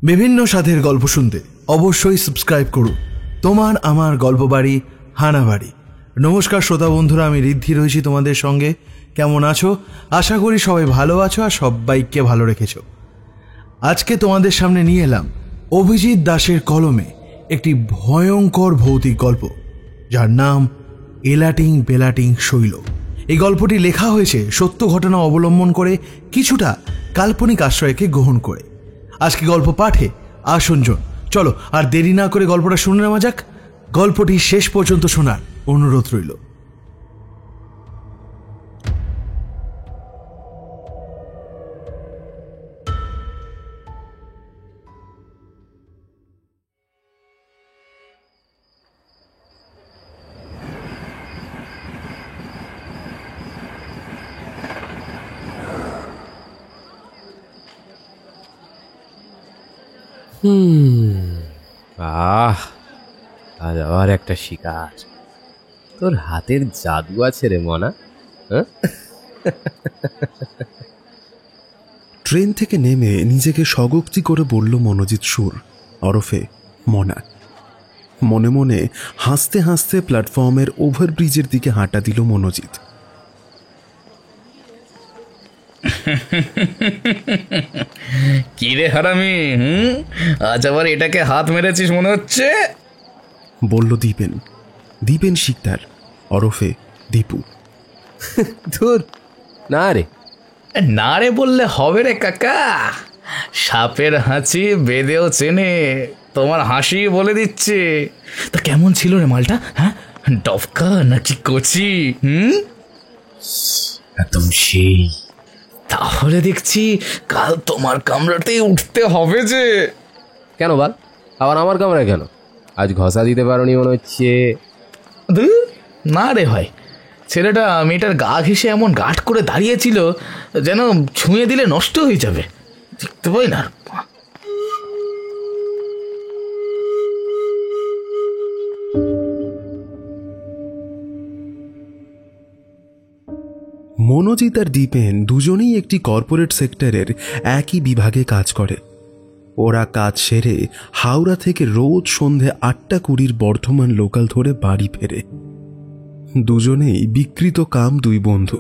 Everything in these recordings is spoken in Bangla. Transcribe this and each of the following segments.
বিভিন্ন স্বাদের গল্প শুনতে অবশ্যই সাবস্ক্রাইব করুন তোমার আমার গল্প বাড়ি হানাবাড়ি। নমস্কার শ্রোতা বন্ধুরা, আমি ঋদ্ধি রয়েছি তোমাদের সঙ্গে। কেমন আছো? আশা করি সবাই ভালো আছো আর সবাইকে ভালো রেখেছো। আজকে তোমাদের সামনে নিয়ে এলাম অভিজিৎ দাসের কলমে একটি ভয়ঙ্কর ভৌতিক গল্প, যার নাম এলাটিং বেলাটিং শৈল। এই গল্পটি লেখা হয়েছে সত্য ঘটনা অবলম্বন করে, কিছুটা কাল্পনিক আশ্রয়কে গ্রহণ করে। আজকে গল্প পাঠে আসনজন। চলো আর দেরি না করে গল্পটা শুনে নেওয়া যাক। গল্পটি শেষ পর্যন্ত শোনার অনুরোধ রইল। আজ আবার একটা শিকার। তোর হাতের জাদু আছে রে মনা। ট্রেন থেকে নেমে নিজেকে স্বগোক্তি করে বলল মনোজিৎ সুর ওরফে মনা। মনে মনে হাসতে হাসতে প্ল্যাটফর্মের ওভারব্রিজের দিকে হাঁটা দিল মনোজিৎ। কি রে হারামি, আজ আবার এটাকে হাত মেরেছিস মনে হচ্ছে, বলল দীপেন শিকদার ওরফে দীপু। ধুর, না রে না রে বললে হবে রে কাকা। সাপের হাঁচি বেদেও চেনে, তোমার হাসি বলে দিচ্ছে। তা কেমন ছিল রে মালটা? হ্যাঁ, ডবকা নাকি কচি? একদম সেই। তাহলে দেখছি কাল তোমার কামরাতেই উঠতে হবে যে। কেন বল, আবার আমার কামরায় কেন? আজ ঘষা দিতে পারোনি মনে হচ্ছে। না রে ভাই, ছেলেটা মেয়েটার গা ঘেঁষে এমন গাঢ় করে দাঁড়িয়েছিল যেন ছুঁয়ে দিলে নষ্ট হয়ে যাবে। দেখতে পাই না। মনোজিৎ আর দীপেন দুজনেই একটি কর্পোরেট সেক্টরের একই বিভাগে কাজ করে। ওরা কাজ সেরে হাওড়া থেকে রোজ সন্ধে 8:20 বর্ধমান লোকাল ধরে বাড়ি ফেরে। দুজনেই বিকৃত কাম দুই বন্ধু।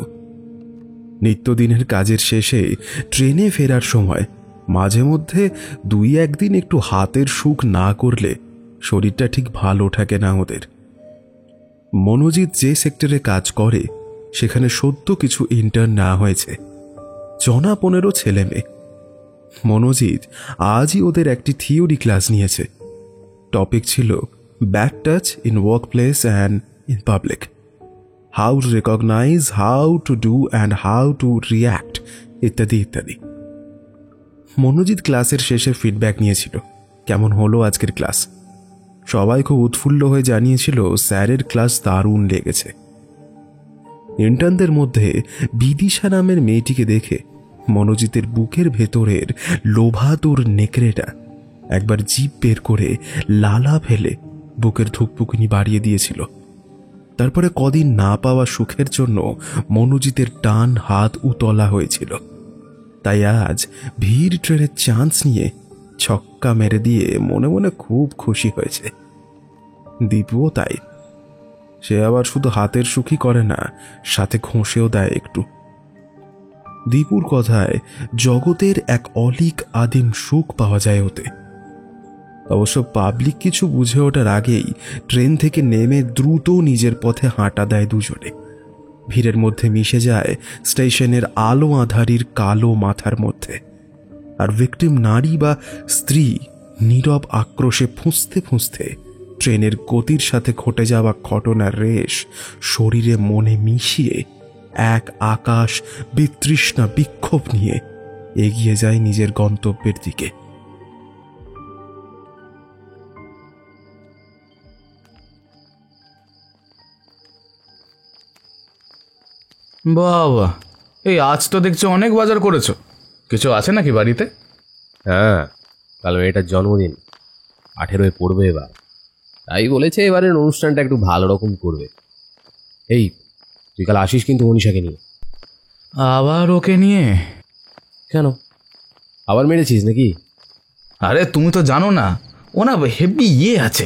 নিত্যদিনের কাজের শেষে ট্রেনে ফেরার সময় মাঝে মধ্যে 2-1 দিন একটু হাতের সুখ না করলে শরীরটা ঠিক ভালো থাকে না ওদের। মনোজিৎ যে সেক্টরে কাজ করে সেখানে সদ্য কিছু ইন্টার্ন না হয়েছে, 15 ছেলে মেয়ে। মনোজিৎ আজই ওদের একটি থিওরি ক্লাস নিয়েছে। টপিক ছিল bad touch in work place and in public, how to recognise, how to do and how to react ইত্যাদি ইত্যাদি। মনোজিৎ ক্লাসের শেষে ফিডব্যাক নিয়েছিল কেমন হলো আজকের ক্লাস। সবাই খুব উৎফুল্ল হয়ে জানিয়েছিল স্যারের ক্লাস দারুণ লেগেছে। ইন্টার্নদের মধ্যে বিদিশা নামের মেয়েটিকে দেখে মনোজিতের বুকের ভেতরের লোভাতুর নেকড়েটা একবার জিভ বের করে লালা ফেলে বুকের ধুকপুকুনি বাড়িয়ে দিয়েছিল। তারপরে কদিন না পাওয়া সুখের জন্য মনোজিতের ডান হাত উতলা হয়েছিল। তাই আজ ভিড় ট্রেনের চান্স নিয়ে ছক্কা মেরে দিয়ে মনে মনে খুব খুশি হয়েছে। দীপুও তাই। সে আবার শুধু হাতের সুখই করে না, সাথে ঘষেও দেয় একটু। দীপুর কথায় জগতের এক অলীক আদিম সুখ পাওয়া যায় ওতে। অবশ্য পাবলিক কিছু বুঝে ওঠার আগেই ট্রেন থেকে নেমে দ্রুত নিজের পথে হাঁটা দেয় দুজনে। ভিড়ের মধ্যে মিশে যায় স্টেশনের আলো আঁধারির কালো মাথার মধ্যে। আর ভিকটিম নারী বা স্ত্রী নীরব আক্রোশে ফুঁসতে ফুঁসতে ট্রেনের গতির সাথে ঘটে যাওয়া ঘটনার রেশ শরীরে মনে মিশিয়ে এক আকাশ বিতৃষ্ণা বিক্ষোভ নিয়ে এগিয়ে যায় নিজের গন্তব্যের দিকে। বাবা, এই আজ তো দেখছো অনেক বাজার করেছো। কিছু আছে নাকি বাড়িতে? হ্যাঁ, কাল মেয়েটার জন্মদিন, 18 পড়বে এবার। তাই বলেছে এবারের অনুষ্ঠানটা একটু ভালো রকম করবে। এই, তুই কাল আসিস কিন্তু মনীষাকে নিয়ে। আবার ওকে নিয়ে? কেন, আবার মেরেছিস নাকি? আরে তুমি তো জানো না, ও না হেভি আছে,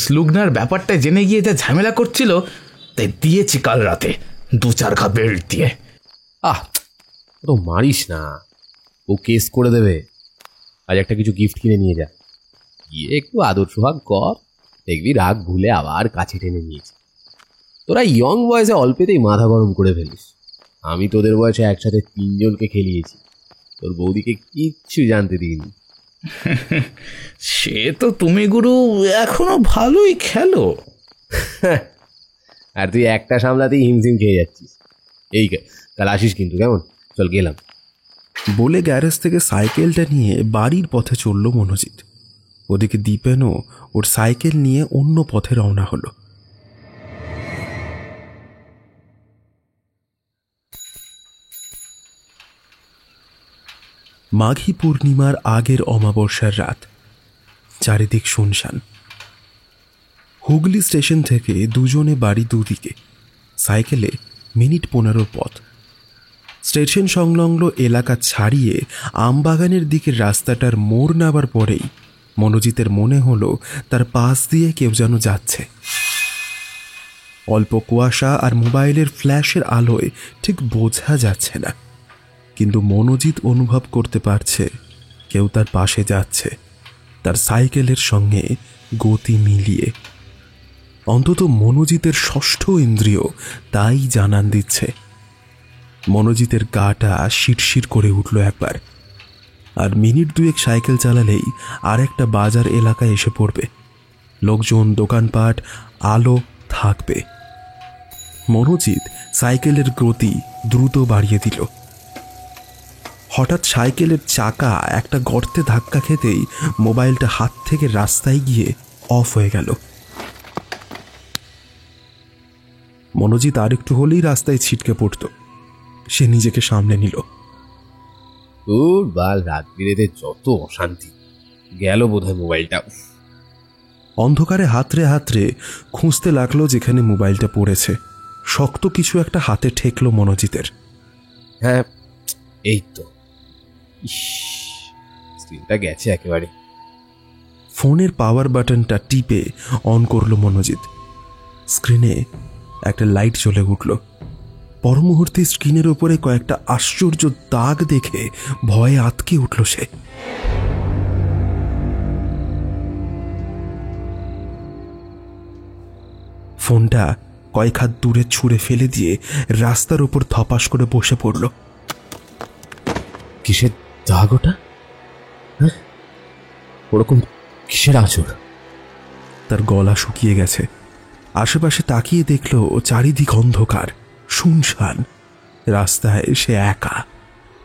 স্লুগনার ব্যাপারটা জেনে গিয়ে যা ঝামেলা করছিল, তাই দিয়েছি কাল রাতে 2-4 ঘা বেল্ট দিয়ে। তো মারিস না, ও কেস করে দেবে। আজ একটা কিছু গিফট কিনে নিয়ে যা, গিয়ে একটু আদর সোহাগ কর, দেখবি রাগ ভুলে আবার কাছে টেনে নিয়েছে। তোরা ইয়ং বয়সে অল্পেতেই মাথা গরম করে ফেলিস। আমি তোদের বয়সে একসাথে 3 জনকে খেলিয়েছি, তোর বৌদিকে কিচ্ছু জানতে দিইনি। সে তো তুমি গুরু এখনো ভালোই খেলো। আর তুই একটা সামলাতেই হিমশিম খেয়ে যাচ্ছিস। এই কাল আসিস কিন্তু, কেমন? চল গেলাম। বলে গ্যারেজ থেকে সাইকেলটা নিয়ে বাড়ির পথে চলল মনোজিৎ। ওদিকে দীপেনও ওর সাইকেল নিয়ে অন্য পথে রওনা হলো। মাঘী পূর্ণিমার আগের অমাবস্যার রাত, চারিদিক শুনশান। হুগলি স্টেশন থেকে দুজনে বাড়ি দুদিকে, সাইকেলে মিনিট 15 পথ। স্টেশন সংলগ্ন এলাকা ছাড়িয়ে আমবাগানের দিকের রাস্তাটার মোড় নেবার পরেই মনোজিতের মনে হলো তার পাশ দিয়ে কেউ যেন যাচ্ছে। অল্প কুয়াশা আর মোবাইলের ফ্ল্যাশের আলোয় ঠিক বোঝা যাচ্ছে না, কিন্তু মনোজিৎ অনুভব করতে পারছে কেউ তার পাশে যাচ্ছে, তার সাইকেলের সঙ্গে গতি মিলিয়ে। অন্তত মনোজিতের ষষ্ঠ ইন্দ্রিয় তাই জানান দিচ্ছে। মনোজিতের গাটা শিরশির করে উঠল একবার। আর মিনিট 2 সাইকেল চালালেই আর একটা বাজার এলাকায় এসে পড়বে, লোকজন, দোকানপাট, আলো থাকবে। মনোজিৎ সাইকেলের গতি দ্রুত বাড়িয়ে দিল। হঠাৎ সাইকেলের চাকা একটা গর্তে ধাক্কা খেতেই মোবাইলটা হাত থেকে রাস্তায় গিয়ে অফ হয়ে গেল। মনোজিৎ আরেকটু হলেই রাস্তায় ছিটকে পড়ত। সে নিজেকে সামলে নিল। তোর বাল, রাত্রিরেতে যত অশান্তি। গেল বোধহয় মোবাইলটা। অন্ধকারে হাতড়ে হাতড়ে খুঁজতে লাগলো যেখানে মোবাইলটা পড়েছে। শক্ত কিছু একটা হাতে ঠেকলো মনোজিতের। হ্যাঁ, এই তো। স্ক্রিনটা গেছে একেবারে। ফোনের পাওয়ার বাটনটা টিপে অন করলো মনোজিৎ। স্ক্রিনে একটা লাইট জ্বলে উঠল। পর মুহূর্তে স্ক্রিনের উপরে কয়েকটা আশ্চর্য দাগ দেখে ভয়ে আতকে উঠল সে। ফোনটা কয়েক হাত দূরে ছুঁড়ে ফেলে দিয়ে রাস্তার উপর ধপাস করে বসে পড়ল। কিসের দাগ ওটা? হ্যাঁ, ওরকম কিসের আঁচড়? তার গলা শুকিয়ে গেছে। আশেপাশে তাকিয়ে দেখল চারিদিক অন্ধকার, শুনশান। রাস্তায় সে একা,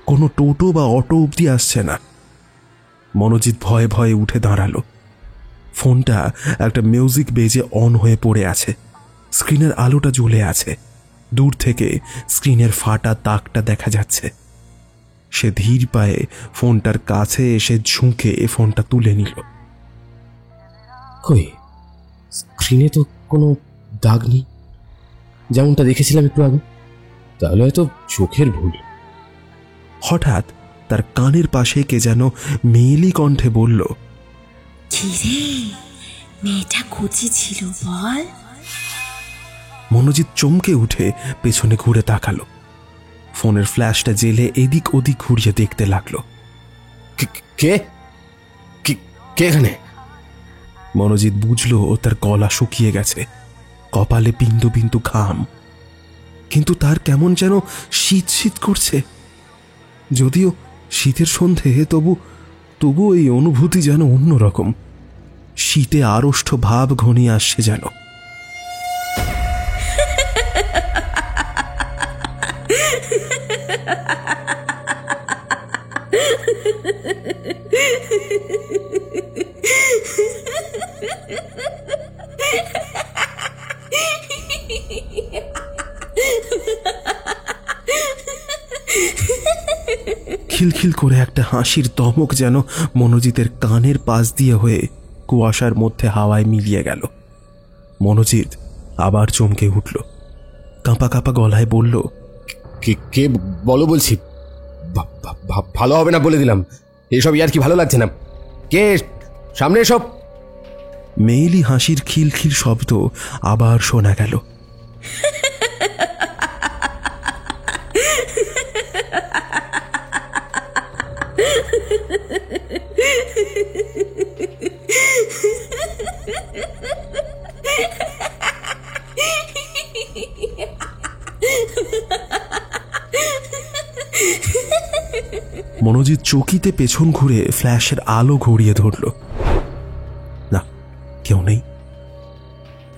কোনো টোটো বা অটো অবধি আসছে না। মনোজিৎ ভয়ে ভয়ে উঠে দাঁড়ালো। ফোনটা একটা মিউজিক বেজে অন হয়ে পড়ে আছে। স্ক্রিনের আলোটা জ্বলে আছে। দূর থেকে স্ক্রিনের ফাটা দাগটা দেখা যাচ্ছে। সে ধীর পায়ে ফোনটার কাছে এসে ঝুঁকে ফোনটা তুলে নিল। কই, স্ক্রিনে তো কোনো দাগ নেই, যেমনটা দেখেছিলাম একটু আগে। তাহলে হয়তো চোখের ভুল। হঠাৎ তার কানের পাশে কে যেন মেয়েলি কণ্ঠে বলল, কিরে, মেয়েটা কুচি ছিল বল? মনোজিৎ চমকে উঠে পেছনে ঘুরে তাকালো। ফোনের ফ্ল্যাশটা জেলে এদিক ওদিক ঘুরিয়ে দেখতে লাগলো। কে কে এখানে? মনোজিৎ বুঝলো তার গলা শুকিয়ে গেছে, কপালে বিন্দু বিন্দু ঘাম। কিন্তু তার কেমন যেন শীত শীত করছে। যদিও শীতের সন্ধে, তবু এই অনুভূতি যেন অন্যরকম। শীতে আড়ষ্ট ভাব ঘনিয়ে আসছে যেন। খিলখিল করে একটা হাসির দমক যেন মনোজিতের কানের পাশ দিয়ে হয়ে কুয়াশার মধ্যে হাওয়ায় মিলিয়ে গেল। মনোজিৎ আবার চমকে উঠল, কাঁপা কাঁপা গলায় বলল, কে বলো বলছি। ভালো হবে না বলে দিলাম। এসব ইয়ার কি ভালো লাগছে না। কে? সামনে সব। মেয়েলি হাসির খিলখিল শব্দ আবার শোনা গেল। মনোজিৎ চকিতে পেছন ঘুরে ফ্ল্যাশের আলো ঘুরিয়ে ধরল। না, কেউ নেই।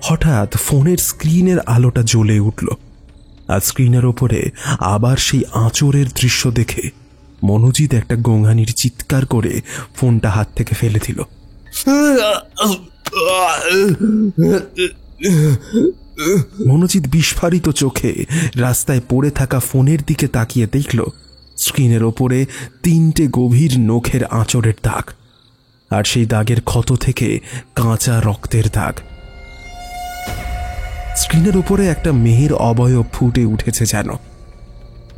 হঠাৎ ফোনের স্ক্রিনের আলোটা জ্বলে উঠল, আর স্ক্রিনের ওপরে আবার সেই আঁচড়ের দৃশ্য দেখে মনোজিৎ একটা গোঙানির চিৎকার করে ফোনটা হাত থেকে ফেলে দিল। মনোজিৎ বিস্ফারিত চোখে রাস্তায় পড়ে থাকা ফোনের দিকে তাকিয়ে দেখল স্ক্রিনের ওপরে 3টে গভীর নখের আঁচড়ের দাগ, আর সেই দাগের ক্ষত থেকে কাঁচা রক্তের দাগ। স্ক্রিনের ওপরে একটা মেয়ের অবয়ব ফুটে উঠেছে যেন।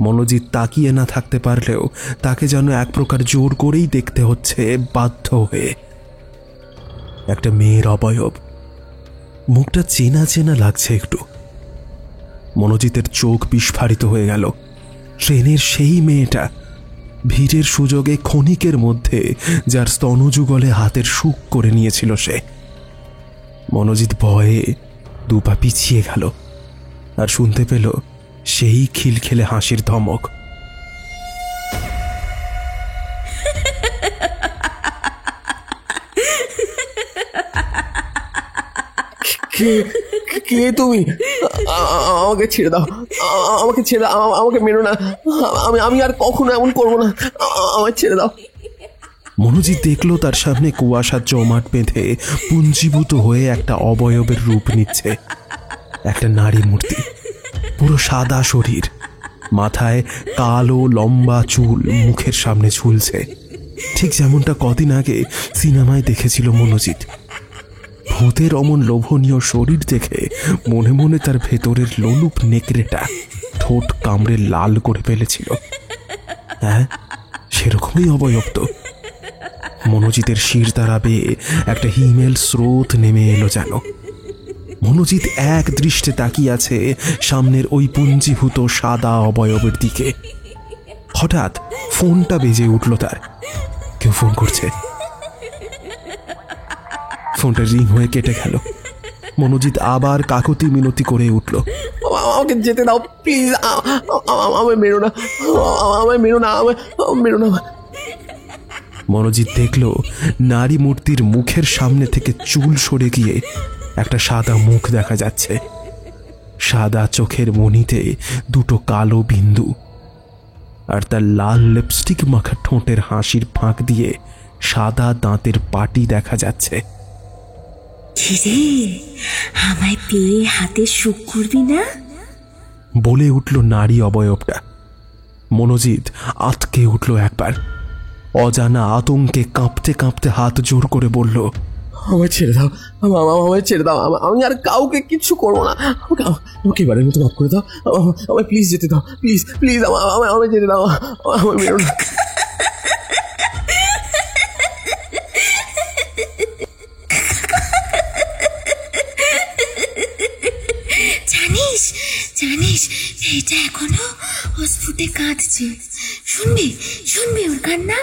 মনোজিৎ তাকিয়ে না থাকতে পারলেও তাকে যেন এক প্রকার জোর করেই দেখতে হচ্ছে, বাধ্য হয়ে। একটা মেয়ের অবয়ব, মুখটা চেনা চেনা লাগছে একটু। মনোজিতের চোখ বিস্ফারিত হয়ে গেল। ট্রেনের সেই মেয়েটা, ভিড়ের সুযোগে ক্ষণিকের মধ্যে যার স্তনযুগলে হাতের সুখ করে নিয়েছিল সে। মনোজিৎ ভয়ে দুপা পিছিয়ে গেল, আর শুনতে পেল সেই খিলখিলে হাসির ধমক। কে তুমি? আমাকে ছেড়ে দাও, আমাকে ছেড়ে দাও, আমাকে মেরো না। আমি আর কখনো এমন করবো না, আমায় ছেড়ে দাও। মনোজিৎ দেখল তার সামনে কুয়াশার জমাট বেঁধে পুঞ্জীভূত হয়ে একটা অবয়বের রূপ নিচ্ছে। একটা নারী মূর্তি, পুরো সাদা শরীর, মাথায় কালো লম্বা চুল মুখের সামনে ঝুলছে, ঠিক যেমনটা কদিন আগে সিনেমায় দেখেছিল মনোজিৎ। ভূতের অমন লোভনীয় শরীর দেখে মনে মনে তার ভেতরের লোলুপ নেকড়েটা ঠোঁট কামড়ে লাল করে ফেলেছিল। হ্যাঁ, সেরকমই অবয়ব তো। মনোজিতের শির দ্বারা বেয়ে একটা হিমেল স্রোত নেমে এলো যেন। মনোজিৎ এক দৃষ্টে তাকিয়ে আছে সামনের ওই পুঞ্জীভূত সাদা অবয়বের দিকে। হঠাৎ ফোনটা বেজে উঠল তার। কেউ ফোন করছে। ফোনটা রিং হয়ে কেটে গেল। মনোজিৎ আবার কাকুতি মিনতি করে উঠল, আমাকে যেতে দাও প্লিজ, আমায় মেরো না, আমায় মেরো না, আমায় মেরো না। মনোজিৎ দেখল নারী মূর্তির মুখের সামনে থেকে চুল সরে গিয়ে একটা সাদা মুখ দেখা যাচ্ছে। সাদা চোখের মণিতে 2টো কালো বিন্দু, আর তার লাল লিপস্টিক মাখা ঠোঁটের হাসির ফাঁক দিয়ে সাদা দাঁতের পাটি দেখা যাচ্ছে। কিরে, আমায় পেয়ে হাতে সুখ করবি না? বলে উঠল নারী অবয়বটা। মনোজিৎ আতকে উঠল একবার। অজানা আতঙ্কে কাঁপতে কাঁপতে হাত জোর করে বলল, আমায় ছেড়ে দাও, আমায় ছেড়ে দাও, আমি আর কাউকে কিচ্ছু করবো না, আমাকে এবারের মতো মাফ করে দাও, আমায় প্লিজ যেতে দাও, প্লিজ প্লিজ, আমায় যেতে দাও, আমায় মেরো না। জানিস জানিস মেয়েটা এখনো অস্ফুটে কাঁদছে। শুনবি শুনবি ওর কান্না,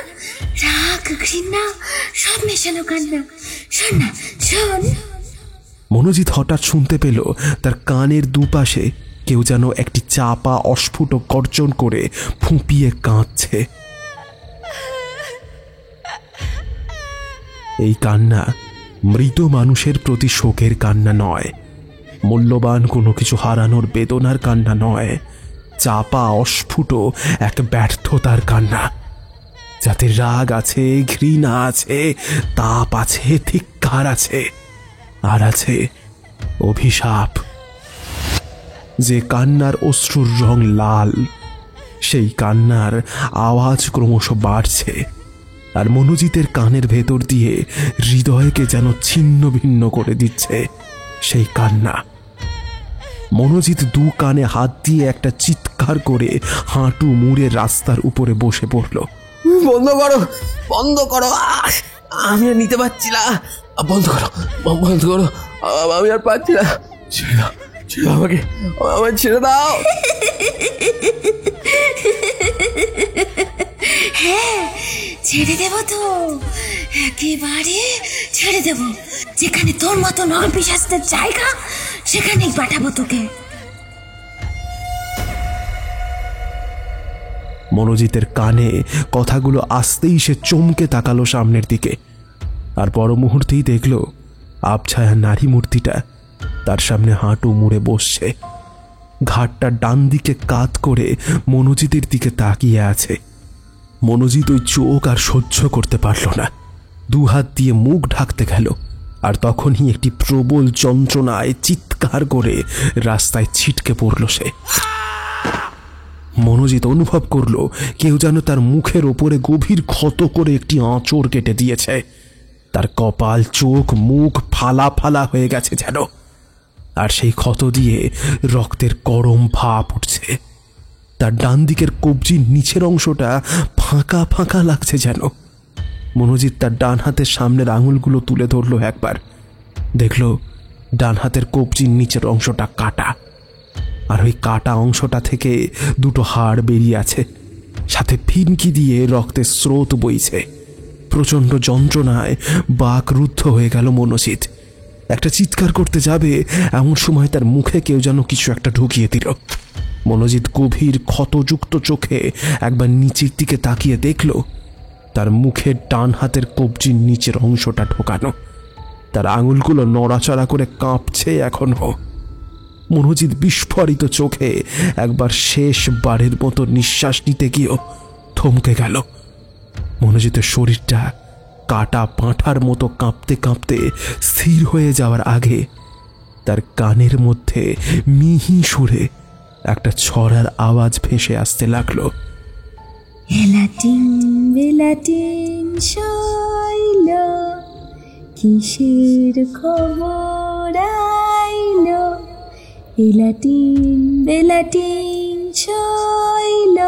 রাগ ঘৃণা সব মেশানো কান্না। শোন না, শোন। মনোজিৎ হঠাৎ শুনতে পেল তার কানের দুপাশে কেউ যেন একটি চাপা অস্ফুট গর্জন করে ফুঁপিয়ে কাঁদছে। এই কান্না মৃত মানুষের প্রতি শোকের কান্না নয়, মূল্যবান কোনো কিছু হারানোর বেদনার কান্না নয়, চাপা অস্ফুট এক ব্যর্থতার কান্না, যাতে রাগ আছে, ঘৃণা আছে, তাপ আছে, ধিক্কার আছে, আর আছে অভিশাপ। যে কান্নার অশ্রুর রং লাল, সেই কান্নার আওয়াজ ক্রমশ বাড়ছে, আর মনোজিতের কানের ভেতর দিয়ে হৃদয়কে যেন ছিন্ন ভিন্ন করে দিচ্ছে সেই কান্না। মনোজিৎ 2 কানে হাত দিয়ে একটা চিৎকার করে হাঁটু মুড়ে রাস্তার উপরে বসে পড়ল। বন্ধ করো, বন্ধ করো, আমি আর নিতে পারছি না। বন্ধ করো, বন্ধ করো, আমি আর পারছি না। ছেড়ে দাও, ছেড়ে দাও আমাকে, আমার ছেড়ে দাও। হ্যাঁ, ছেড়ে দেব তো, একেবারে ছেড়ে দেব। যেখানে তোর মতো নরপিশাচদের জায়গা, সেখানেই পাঠাবো তোকে। মনোজিতের কানে কথাগুলো আসতেই সে চমকে তাকালো সামনের দিকে, আর পর মুহূর্তেই দেখল আবছায়া নারী মূর্তিটা তার সামনে হাঁটু মুড়ে বসছে, ঘাটটা ডান দিকে কাত করে মনোজিতের দিকে তাকিয়ে আছে। মনোজিৎ ওই চোখ আর সহ্য করতে পারল না, দুহাত দিয়ে মুখ ঢাকতে গেল, আর তখনই একটি প্রবল যন্ত্রণায় চিৎকার করে রাস্তায় ছিটকে পড়ল সে। মনোজিৎ অনুভব করল কেউ যেন তার মুখের ওপরে গভীর ক্ষত করে একটি আঁচড় কেটে দিয়েছে। তার কপাল, চোখ, মুখ ফালা ফালা হয়ে গেছে যেন, আর সেই ক্ষত দিয়ে রক্তের গরম ভাপ উঠছে। তার ডান দিকের কবজির নিচের অংশটা ফাঁকা ফাঁকা লাগছে যেন। মনোজিৎ তার ডান হাতের সামনের আঙুলগুলো তুলে ধরল একবার, দেখল ডান হাতের কবজির নিচের অংশটা কাটা, আর ওই কাটা অংশটা থেকে দুটো হাড় বেরিয়ে আছে, সাথে ফিনকি দিয়ে রক্তের স্রোত বইছে। প্রচণ্ড যন্ত্রণায় বাকরুদ্ধ হয়ে গেল মনোজিৎ। একটা চিৎকার করতে যাবে এমন সময় তার মুখে কেউ যেন কিছু একটা ঢুকিয়ে দিল। মনোজিৎ গভীর ক্ষতযুক্ত চোখে একবার নিচের দিকে তাকিয়ে দেখল তার মুখের ডান হাতের কবজির নিচের অংশটা ঢোকানো, তার আঙুলগুলো নড়াচড়া করে কাঁপছে এখনো। মনোজিৎ বিস্ফোরিত চোখে একবার শেষবারের মতো নিঃশ্বাস নিতে গিয়েও থমকে গেল। মনোজিতের শরীরটা কাটা পাঁঠার মতো কাঁপতে কাঁপতে স্থির হয়ে যাওয়ার আগে তার কানের মধ্যে মিহি সুরে একটা ছড়ার আওয়াজ ভেসে আসতে লাগলো। এলাটিন বেলাটিন শৈল, কিসের খবর আইল? এলাটিন বেলাটিন শৈল,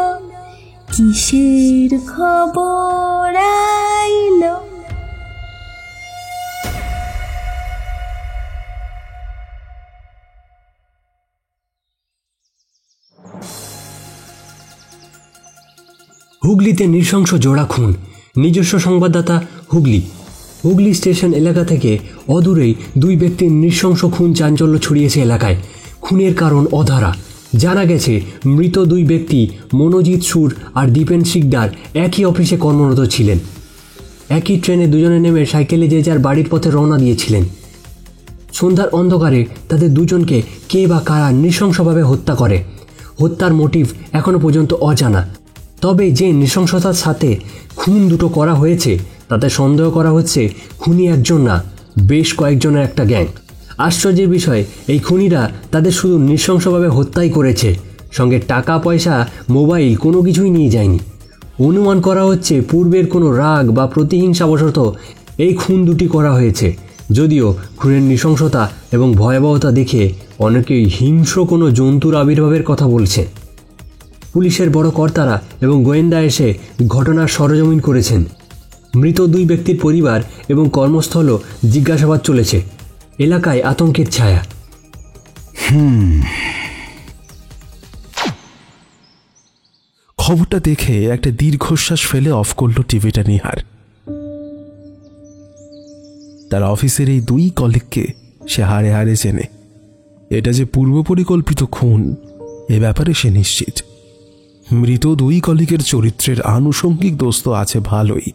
কিসের খবর আইল? হুগলিতে নৃশংস জোড়া খুন। নিজস্ব সংবাদদাতা হুগলি। হুগলি স্টেশন এলাকা থেকে অদূরেই দুই ব্যক্তির নৃশংস খুন চাঞ্চল্য ছড়িয়েছে এলাকায়। খুনের কারণ অধারা। জানা গেছে মৃত দুই ব্যক্তি মনোজিৎ সুর আর দীপেন শিকদার একই অফিসে কর্মরত ছিলেন। একই ট্রেনে দুজনে নেমে সাইকেলে যে যার বাড়ির পথে রওনা দিয়েছিলেন। সন্ধ্যার অন্ধকারে তাদের দুজনকে কে বা কারা নৃশংসভাবে হত্যা করে, হত্যার মোটিভ এখনও পর্যন্ত অজানা। তবে যে নৃশংসতার সাথে খুন দুটো করা হয়েছে তাতে সন্দেহ করা হচ্ছে খুনি একজন না, বেশ কয়েকজনের একটা গ্যাং। আশ্চর্যের বিষয়, এই খুনিরা তাদের শুধু নৃশংসভাবে হত্যাই করেছে, সঙ্গে টাকা পয়সা মোবাইল কোনো কিছুই নিয়ে যায়নি। অনুমান করা হচ্ছে পূর্বের কোনো রাগ বা প্রতিহিংসাবশত এই খুন দুটি করা হয়েছে। যদিও খুনের নৃশংসতা এবং ভয়াবহতা দেখে অনেকেই হিংস্র কোনো জন্তুর আবির্ভাবের কথা বলছে। পুলিশের বড় কর্তারা এবং গোয়েন্দা এসে ঘটনার সরজমিন করেছেন। মৃত দুই ব্যক্তির পরিবার এবং কর্মস্থলও জিজ্ঞাসাবাদ চলেছে। এলাকায় আতঙ্কের ছায়া। খবরটা দেখে একটা দীর্ঘশ্বাস ফেলে অফ করলো টিভিটা নিহার। তার অফিসের এই দুই কলিগকে সে হাড়ে হাড়ে চেনে। এটা যে পূর্ব পরিকল্পিত খুন এ ব্যাপারে সে নিশ্চিত। মৃত দুই কলিগের চরিত্রের আনুষঙ্গিক দোষ তো আছে ভালোই,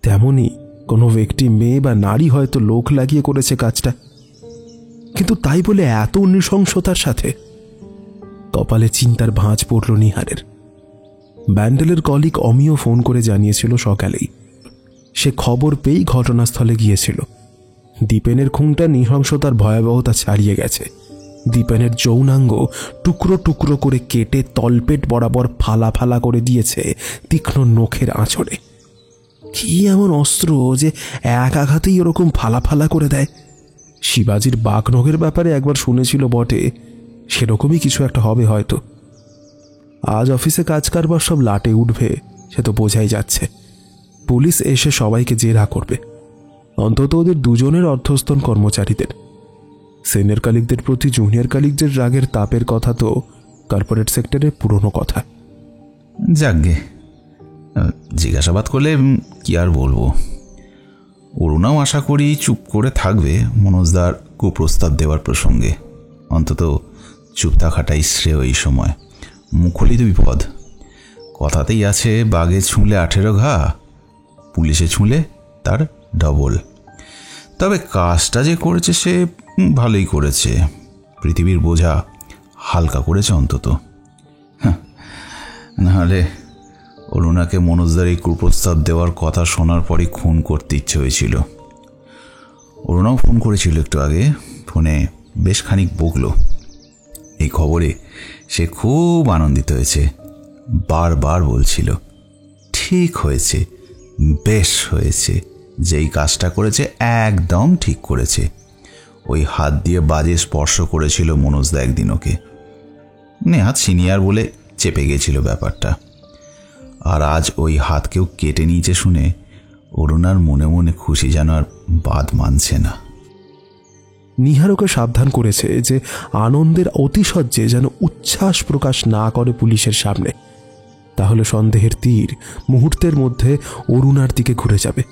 তেমনি কোনো ব্যক্তি মেয়ে বা নারী হয়তো লোক লাগিয়ে করেছে কাজটা, কিন্তু তাই বলে এত নৃশংসতার সাথে? কপালে চিন্তার ভাঁজ পড়ল নিহারের। ব্যান্ডেলের কলিগ অমিও ফোন করে জানিয়েছিল সকালেই। সে খবর পেয়েই ঘটনাস্থলে গিয়েছিল। দীপেনের খুনটা নৃশংসতার ভয়াবহতা ছাড়িয়ে গেছে। দীপেনের যৌনাঙ্গ টুকরো টুকরো করে কেটে তলপেট বরাবর ফালা ফালা করে দিয়েছে তীক্ষ্ণ নখের আঁচড়ে। কি এমন অস্ত্র যে এক আঘাতেই ওরকম ফালা ফালা করে দেয়? শিবাজির বাঘনখের ব্যাপারে একবার শুনেছিল বটে, সেরকমই কিছু একটা হবে হয়তো। আজ অফিসে কাজ কারবার সব লাটে উঠবে সে তো বোঝাই যাচ্ছে। পুলিশ এসে সবাইকে জেরা করবে, অন্তত ওদের দুজনের অর্থস্থন কর্মচারীদের। সিনিয়র কালিকদের প্রতি জুনিয়র কালিকদের রাগের তাপের কথা তো কর্পোরেট সেক্টরের পুরনো কথা। যাকগে, জিজ্ঞাসাবাদ করলে কি আর বলবো। অরুণাও আশা করি চুপ করে থাকবে মনোজদার কুপ্রস্তাব দেওয়ার প্রসঙ্গে। অন্তত চুপ থাকাটাই শ্রেয় এই সময়। মুখ হলেই তো বিপদ। কথাতেই আছে, বাঘে ছুঁলে 18 ঘা, পুলিশে ছুঁলে তার ডবল। তবে কাজটা যে করেছে সে ভালোই করেছে, পৃথিবীর বোঝা হালকা করেছে অন্তত। নাহলে অরুণাকে মনোজদার এই কুপ্রস্তাব দেওয়ার কথা শোনার পরই খুন করতে ইচ্ছে হয়েছিল। অরুণাও ফোন করেছিল একটু আগে, ফোনে বেশ খানিক বকলো। এই খবরে সে খুব আনন্দিত হয়েছে, বারবার বলছিল ঠিক হয়েছে, বেশ হয়েছে, যেই কাজটা করেছে একদম ঠিক করেছে। ওই হাত দিয়ে বাজে স্পর্শ করেছিল মনোজদা একদিন ওকে। নেহাত সিনিয়র বলে চেপে গেছিল ব্যাপারটা, আর আজ ওই হাত কেউ কেটে নিয়েছে শুনে অরুণার মনে মনে খুশি যেন আর বাদ মানছে না। নিহারকে সাবধান করেছে যে আনন্দের অতিশয্যে যেন উচ্ছ্বাস প্রকাশ না করে পুলিশের সামনে, তাহলে সন্দেহের তীর মুহূর্তের মধ্যে অরুণার দিকে ঘুরে যাবে,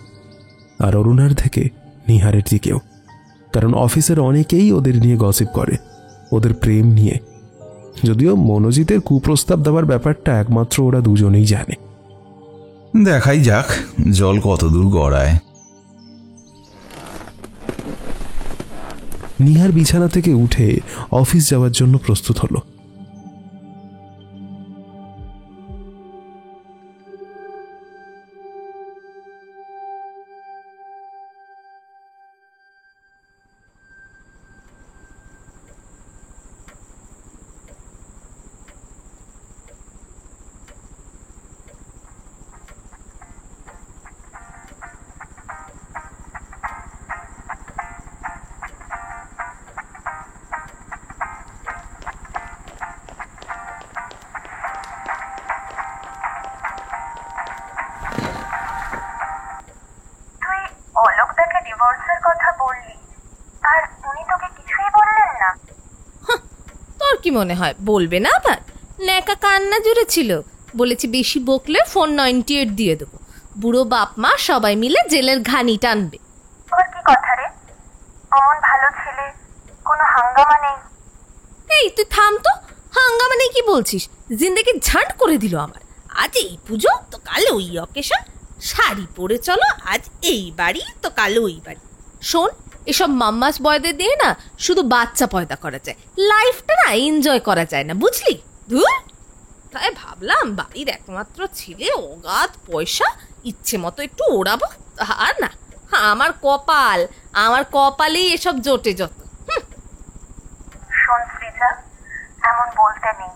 আর অরুণার থেকে নিহারের দিকেও। কারণ অফিসের অনেকেই ওদের নিয়ে গসিপ করে, ওদের প্রেম নিয়ে। যদিও মনোজিতের কুপ্রস্তাব দেওয়ার ব্যাপারটা একমাত্র ওরা দুজনেই জানে। দেখাই যাক জল কতদূর গড়ায়। নিহার বিছানা থেকে উঠে অফিস যাওয়ার জন্য প্রস্তুত হলো। ডিভোর্সের কথা বললি, আর উনি তোকে কিছুই বললেন না? তোর কি মনে হয় বলবে না? আবার ন্যাকা কান্না জুড়ে ছিল, বলেছি বেশি বকলে ফোন 98 দিয়ে দেবো, বুড়ো বাপ মা সবাই মিলে জেলের ঘানি টানবে। তোর কি কথা রে? অমন ভালো ছেলে, কোনো হাঙ্গামা নেই? এই তুই থাম তো, হাঙ্গামা নেই কি বলছিস? জিন্দেগি ঝাঁট করে দিল আমার। আজ এই পুজো তো কাল ওই অকেশন, শাড়ি পরে চলো, আজ এই বাড়ি তো কাল ওই বাড়ি। শোন, এসব মাম্মাস বয়দের দিয়ে না শুধু বাচ্চা পয়দা করা যায়, লাইফটা না এনজয় করা যায় না, বুঝলি? ধুর, তাই ভাবলাম বাড়ির একমাত্র ছেলে, অগাধ পয়সা, ইচ্ছে মতো একটু ওড়াবো। আর না, আমার কপালেই এসব জোটে যত। শোন সৃজা, এমন বলতে নেই।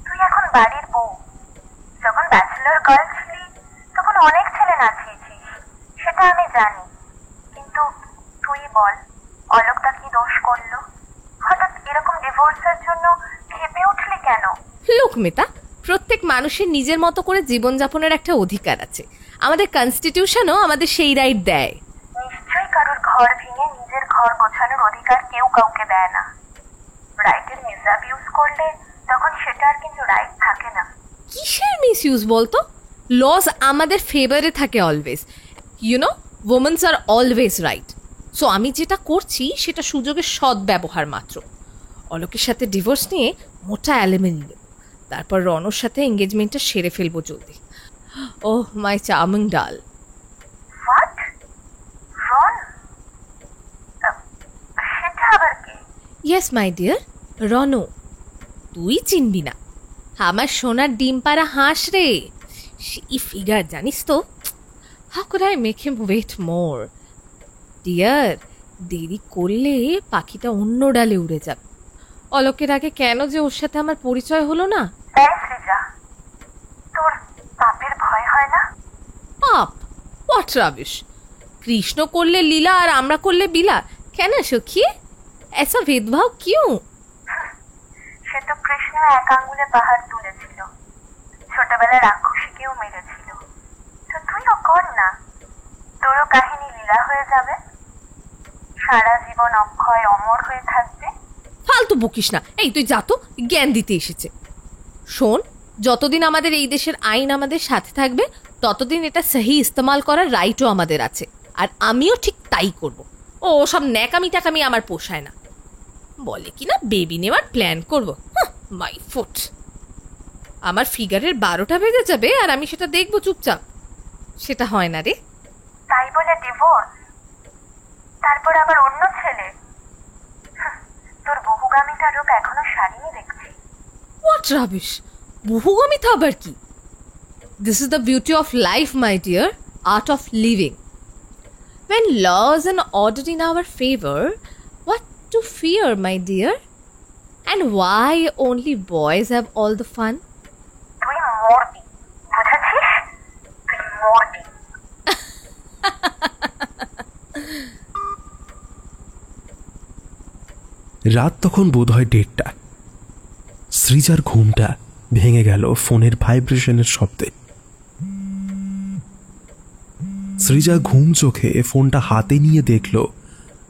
তুই এখন বাড়ির বউ। যখন ব্যাচেলর গার্ল ছিলি তখন অনেক ছেলে নাচিয়েছিস, সেটা আমি জানি। কিন্তু তুই বল, অলোকদা কি দোষ করলো? হঠাৎ এরকম ডিভোর্সের জন্য ক্ষেপে উঠলি কেন? লোক মেতা, প্রত্যেক মানুষের নিজের মতো করে জীবনযাপনের একটা অধিকার আছে। আমাদের কনস্টিটিউশনও আমাদের সেই রাইট দেয়। নিশ্চয়ই কারোর ঘর ভেঙে নিজের ঘর গোছানোর অধিকার কেউ কাউকে দেয় না। রাইটের মিসঅ্যাবিউজ করলে তখন সেটা আর কিন্তু রাইট থাকে না। কিসের মিসইউজ বলতো? লস আমাদের ফেভারে থাকে always. YONO, women's are always right. So আমি যেটা করছি সেটা সুযোগের সদ্ব্যবহার মাত্র। অলোকের সাথে ডিভোর্স নিয়ে মোটা অ্যালিমেন্ট নেব, তারপর রনর সাথে এঙ্গেজমেন্টটা সেরে ফেলবো জলদি। ওহ মাই চার্মিং ডাল। হোয়াট? রন? সেটা আবার কে? Yes my dear, Rono. তুই চিনবি না, আমার সোনার ডিম পাড়া হাঁস রে। সেই ফিগার জানিস তো। How could I make him wait more? Dear, দেরি করলে পাখিটা অন্য ডালে উড়ে যাবে। অলোকের আগে কেন যে ওর সাথে আমার পরিচয় হলো না? এই সৃজা, তোর পাপের ভয় হয় না? পাপ? What rubbish! কৃষ্ণ করলে লীলা আর আমরা করলে বিলা। কেন সখী, এসা ভেদভাব কিউ? সে তো কৃষ্ণ এক আঙ্গুলে পাহাড় তুলেছিল, ছোটবেলায় রাক্ষসীকেও মেরেছিল, তো তুইও কর বকিস না। এই তুই যা তো, জ্ঞান দিতে এসেছে। শোন, যতদিন আমাদের এই দেশের আইন আমাদের সাথে থাকবে ততদিন এটা সহি ইস্তেমাল করার রাইটও আমাদের আছে, আর আমিও ঠিক তাই করব। ও সব ন্যাকামি টাকামি আমার পোষায় না। বলে কি না বেবি নেওয়ার প্ল্যান করবো। মাই ফুট, আমার ফিগারের 12টা বেজে যাবে আর আমি সেটা দেখবো চুপচাপ। সেটা হয় না রে। তাই বলে ডিভোর্স, তারপর আবার অন্য ছেলে? তোর বহুগামিতা রূপ এখনো সারিনি দেখছি। হোয়াট রাবিশ, বহুগামিতা আবার কি? This is the beauty of life my dear, art of living. When laws and order in our favor, what to fear, my dear? And why only boys have all the fun? তুই মরবি, বুঝেছিস? তুই মরবি। রাত তখন বোধ হয় 1:30। সৃজার ঘুমটা ভেঙে গেল ফোনের ভাইব্রেশনের শব্দে। সৃজা ঘুম চোখে ফোনটা হাতে নিয়ে দেখল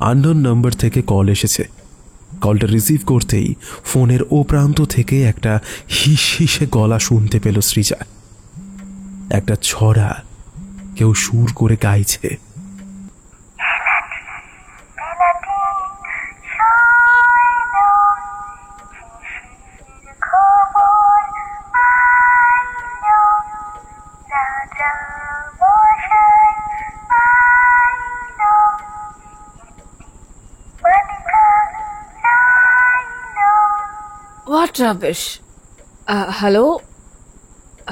আননোন নাম্বার থেকে কল এসেছে। কলটা রিসিভ করতেই ফোনের ও প্রান্ত থেকে একটা হিস হিসে গলা শুনতে পেল সৃজা। একটা ছড়া কেউ সুর করে গাইছে। What rubbish? হ্যালো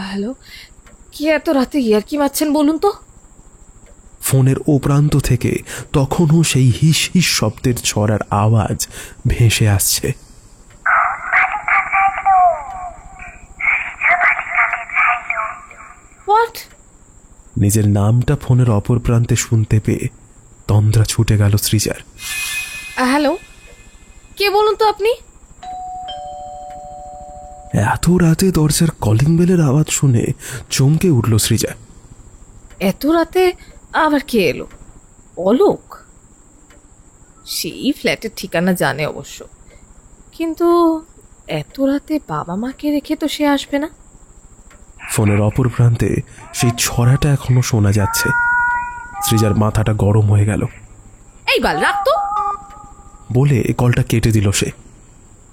হ্যালো, কি এত রাতে ইয়ার্কি মারছেন বলুন তো? ফোনের ও প্রান্ত থেকে তখনও সেই হিস হিস শব্দের ছড়ার আওয়াজ ভেসে আসছে। হোয়াট? নিজের নামটা ফোনের অপর প্রান্তে শুনতে পেয়ে তন্দ্রা ছুটে গেল সৃজার। হ্যালো, কে বলুন তো আপনি? এত রাতে দরজার কলিং বেলের আওয়াজ শুনে চমকে উঠল সৃজা। এত রাতে আবার কে এলো? অলোক? সেই ফ্ল্যাটের ঠিকানা জানে অবশ্য, কিন্তু এত রাতে বাবা মাকে রেখে তো সে আসবে না। ফোনের অপর প্রান্তে সেই ছড়াটা এখনো শোনা যাচ্ছে। সৃজার মাথাটা গরম হয়ে গেল। এই বাল, রাখ তো বলে কলটা কেটে দিল সে।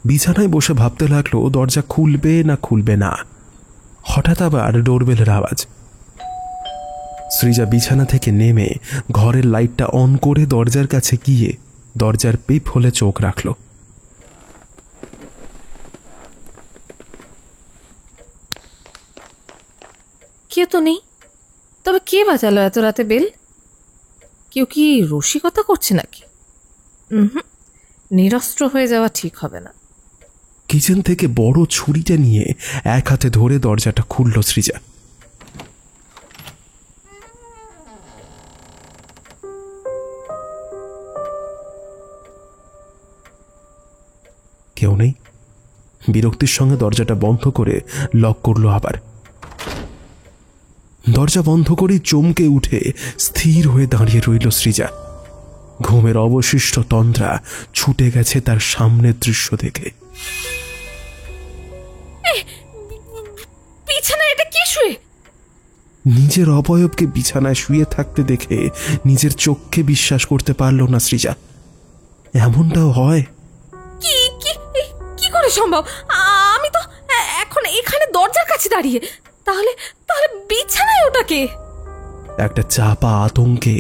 বিছানায় বসে ভাবতে লাগলো দরজা খুলবে না খুলবে না। হঠাৎ আবার ডোরবেলের আওয়াজ। সৃজা বিছানা থেকে নেমে ঘরের লাইটটা অন করে দরজার কাছে গিয়ে দরজার পিপ হলে চোখ রাখল। কেউ তো নেই। তবে কে বাজালো এত রাতে বেল? কেউ কি রসিকতা করছে নাকি? নিরস্ত্র হয়ে যাওয়া ঠিক হবে না। কিচেন থেকে বড় ছুরিটা নিয়ে এক হাতে ধরে দরজাটা খুলল সৃজা। কেউ নেই। বিরক্তির সঙ্গে দরজাটা বন্ধ করে লক করলো আবার। দরজা বন্ধ করে চমকে উঠে স্থির হয়ে দাঁড়িয়ে রইল সৃজা। ঘুমের অবশিষ্ট তন্দ্রা ছুটে গেছে তার সামনের দৃশ্য দেখে। বিছানায় এটা কি শুয়ে? নিজের অবয়বকে বিছানায় শুয়ে থাকতে দেখে নিজের চোখকে বিশ্বাস করতে পারল না সৃজা। এমনটাও হয়? কি কি কি করে সম্ভব? আমি তো এখন এখানে দরজার কাছে দাঁড়িয়ে। তাহলে তাহলে বিছানায় ওটাকে? একটা চাপা আতঙ্কে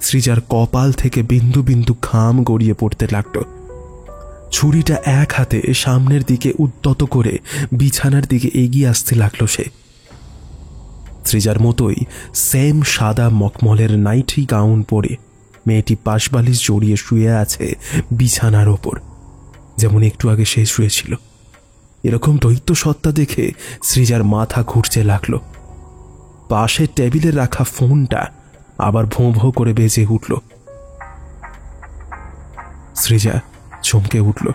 সৃজার কপাল থেকে বিন্দু বিন্দু ঘাম গড়িয়ে পড়তে লাগলো। ছুরিটা এক হাতে সামনের দিকে উদ্যত করে বিছানার দিকে এগিয়ে আসতে লাগলো সে। সৃজার মতোই সেম সাদা মকমলের নাইটি গাউন পরে মেয়েটি পাশবালিশ জড়িয়ে শুয়ে আছে বিছানার ওপর, যেমন একটু আগে সে শুয়েছিল। এরকম দৈত্য সত্তা দেখে সৃজার মাথা ঘুরতে লাগলো। পাশে টেবিলে রাখা ফোনটা আবার ভোঁ ভোঁ করে বেজে উঠল। সৃজা চমকে উঠল।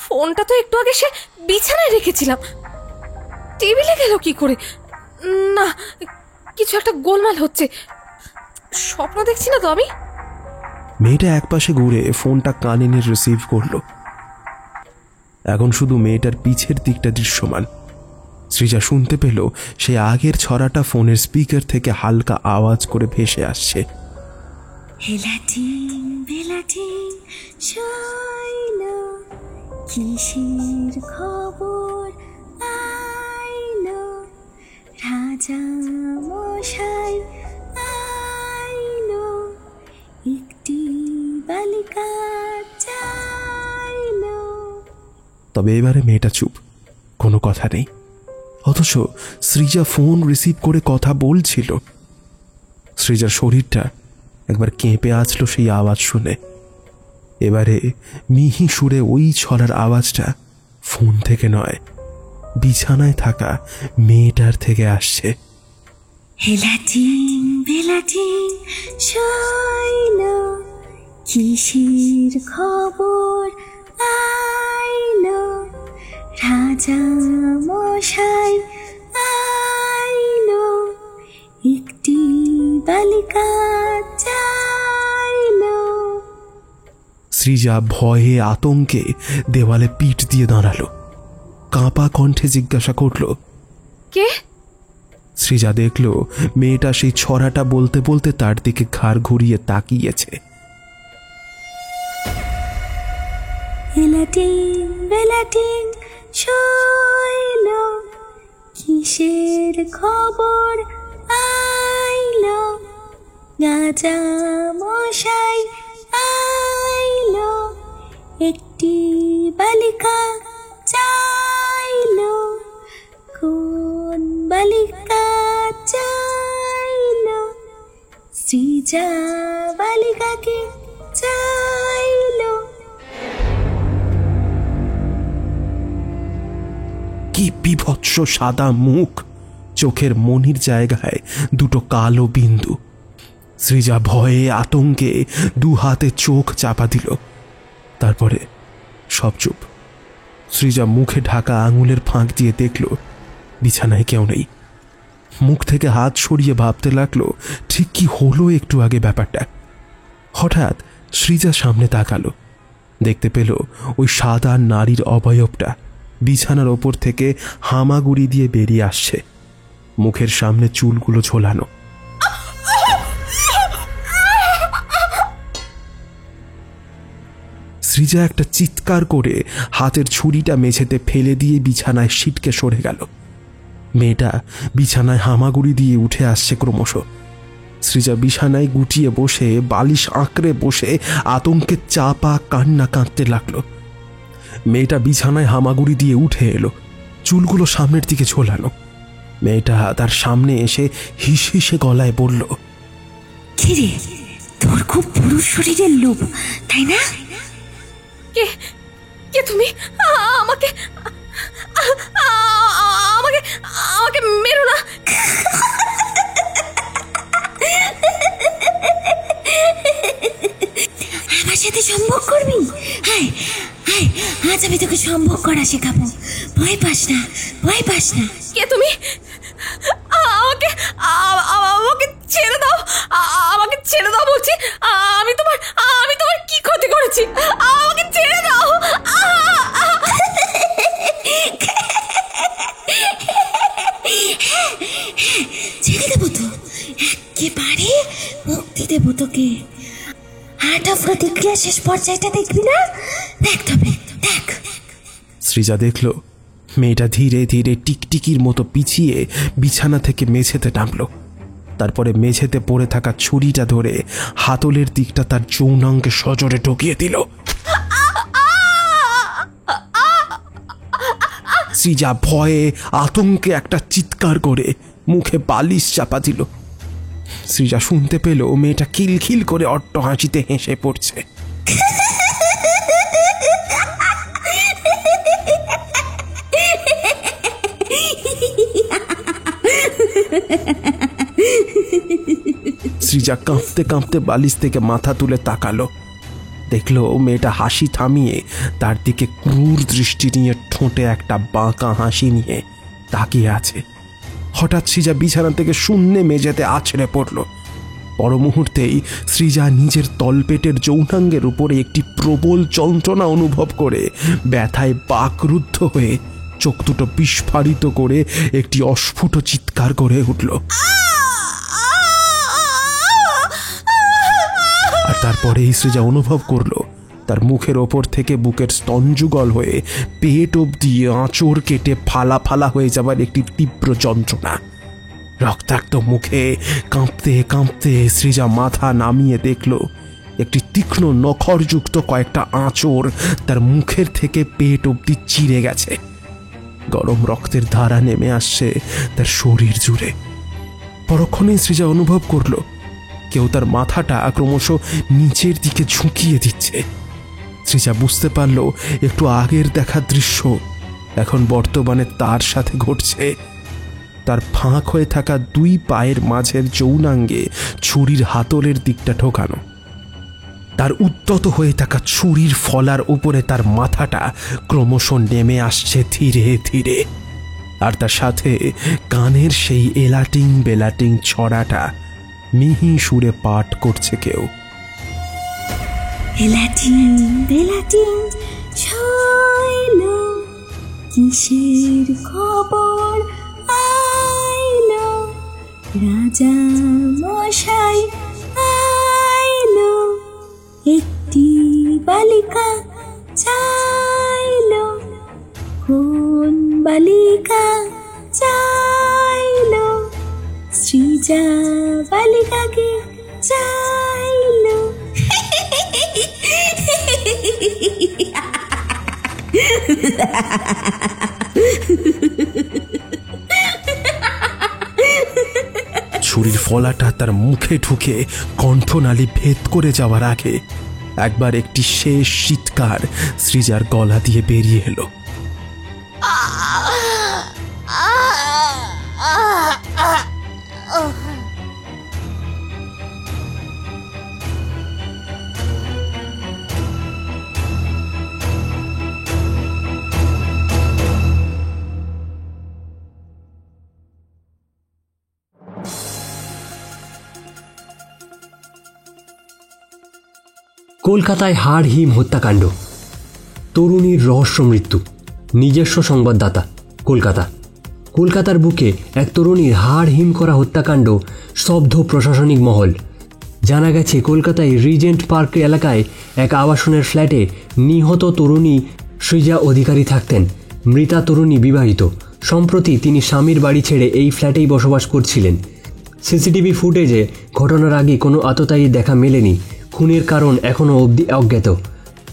ফোনটা তো একটু আগে সে বিছানায় রেখেছিলাম, টেবিলে গেল কি করে? না, কিছু একটা গোলমাল হচ্ছে। স্বপ্ন দেখছি না তো আমি? মেয়েটা একপাশে ঘুরে ফোনটা কানে নিয়ে রিসিভ করলো। এখন শুধু মেয়েটার পিছের দিকটা দৃশ্যমান। সৃজা শুনতে পেল সে আগের ছড়াটা ফোনের স্পিকার থেকে হালকা আওয়াজ করে ভেসে আসছে। হেলাটিং বেলাটিং শৈল, কিসের খবর আইলো, রাজা মশাই আইলো, একটি বালিকা চাইলো। তবে এবারে মেয়েটা চুপ, কোনো কথা নেই। অথচ সৃজা ফোন রিসিভ করে কথা বলছিল। সৃজার শরীরটা একবার কেঁপে আসলো সেই আওয়াজ শুনে। এবারে মিহি সুরে ওই ছড়ার আওয়াজটা ফোন থেকে নয়, বিছানায় থাকা মেয়েটার থেকে আসছে। হেলাটিং বেলাটিং শৈল, কিসের খবর আইলো, রাজা মশাই আইলো, একটি বালিকা চাইলো। সৃজা ভয়ে আতঙ্কে দেওয়ালে পিঠ দিয়ে দাঁড়ালো। কাঁপা কণ্ঠে জিজ্ঞাসা করল, কে? সৃজা দেখল মেয়েটা সেই ছড়াটা বলতে বলতে তার দিকে ঘাড় ঘুরিয়ে তাকিয়েছে। হেলাটিং বেলাটিং শৈল, কিসের খবর আইলো, রাজা মশাই আইলো, একটি বালিকা চাইলো, কোন বালিকা চাইলো, সৃজা বালিকাকে চাইলো। কি বিভৎস সাদা মুখ, চোখের মনির জায়গায় দুটো কালো বিন্দু। সৃজা ভয়ে আতঙ্কে দু হাতে চোখ চাপা দিল। তারপরে সব চুপ। সৃজা মুখে ঢাকা আঙুলের ফাঁক দিয়ে দেখল বিছানায় কেউ নেই। মুখ থেকে হাত সরিয়ে ভাবতে লাগলো ঠিক কি হলো একটু আগে ব্যাপারটা। হঠাৎ সৃজা সামনে তাকালো, দেখতে পেল ওই সাদা নারীর অবয়বটা বিছানার ওপর থেকে হামাগুড়ি দিয়ে বেরিয়ে আসছে। মুখের সামনে চুলগুলো ঝোলানো। সৃজা একটা চিৎকার করে হাতের ছুরিটা মেঝেতে ফেলে দিয়ে বিছানায় ছিটকে সরে গেল। মেয়েটা বিছানায় হামাগুড়ি দিয়ে উঠে আসছে ক্রমশ। সৃজা বিছানায় গুটিয়ে বসে বালিশ আঁকড়ে বসে আতঙ্কে চাপা কান্না কাঁদতে লাগলো। মেয়েটা বিছানায় হামাগুড়ি দিয়ে উঠে এলো, চুলগুলো সামনের দিকে ঝোলানো। মেয়েটা তার সামনে এসে হিস হিসে গলায় বলল, কিরে, তোর খুব পুরুষ শরীরের লোভ, তাই না? কে কে তুমি? আমাকে আমাকে আমাকে মেরো না। আমার সাথে সম্ভোগ করবি? হায় হায়, আজ আমি তোকে সম্ভোগ করা শেখাবো। ভয় পাস না, ভয় পাস না। কে তুমি? আমাকে আমাকে ছেড়ে দাও, আমাকে ছেড়ে দাও বলছি। আমি তোমার কি ক্ষতি করেছি? আমাকে ছেড়ে দাও। ছেড়ে দেবো তো, একেবারে মুক্তি দেবো তোকে। হার্ট অফ প্রতিক্রিয়া শেষ পর্যায়টা দেখবি না? দেখ তবে দেখ। সৃজা দেখল মেয়েটা ধীরে ধীরে টিকটিকির মতো পিছিয়ে বিছানা থেকে মেঝেতে নামল। তারপরে মেঝেতে পড়ে থাকা ছুরিটা ধরে হাতলের দিকটা তার যৌনাঙ্গে সজোরে ঢুকিয়ে দিল। সৃজা ভয়ে আতঙ্কে একটা চিৎকার করে মুখে বালিশ চাপা দিল। সৃজা শুনতে পেল মেয়েটা খিলখিল করে অট্ট হাসিতে হেসে পড়ছে। সৃজা কাঁপতে কাঁপতে বালিশ থেকে মাথা তুলে তাকালো, দেখলো মেয়েটা হাসি থামিয়ে তার দিকে ক্রূর দৃষ্টি নিয়ে ঠোঁটে একটা বাঁকা হাসি নিয়ে তাকিয়ে আছে। হঠাৎ সৃজা বিছানা থেকে শূন্যে মেঝেতে আছড়ে পড়ল। পর মুহূর্তেই সৃজা নিজের তলপেটের যৌনাঙ্গের উপরে একটি প্রবল যন্ত্রণা অনুভব করে ব্যথায় বাকরুদ্ধ হয়ে চোখ দুটো বিস্ফারিত করে একটি অস্ফুট চিৎকার করে উঠল। আর তারপরেই সৃজা অনুভব করল তার মুখের ওপর থেকে বুকের স্তনযুগল হয়ে পেট অবধি আঁচড় কেটে ফালা ফালা হয়ে যাবার একটি তীব্র যন্ত্রণা। রক্তাক্ত মুখে কাঁপতে কাঁপতে সৃজা মাথা নামিয়ে দেখল একটি তীক্ষ্ণ নখরযুক্ত কয়েকটা আঁচড় তার মুখের থেকে পেট অবধি চিরে গেছে। গরম রক্তের ধারা নেমে আসছে তার শরীর জুড়ে। পরক্ষণেই সৃজা অনুভব করল কেউ তার মাথাটা ক্রমশ নিচের দিকে ঝুঁকিয়ে দিচ্ছে। সৃজা বুঝতে পারল একটু আগের দেখা দৃশ্য এখন বর্তমানে তার সাথে ঘটছে। তার ফাঁক হয়ে থাকা দুই পায়ের মাঝের যৌনাঙ্গে ছুরির হাতলের দিকটা ঢোকানো। তার উদ্যত হয়ে থাকা ছুরির ফলার উপরে তার মাথাটা ক্রমশ নেমে আসছে ধীরে ধীরে। আর তার সাথে কানের সেই এলাটিং বেলাটিং ছড়াটা মিহি সুরে পাঠ করছে কেউ। এলাটিং বেলাটিং ছইলো, কিসের খবর আইলো, রাজা মশাই আইলো, একটি বালিকা চাইলো, কোন বালিকা চাইলো, সৃজা বালিকাকে চাইলো। ছুরির ফলাটা তার মুখে ঢুকে কণ্ঠনালী ভেদ করে যাওয়ার আগে একবার একটি শেষ চিৎকার সৃজার গলা দিয়ে বেরিয়ে এলো। কলকাতায় হাড় হিম হত্যাকাণ্ড, তরুণীর রহস্য মৃত্যু। নিজস্ব সংবাদদাতা, কলকাতা। কলকাতার বুকে এক তরুণীর হাড় হিম করা হত্যাকাণ্ড স্তব্ধ প্রশাসনিক মহল। জানা গেছে কলকাতায় রিজেন্ট পার্ক এলাকায় এক আবাসনের ফ্ল্যাটে নিহত তরুণী সৃজা অধিকারী থাকতেন। মৃতা তরুণী বিবাহিত। সম্প্রতি তিনি স্বামীর বাড়ি ছেড়ে এই ফ্ল্যাটেই বসবাস করছিলেন। সিসিটিভি ফুটেজে ঘটনার আগে কোনো আততায়ী দেখা মেলেনি। খুনের কারণ এখনও অবধি অজ্ঞাত।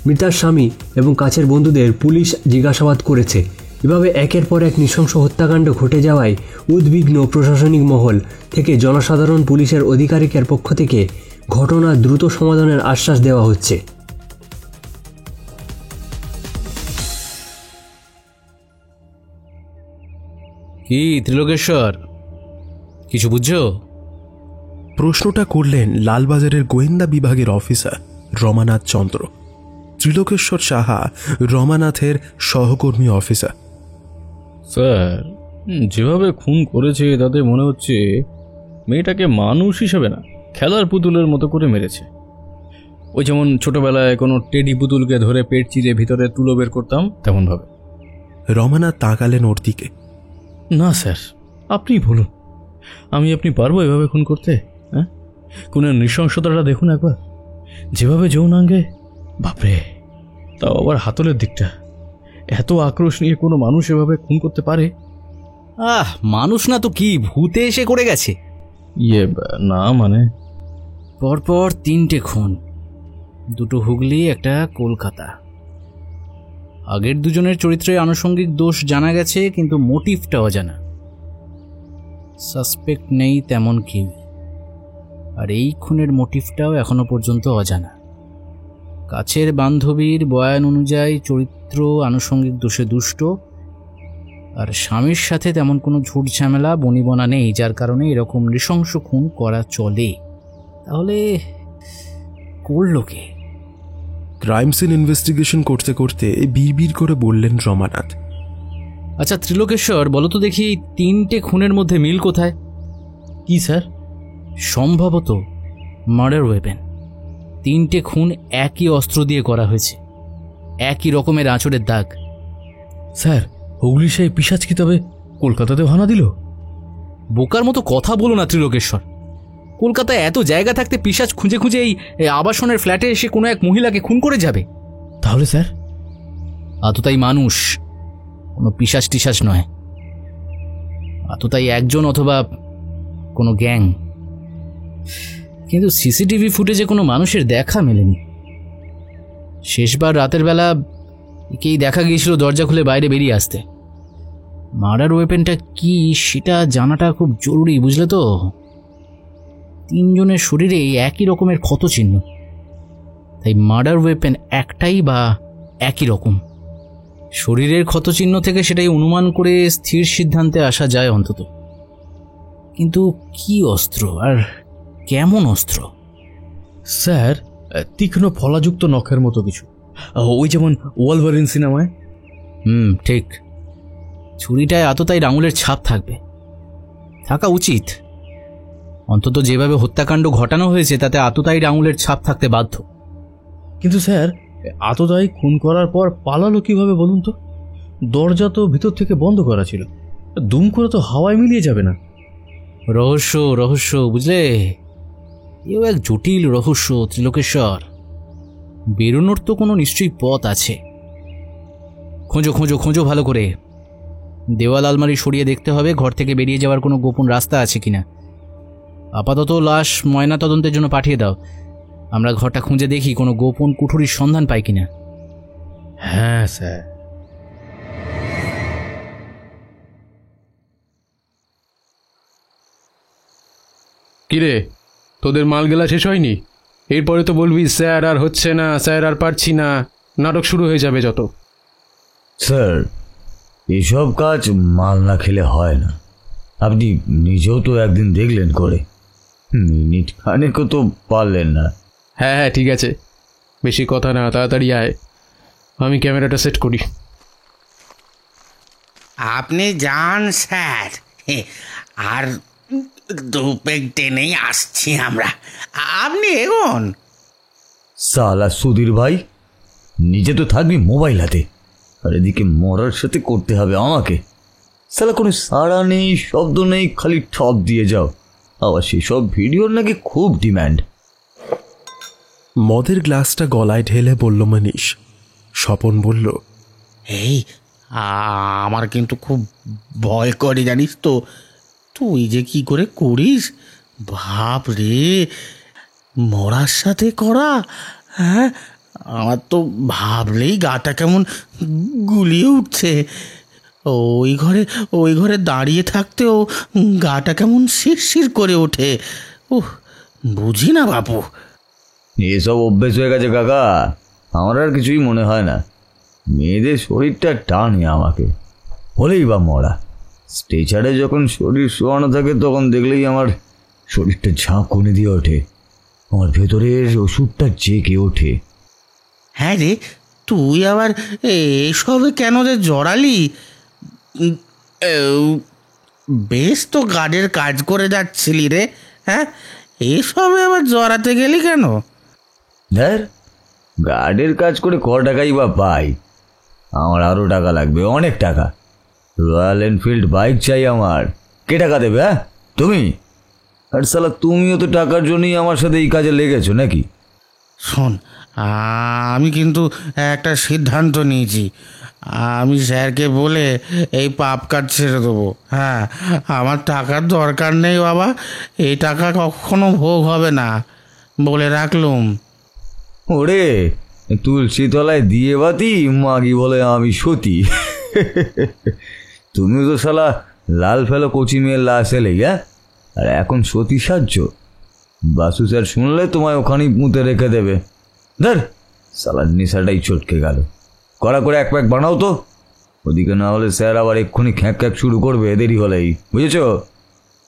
মৃতার স্বামী এবং কাছের বন্ধুদের পুলিশ জিজ্ঞাসাবাদ করেছে। এভাবে একের পর এক নৃশংস হত্যাকাণ্ড ঘটে যাওয়ায় উদ্বিগ্ন প্রশাসনিক মহল থেকে জনসাধারণ পুলিশের আধিকারিকের পক্ষ থেকে ঘটনা দ্রুত সমাধানের আশ্বাস দেওয়া হচ্ছে। কি ত্রিলোকেশ্বর, কিছু বুঝছো? প্রশ্নটা করলেন লালবাজারের গোয়েন্দা বিভাগের অফিসার রমানাথ চন্দ্র। ত্রিলোকেশ্বর সাহা রমানাথের সহকর্মী অফিসার। স্যার, যেভাবে খুন করেছে তাতে মনে হচ্ছে মেয়েটাকে মানুষ হিসেবে না, খেলার পুতুলের মতো করে মেরেছে। ওই যেমন ছোটবেলায় কোনো টেডি পুতুলকে ধরে পেট চিরে ভিতরে তুলো বের করতাম তেমনভাবে। রমানাথ তাকালেন ওর দিকে। না স্যার, আপনি বলুন, আপনি পারবো এভাবে খুন করতে? হ্যাঁ, খুনের নৃশংসতাটা দেখুন একবার, যেভাবে যৌনাঙ্গে, বাপরে, তাও আবার হাতলের দিকটা। এত আক্রোশ নিয়ে কোনো মানুষ এভাবে খুন করতে পারে? মানুষ না তো কি, ভূতে এসে করে গেছে। না মানে পরপর 3টে খুন, 2টো হুগলি, একটা কলকাতা। আগের দুজনের চরিত্রে আনুষঙ্গিক দোষ জানা গেছে, কিন্তু মোটিভটা অজানা। সাসপেক্ট নেই তেমন কেউ, আর এই খুনের মোটিভটাও এখনো পর্যন্ত অজানা। কাছের বান্ধবীর বয়ান অনুযায়ী চরিত্র আনুষঙ্গিক দোষে দুষ্ট, আর স্বামীর সাথে তেমন কোনো ঝুট ঝামেলা বনিবনা নেই, যার কারণে এরকম নৃশংস খুন করা চলে। তাহলে করল কে? ক্রাইম সিন ইনভেস্টিগেশন করতে করতে বিড়বিড় করে বললেন রমানাথ। আচ্ছা ত্রিলোকেশ্বর, বলো তো দেখি 3টে খুনের মধ্যে মিল কোথায়? কি স্যার? সম্ভবত মার্ডার ওয়েপেন। 3টে খুন একই অস্ত্র দিয়ে করা হয়েছে, একই রকমের আঁচড়ের দাগ। স্যার, হুগলি সেই পিশাচ কি তবে কলকাতাতেও হানা দিল? বোকার মতো কথা বলো না ত্রিলোকেশ্বর। কলকাতায় এত জায়গা থাকতে পিশাচ খুঁজে খুঁজে এই আবাসনের ফ্ল্যাটে এসে কোনো এক মহিলাকে খুন করে যাবে? তাহলে স্যার? আততাই মানুষ, কোনো পিশাচ টিশাচ নয়। আততাই একজন অথবা কোনো গ্যাং। কিন্তু সিসিটিভি ফুটেজে কোনো মানুষের দেখা মেলেনি। শেষবার রাতের বেলা একেই দেখা গিয়েছিল দরজা খুলে বাইরে বেরিয়ে আসতে। মার্ডার ওয়েপেনটা কি সেটা জানাটা খুব জরুরি, বুঝলে তো? 3 জনের শরীরে একই রকমের ক্ষত চিহ্ন, তাই মার্ডার ওয়েপেন একটাই বা একই রকম। শরীরের ক্ষতচিহ্ন থেকে সেটাই অনুমান করে স্থির সিদ্ধান্তে আসা যায় অন্তত। কিন্তু কি অস্ত্র আর কেমন অস্ত্র? স্যার, তীক্ষ্ণ ফলাযুক্ত নখের মতো কিছু, ওই যেমন ওয়ালভারিন সিনেমায়। ঠিক। ছুরিটায় আততায়ীর আঙুলের ছাপ থাকবে, থাকা উচিত। অন্তত যেভাবে হত্যাকাণ্ড ঘটানো হয়েছে তাতে আততায়ীর আঙুলের ছাপ থাকতে বাধ্য। কিন্তু স্যার, আততায়ী খুন করার পর পালালো কিভাবে বলুন তো? দরজা তো ভিতর থেকে বন্ধ করা ছিল, দুম করে তো হাওয়ায় মিলিয়ে যাবে না। রহস্য রহস্য, বুঝলে? এও এক জটিল রহস্য ত্রিলোকেশ্বর। বেরোনোর তো কোনো নিশ্চয়ই পথ আছে। খোঁজো খোঁজো খোঁজো ভালো করে। দেওয়াল আলমারি সরিয়ে দেখতে হবে ঘর থেকে বেরিয়ে যাওয়ার কোনো গোপন রাস্তা আছে কিনা। আপাতত লাশ ময়না তদন্তের জন্য পাঠিয়ে দাও। আমরা ঘরটা খুঁজে দেখি কোনো গোপন কুঠুরির সন্ধান পাই কিনা। হ্যাঁ স্যার। কিরে, তোদের মালগেলা শেষ হয়নি? এরপরে তো বলবি স্যার আর হচ্ছে না, স্যার আর পারছি না, নাটক শুরু হয়ে যাবে যত। স্যার, এসব কাজ মাল না খেলে হয় না। আপনি নিজেও তো একদিন দেখলেন করে, মিনিট খানেকও তো পারলেন না। হ্যাঁ হ্যাঁ, ঠিক আছে, বেশি কথা না, তাড়াতাড়ি আয়, আমি ক্যামেরাটা সেট করি। আপনি যান স্যার, আর 2 পেগ টেনেই আসছি আমরা। আপনি এগোন। সালা সুধীর ভাই, নিজে তো থাকবি মোবাইল হাতে, আর এদিকে মরার সাথে করতে হবে আমাকে। সালা কোনো সাড়া নেই, শব্দ নেই, খালি ঠপ দিয়ে যাও। আবার সেসব ভিডিওর নাকি খুব ডিম্যান্ড। মদের গ্লাসটা গলায় ঢেলে বলল মানিশ। স্বপন বলল, এই আমার কিন্তু খুব ভয় করে, জানিস তো। তুই যে কি করে করিস, বাপ রে, মরার সাথে করা। হ্যাঁ, আমার তো ভাবলেই গাটা কেমন গুলিয়ে উঠছে। ওই ঘরে দাঁড়িয়ে থাকতেও গাটা কেমন শিরশির করে ওঠে। বুঝি না বাপু। এসব অভ্যেস হয়ে গেছে কাকা, আমার আর কিছুই মনে হয় না। মেয়েদের শরীরটা টানে আমাকে, হলেই বা মরা। স্ট্রেচারে যখন শরীর শোয়ানো থাকে তখন দেখলেই আমার শরীরটা ঝাঁকুনি দিয়ে ওঠে, আমার ভেতরের ওষুধটা জেগে ওঠে। হ্যাঁ রে, তুই আবার এসবে কেন যে জড়ালি? বেশ তো গার্ডের কাজ করে যাচ্ছিলি রে, হ্যাঁ, এসবে আবার জড়াতে গেলি কেন? ধর, গার্ডের কাজ করে ক টাকাই বা পাই? আমার আরও টাকা লাগবে, অনেক টাকা। রয়্যাল এনফিল্ড বাইক চাই আমার। কে টাকা দেবে? হ্যাঁ, তুমি? আর সালা তুমিও তো টাকার জন্যই আমার সাথে এই কাজে লেগেছো নাকি? শোন, আমি কিন্তু একটা সিদ্ধান্ত নিয়েছি। আমি স্যারকে বলে এই পাপ কাজ ছেড়ে দেবো। হ্যাঁ, আমার টাকার দরকার নেই বাবা, এই টাকা কখনো ভোগ হবে না, বলে রাখলুম। ওরে, তুলসী তলায় দিয়ে বাতি, মাগি বলে আমি সতী। তুমি তো শালা লাল ফেলো কচি মেয়ের লাশ এলে, হ্যাঁ, আর এখন সতী সাহায্য। বাসু স্যার শুনলে তোমায় ওখানেই পুঁতে রেখে দেবে। ধর, শালার নেশাটাই চটকে গেল। কড়া করে 1 প্যাক বানাও তো, ওদিকে না হলে স্যার আবার এক্ষুনি খ্যাঁক খ্যাঁক শুরু করবে, দেরি হলেই। বুঝেছ?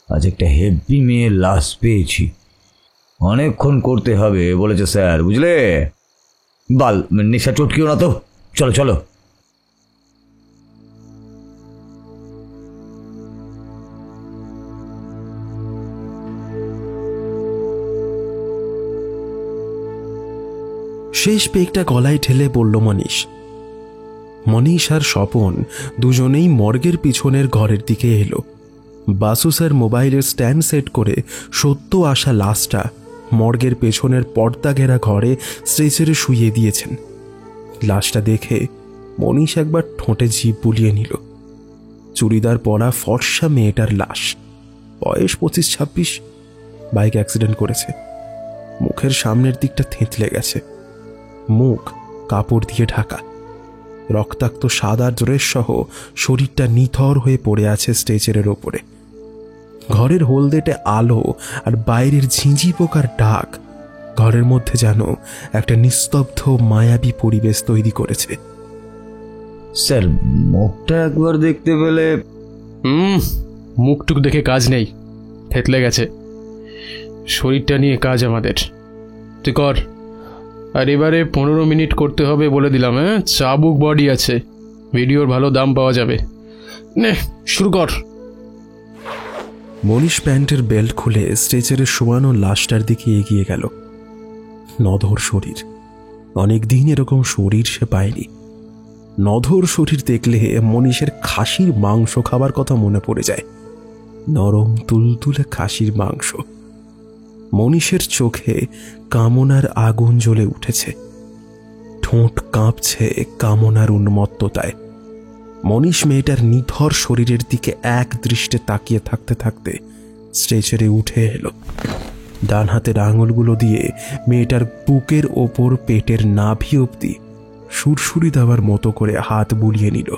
আজ একটা হেভি মেয়ের লাশ পেয়েছি, অনেকক্ষণ করতে হবে বলেছে স্যার, বুঝলে? বাল, নেশা চটকিও না তো, চলো চলো। শেষ পেকটা গলায় ঠেলে বলল মনীষ। মনীষ আর স্বপন দুজনেই মর্গের পিছনের ঘরের দিকে এলো। বাসু স্যার মোবাইলের স্ট্যান্ড সেট করে সত্য আসা লাশটা মর্গের পেছনের পর্দা ঘেরা ঘরে স্ট্রেচারে শুইয়ে দিয়েছেন। লাশটা দেখে মনীষ একবার ঠোঁটে জিভ বুলিয়ে নিল। চুড়িদার পরা ফর্সা মেয়েটার লাশ, বয়স 25-26, বাইক অ্যাক্সিডেন্ট করেছে। মুখের সামনের দিকটা থেঁতলে গেছে, মুখ কাপড় দিয়ে ঢাকা। রক্তাক্ত সাদা ড্রেস সহ শরীরটা নিথর হয়ে পড়ে আছে স্ট্রেচারের ওপরে। ঘরের হলদেটে আলো আর বাইরের ঝিঁঝি পোকার ডাক ঘরের মধ্যে যেন একটা নিস্তব্ধ মায়াবী পরিবেশ তৈরি করেছে। স্যার, মুখটা একবার দেখতে পেলে। মুখটুক দেখে কাজ নেই, থেতলে গেছে। শরীরটা নিয়ে কাজ আমাদের। তুই কর। আর এবারে 15 মিনিট করতে হবে বলে দিলাম। চাবুক বডি আছে, ভিডিওর ভালো দাম পাওয়া যাবে। নে শুরু কর। মনীষ প্যান্টের বেল্ট খুলে স্ট্রেচারে শোয়ানো লাশটার দিকে এগিয়ে গেল। নধর শরীর, অনেকদিন এরকম শরীর সে পায়নি। নধর শরীর দেখলে মনীষের খাসির মাংস খাবার কথা মনে পড়ে যায়। নরম তুলতুলে খাসির মাংস। মনীষের চোখে কামনার আগুন জ্বলে উঠেছে, ঠোঁট কাঁপছে কামনার উন্মত্ততায়। মনীষ মেয়েটার নিথর শরীরের দিকে এক দৃষ্টে তাকিয়ে থাকতে থাকতে স্ট্রেচারে উঠে এলো। ডান হাতের আঙুলগুলো দিয়ে মেয়েটার বুকের ওপর পেটের নাভি অবধি সুরসুরি দেওয়ার মতো করে হাত বুলিয়ে নিল।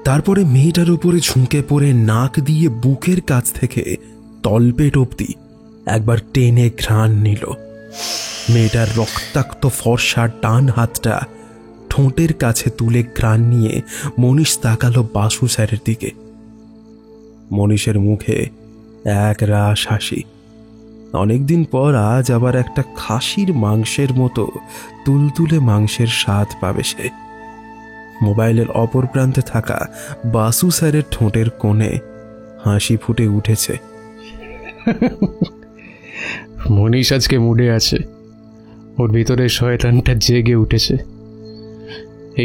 তারপরে মেয়েটার উপরে ঝুঁকে পড়ে নাক দিয়ে বুকের কাছ থেকে তলপেট অবধি একবার টেনে ঘ্রাণ নিল। মেয়েটার রক্তাক্ত ফর্সা ডান হাতটা ঠোঁটের কাছে তুলে ঘ্রাণ নিয়ে মনীষ তাকালো বাসু স্যারের দিকে। মনীষের মুখে এক রাস হাসি। অনেকদিন পর আজ আবার একটা খাসির মাংসের মতো তুলতুলে মাংসের স্বাদ পাবে সে। মোবাইলের অপর প্রান্তে থাকা বাসু স্যারের ঠোঁটের কোণে হাসি ফুটে উঠেছে। মনীষ আজকে মুডে আছে, ওর ভিতরে শয়তানটা জেগে উঠেছে।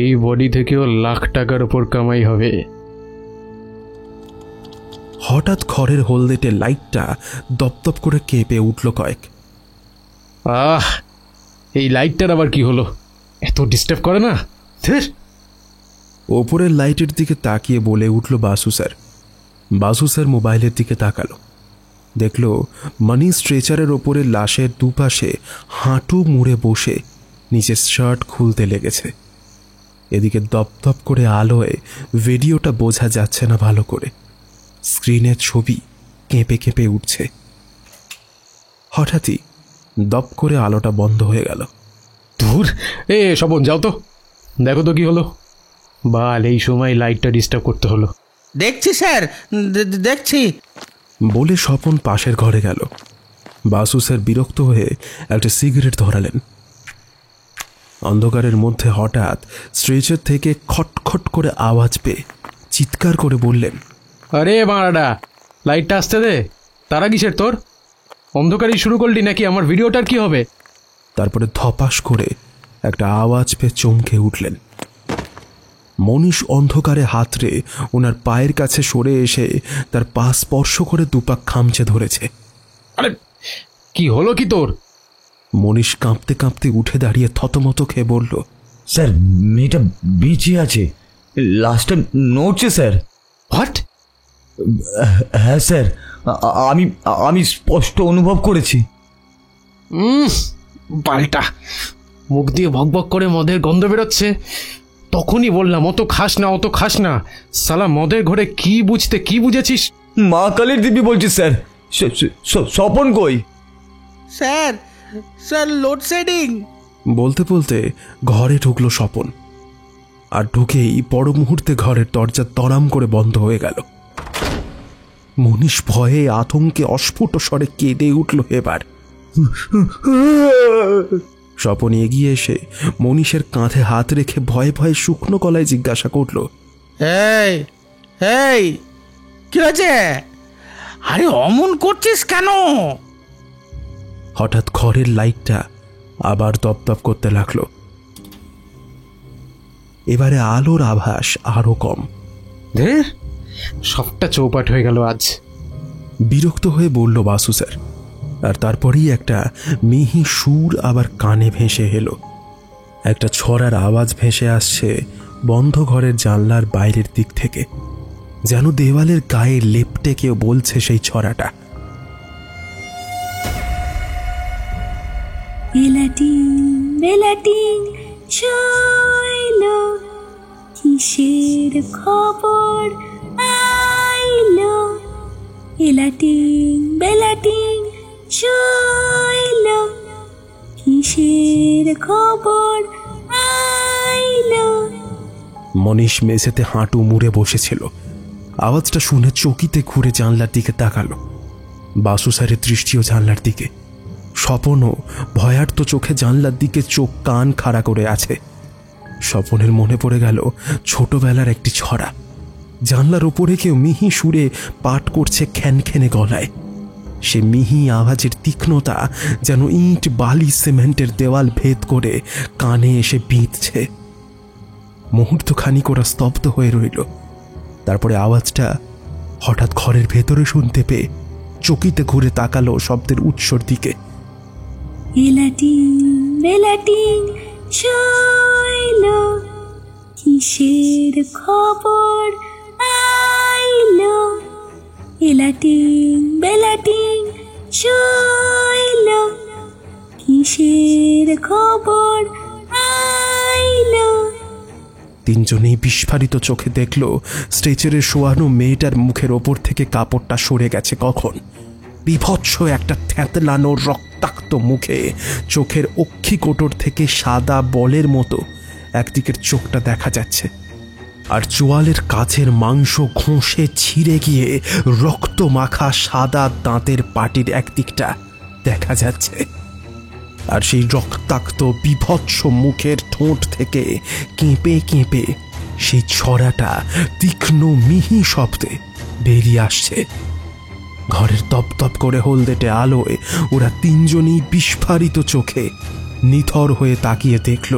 এই বডি থেকেও লাখ টাকার উপর কামাই হবে। হঠাৎ ঘরের হলদেটে লাইটটা দপদপ করে কেঁপে উঠল কয়েক। এই লাইটটার আবার কি হলো? এত ডিস্টার্ব করে না। ওপরের লাইটের দিকে তাকিয়ে বলে উঠল বাসু স্যার। বাসু স্যার মোবাইলের দিকে তাকালো, দেখল মনীষ স্ট্রেচারের ওপরে লাশের দুপাশে হাঁটু মুড়ে বসে নিচের শার্ট খুলতে লেগেছে। এদিকে দপদপ করে আলোয় ভিডিওটা বোঝা যাচ্ছে না ভালো করে। স্ক্রিনের ছবি কেঁপে কেঁপে উঠছে। হঠাৎই দপ করে আলোটা বন্ধ হয়ে গেল। ধুর, স্বপন যাও তো, দেখো তো কি হলো। বাল, এই সময় লাইটটা ডিস্টার্ব করতে হলো। দেখছি স্যার, দেখছি বলে স্বপন পাশের ঘরে গেল। বাসু স্যার বিরক্ত হয়ে একটা সিগারেট ধরালেন। অন্ধকারের মধ্যে হঠাৎ স্ট্রেচার থেকে খটখট করে আওয়াজ পেয়ে চিৎকার করে বললেন, আরে বাড়াডা, লাইটটা আসতে দে। তারা কিসের তোর? অন্ধকারই শুরু করলি নাকি? আমার ভিডিওটার কি হবে? তারপরে ধপাস করে একটা আওয়াজ পেয়ে চমকে উঠলেন। মনীষ অন্ধকারে হাতড়ে ওনার পায়ের কাছে সরে এসে তার পা স্পর্শ করে দুপা খামচে ধরেছে। আরে কি হলো কি তোর? মনীষ কাঁপতে কাঁপতে উঠে দাঁড়িয়ে থতমত খেয়ে বলল, স্যার, মেয়েটা বেঁচে আছে, লাস্টটা নড়ছে স্যার। হোয়াট? হ্যাঁ স্যার, আমি স্পষ্ট অনুভব করেছি। পাল্টা, মুখ দিয়ে ভকভক করে মদের গন্ধ বেরোচ্ছে। তখনই বললাম অত খাস না, অত খাস না। সালা মদের ঘরে কি বুঝতে কি বুঝেছিস? মা কালীর দিব্যি বলছি স্যার। স্বপন কই? Sir, load shedding. বলতে বলতে ঘরে ঢুকলো স্বপন। আর ঢুকেই পর মুহূর্তে ঘরের দরজা তরাম করে বন্ধ হয়ে গেল। মনীষ ভয়ে আতঙ্কে অস্ফুট স্বরে কেঁদে উঠল। এবার স্বপন এগিয়ে এসে মনীষের কাঁধে হাত রেখে ভয়ে ভয়ে শুকনো গলায় জিজ্ঞাসা করল, এই কি হয়েছে? আরে অমন করছিস কেন? হঠাৎ ঘরের লাইটটা আবার তপতপ করতে লাগলো। এবারে আলোর আভাস আরো কম। ধের, সবটা চৌপাট হয়ে গেল আজ। বিরক্ত হয়ে বলল বাসু স্যার। আর তারপরেই একটা মিহি সুর আবার কানে ভেসে এলো। একটা ছড়ার আওয়াজ ভেসে আসছে বন্ধ ঘরের জানলার বাইরের দিক থেকে, যেন দেওয়ালের গায়ে লেপটে কেউ বলছে সেই ছড়াটা। বেলাটিং বেলাটিং শৈলো, কিসের খবর আইলো? বেলাটিং বেলাটিং শৈলো, কিসের খবর আইলো? মনীষ মেঝেতে হাঁটু মুড়ে বসেছিল। আওয়াজটা শুনে চকিতে ঘুরে জানলার দিকে তাকালো। বাসু স্যারের দৃষ্টিও জানলার দিকে। স্বপনও ভয়ার্ত চোখে জানলার দিকে চোখ কান খাড়া করে আছে। স্বপনের মনে পড়ে গেল ছোটবেলার একটি ছড়া। জানলার উপরে কেউ মিহি সুরে পাঠ করছে খ্যানখ্যানে গলায়। সে মিহি আওয়াজের তীক্ষ্ণতা যেন ইট বালি সিমেন্টের দেওয়াল ভেদ করে কানে এসে বিঁধছে। মুহূর্ত খানিক ওরা স্তব্ধ হয়ে রইল। তারপরে আওয়াজটা হঠাৎ ঘরের ভেতরে শুনতে পেয়ে চকিতে ঘুরে তাকালো শব্দের উৎসর দিকে। বেলাটিং বেলাটিং শৈলো, কিসের খবর আইলো? বেলাটিং বেলাটিং শৈলো, কিসের খবর আইলো? তিনজনেই বিস্ফারিত চোখে দেখল স্ট্রেচারে শোয়ানো মেয়েটার মুখের ওপর থেকে কাপড়টা সরে গেছে কখন। বিভৎস একটা থ্যাতলানো রক্তাক্ত মুখে চোখের অক্ষিকোটর থেকে সাদা বলের মতো একদিকের চোখটা দেখা যাচ্ছে, আর চোয়ালের কাছের মাংস ঘষে ছিঁড়ে গিয়ে রক্ত মাখা সাদা দাঁতের পাটির একদিকটা দেখা যাচ্ছে। আর সেই রক্তাক্ত বিভৎস মুখের ঠোঁট থেকে কেঁপে কেঁপে সেই ছড়াটা তীক্ষ্ণ মিহি শব্দে বেরিয়ে আসছে। ঘরের তপতপ করে হলদেটে আলোয় ওরা তিনজনই বিস্ফারিত চোখে নিথর হয়ে তাকিয়ে দেখল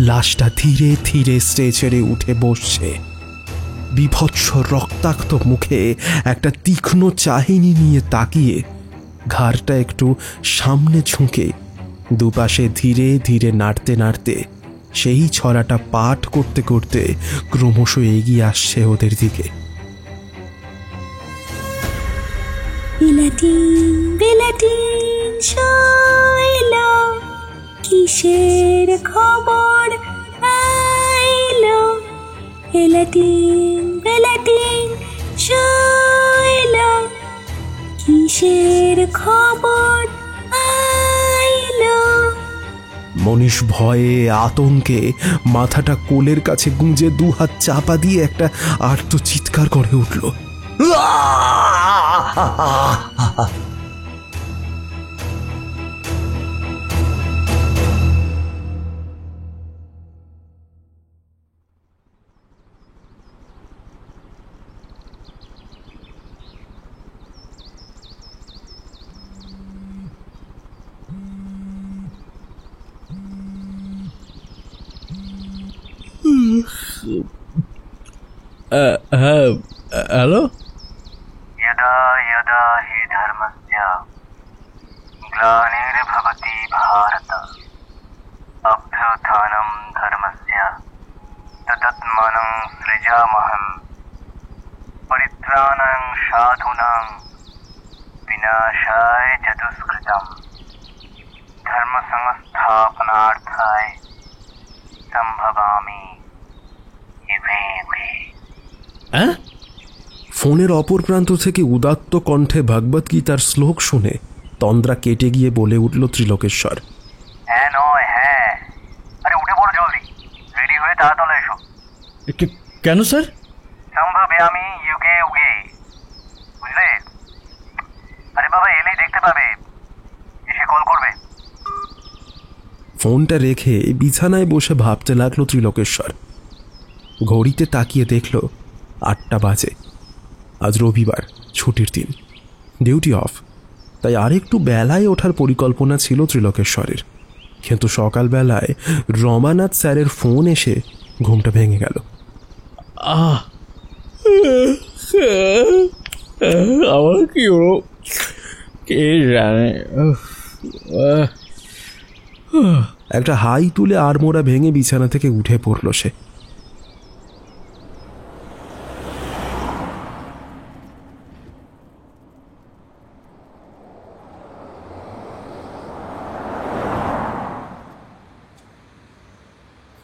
লাশটা ধীরে ধীরে স্ট্রেচারে উঠে বসছে। বিভৎস রক্তাক্ত মুখে একটা তীক্ষ্ণ চাহিনি নিয়ে তাকিয়ে ঘাড়টা একটু সামনে ঝুঁকে দুপাশে ধীরে ধীরে নাড়তে নাড়তে সেই ছড়াটা পাঠ করতে করতে ক্রমশ এগিয়ে আসছে ওদের দিকে। বেলাটিং বেলাটিং শৈলো, কিসের খবর আইলো? বেলাটিং বেলাটিং শৈলো, কিসের খবর আইলো? মনীষ ভয়ে আতঙ্কে মাথাটা কোলের কাছে গুঁজে দুহাত চাপা দিয়ে একটা আর্ত চিৎকার করে উঠল। হ্যাঁ, হ্যালো। यदा यदा हि धर्मस्य ग्लानिर्भवति भारत अभ्युत्थानं धर्मस्य तदात्मानं सृजामहं परित्राणां साधूनां विनाशाय च दुष्कृतं धर्मसंस्थापनार्थाय सम्भवामि युगे युगे। হ্যাঁ? ফোনের অপর প্রান্ত থেকে উদাত্ত কণ্ঠে ভগবত গীতার শ্লোক শুনে তন্দ্রা কেটে গিয়ে বলে উঠল ত্রিলোকেশ্বর। হ্যাঁ নয় হ্যাঁ, আরে উঠে পড়ো জলদি, রেডি হয়ে তাড়াতাড়ি এসো। কেন স্যার? সম্ভবে আমি ইউগে উগে, বুঝলে? আরে বাবা এলেই দেখতে পাবে, এসে কল করবে। ফোনটা রেখে বিছানায় বসে ভাবতে লাগলো ত্রিলোকেশ্বর। ঘড়িতে তাকিয়ে দেখল 8টা বাজে। আজ রবিবার, ছুটির দিন, ডিউটি অফ, তাই আরেকটু বেলায় ওঠার পরিকল্পনা ছিল ত্রিলোকেশ্বরের। কিন্তু সকালবেলায় রমানাথ স্যারের ফোন এসে ঘুমটা ভেঙে গেল। আমার কি হলো কে জানে। একটা হাই তুলে আড়মোড়া ভেঙে বিছানা থেকে উঠে পড়ল সে।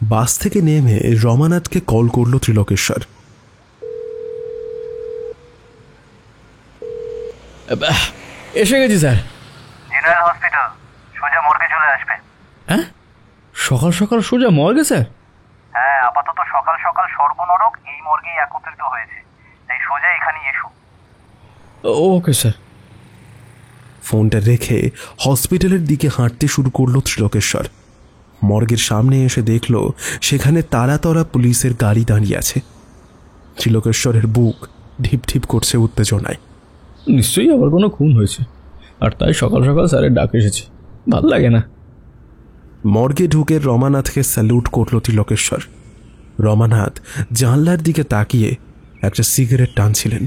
বাস থেকে নেমে রমানাথকে কল করল ত্রিলোকেশ্বর। এসে গেছি স্যার। জেনারেল হসপিটাল, সোজা মর্গে চলে আসবে। হ্যাঁ, সকাল সকাল সোজা মর্গে স্যার? হ্যাঁ, আপাতত সকাল সকাল স্বর্গনরক এই মর্গেই একত্রিত হয়েছে, তাই সোজা এখানেই এসো। Okay sir. ফোনটা রেখে হসপিটালের দিকে হাঁটতে শুরু করলো ত্রিলোকেশ্বর। মর্গের সামনে এসে দেখল সেখানে তারা তরা পুলিশের গাড়ি দাঁড়িয়ে আছে। ত্রিলোকেশ্বরের বুক ঢিপ ঢিপ করছে উত্তেজনায়। নিশ্চয়ই আবার কোনো খুন হয়েছে, আর তাই সকাল সকাল স্যারের ডাক এসেছে। ভাল লাগে না। মর্গে ঢুকে রমানাথকে স্যালুট করল ত্রিলোকেশ্বর। রমানাথ জানলার দিকে তাকিয়ে একটা সিগারেট টানছিলেন।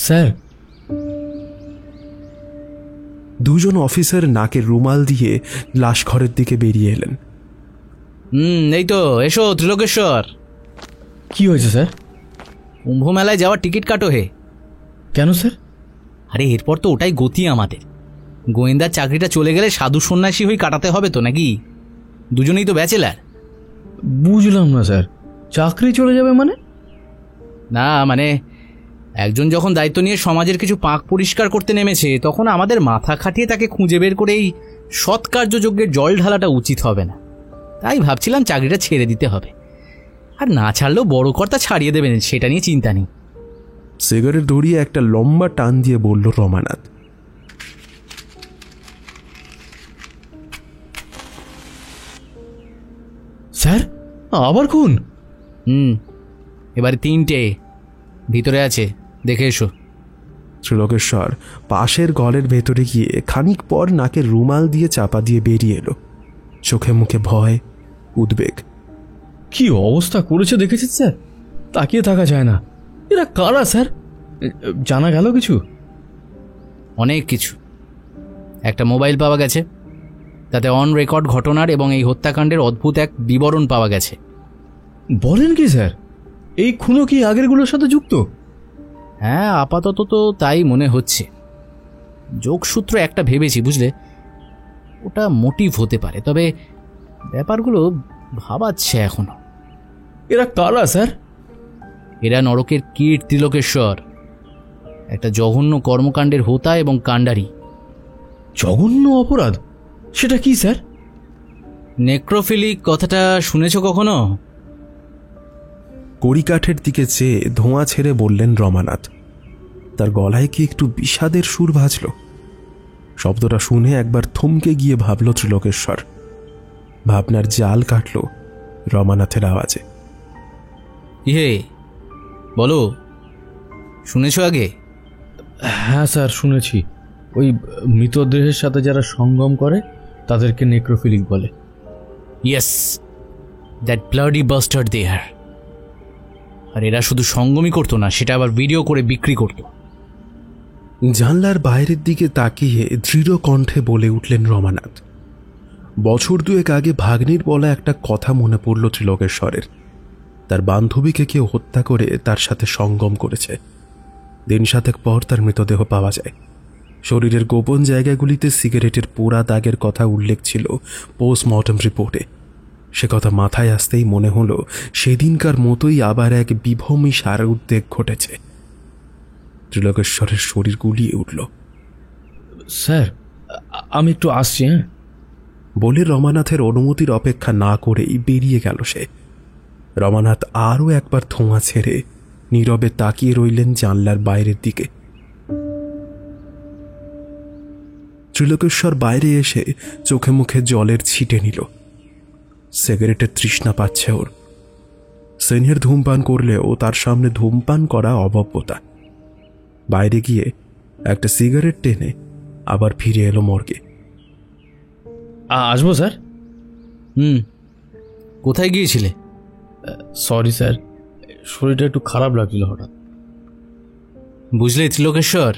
স্যার। দুজন অফিসার নাকের রুমাল দিয়ে লাশ ঘরের দিকে বেরিয়ে এলেন। এই তো, এসো ত্রিলোকেশ্বর। কি হয়েছে স্যার? কুম্ভ মেলায় যাওয়ার টিকিট কাটো হে। কেন স্যার? আরে এরপর তো ওটাই গতি আমাদের। গোয়েন্দার চাকরিটা চলে গেলে সাধু সন্ন্যাসী হয়ে কাটাতে হবে তো, নাকি? দুজনেই তো ব্যাচেলার। বুঝলাম না স্যার, চাকরি চলে যাবে মানে? না মানে একজন যখন দায়িত্ব নিয়ে সমাজের কিছু পাক পরিষ্কার করতে নেমেছে, তখন আমাদের মাথা খাটিয়ে তাকে খুঁজে বের করে এই সৎকার্যযজ্ঞের জল ঢালাটা উচিত হবে না। তাই ভাবছিলাম চাকরিটা ছেড়ে দিতে হবে। আর না ছাড়লেও বড় কর্তা ছাড়িয়ে দেবেন, সেটা নিয়ে চিন্তা নেই। সিগারেট ধরিয়ে একটা লম্বা টান দিয়ে বলল রমানাথ। স্যার, আবার খুন? এবারে 3টে ভিতরে আছে, দেখে এসো। ত্রিলোকেশ্বর পাশের ঘরের ভেতরে গিয়ে খানিক পর নাকের রুমাল দিয়ে চাপা দিয়ে বেরিয়ে এলো, চোখে মুখে ভয়, উদ্বেগ। কি অবস্থা করেছে দেখেছেন স্যার? তাকিয়ে থাকা যায় না। এরা কারা স্যার? জানা গেল কিছু? অনেক কিছু। একটা মোবাইল পাওয়া গেছে, তাতে অন রেকর্ড ঘটনার এবং এই হত্যাকাণ্ডের অদ্ভুত এক বিবরণ পাওয়া গেছে। বলেন কি স্যার? এই খুনও কি আগেরগুলোর সাথে যুক্ত? হ্যাঁ, আপাতত তো তাই মনে হচ্ছে। যোগসূত্র একটা ভেবেছি, বুঝলে, ওটা মোটিভ হতে পারে, তবে ব্যাপারগুলো ভাবাচ্ছে এখনো। এরা কারা স্যার? এরা নরকের কীট ত্রিলোকেশ্বর, একটা জঘন্য কর্মকাণ্ডের হোতা এবং কাণ্ডারি। জঘন্য অপরাধ? সেটা কি স্যার? নেক্রোফিলিক কথাটা শুনেছ কখনো? কড়িকাঠের দিকে চেয়ে ধোঁয়া ছেড়ে বললেন রমানাথ। তার গলায় কি একটু বিষাদের সুর ভাজল? শব্দটা শুনে একবার থমকে গিয়ে ভাবল ত্রিলোকেশ্বর। ভাবনার জাল কাটল রমানাথের আওয়াজে। ইহে, বলো, শুনেছ আগে? হ্যাঁ স্যার, শুনেছি। ওই মৃতদেহের সাথে যারা সঙ্গম করে তাদেরকে নেক্রোফিলিক বলে। ইয়েস, দ্যাট ব্লাডি বাস্টার্ড দেয়ার। আর এরা শুধু সঙ্গমই করতো না, সেটা আবার ভিডিও করে বিক্রি করত। জানলার বাইরের দিকে তাকিয়ে দৃঢ় কণ্ঠে বলে উঠলেন রমানাথ। বছর দুয়েক আগে ভাগ্নির বলা একটা কথা মনে পড়ল ত্রিলোকেশ্বরের। তার বান্ধবীকে কেউ হত্যা করে তার সাথে সঙ্গম করেছে। দিন সাতেক পর তার মৃতদেহ পাওয়া যায়। শরীরের গোপন জায়গাগুলিতে সিগারেটের পোড়া দাগের কথা উল্লেখ ছিল পোস্টমর্টম রিপোর্টে। সে কথা মাথায় আসতেই মনে হলো সেদিনকার মতোই আবার এক বিভূমি সারা উদ্বেগ ঘটেছে। ত্রিলোকেশ্বরের শরীর গুলিয়ে উঠল। স্যার, আমি একটু আসছি। হ্যাঁ, বলে রমানাথের অনুমতির অপেক্ষা না করেই বেরিয়ে গেল সে। রমানাথ আরও একবার ধোঁয়া ছেড়ে নীরবে তাকিয়ে রইলেন জানলার বাইরের দিকে। ত্রিলোকেশ্বর বাইরে এসে চোখে মুখে জলের ছিটে নিল। সিগারেটের তৃষ্ণা পাচ্ছে ওর। সিনিয়র ধূমপান করলেও তার সামনে ধূমপান করা অভব্যতা। বাইরে গিয়ে একটা সিগারেট টেনে আবার ফিরে এলো মর্গে। আসবো স্যার। কোথায় গিয়েছিলে? সরি স্যার, শরীরটা একটু খারাপ লাগছিল হঠাৎ। বুঝলে ত্রিলোকেশ্বর,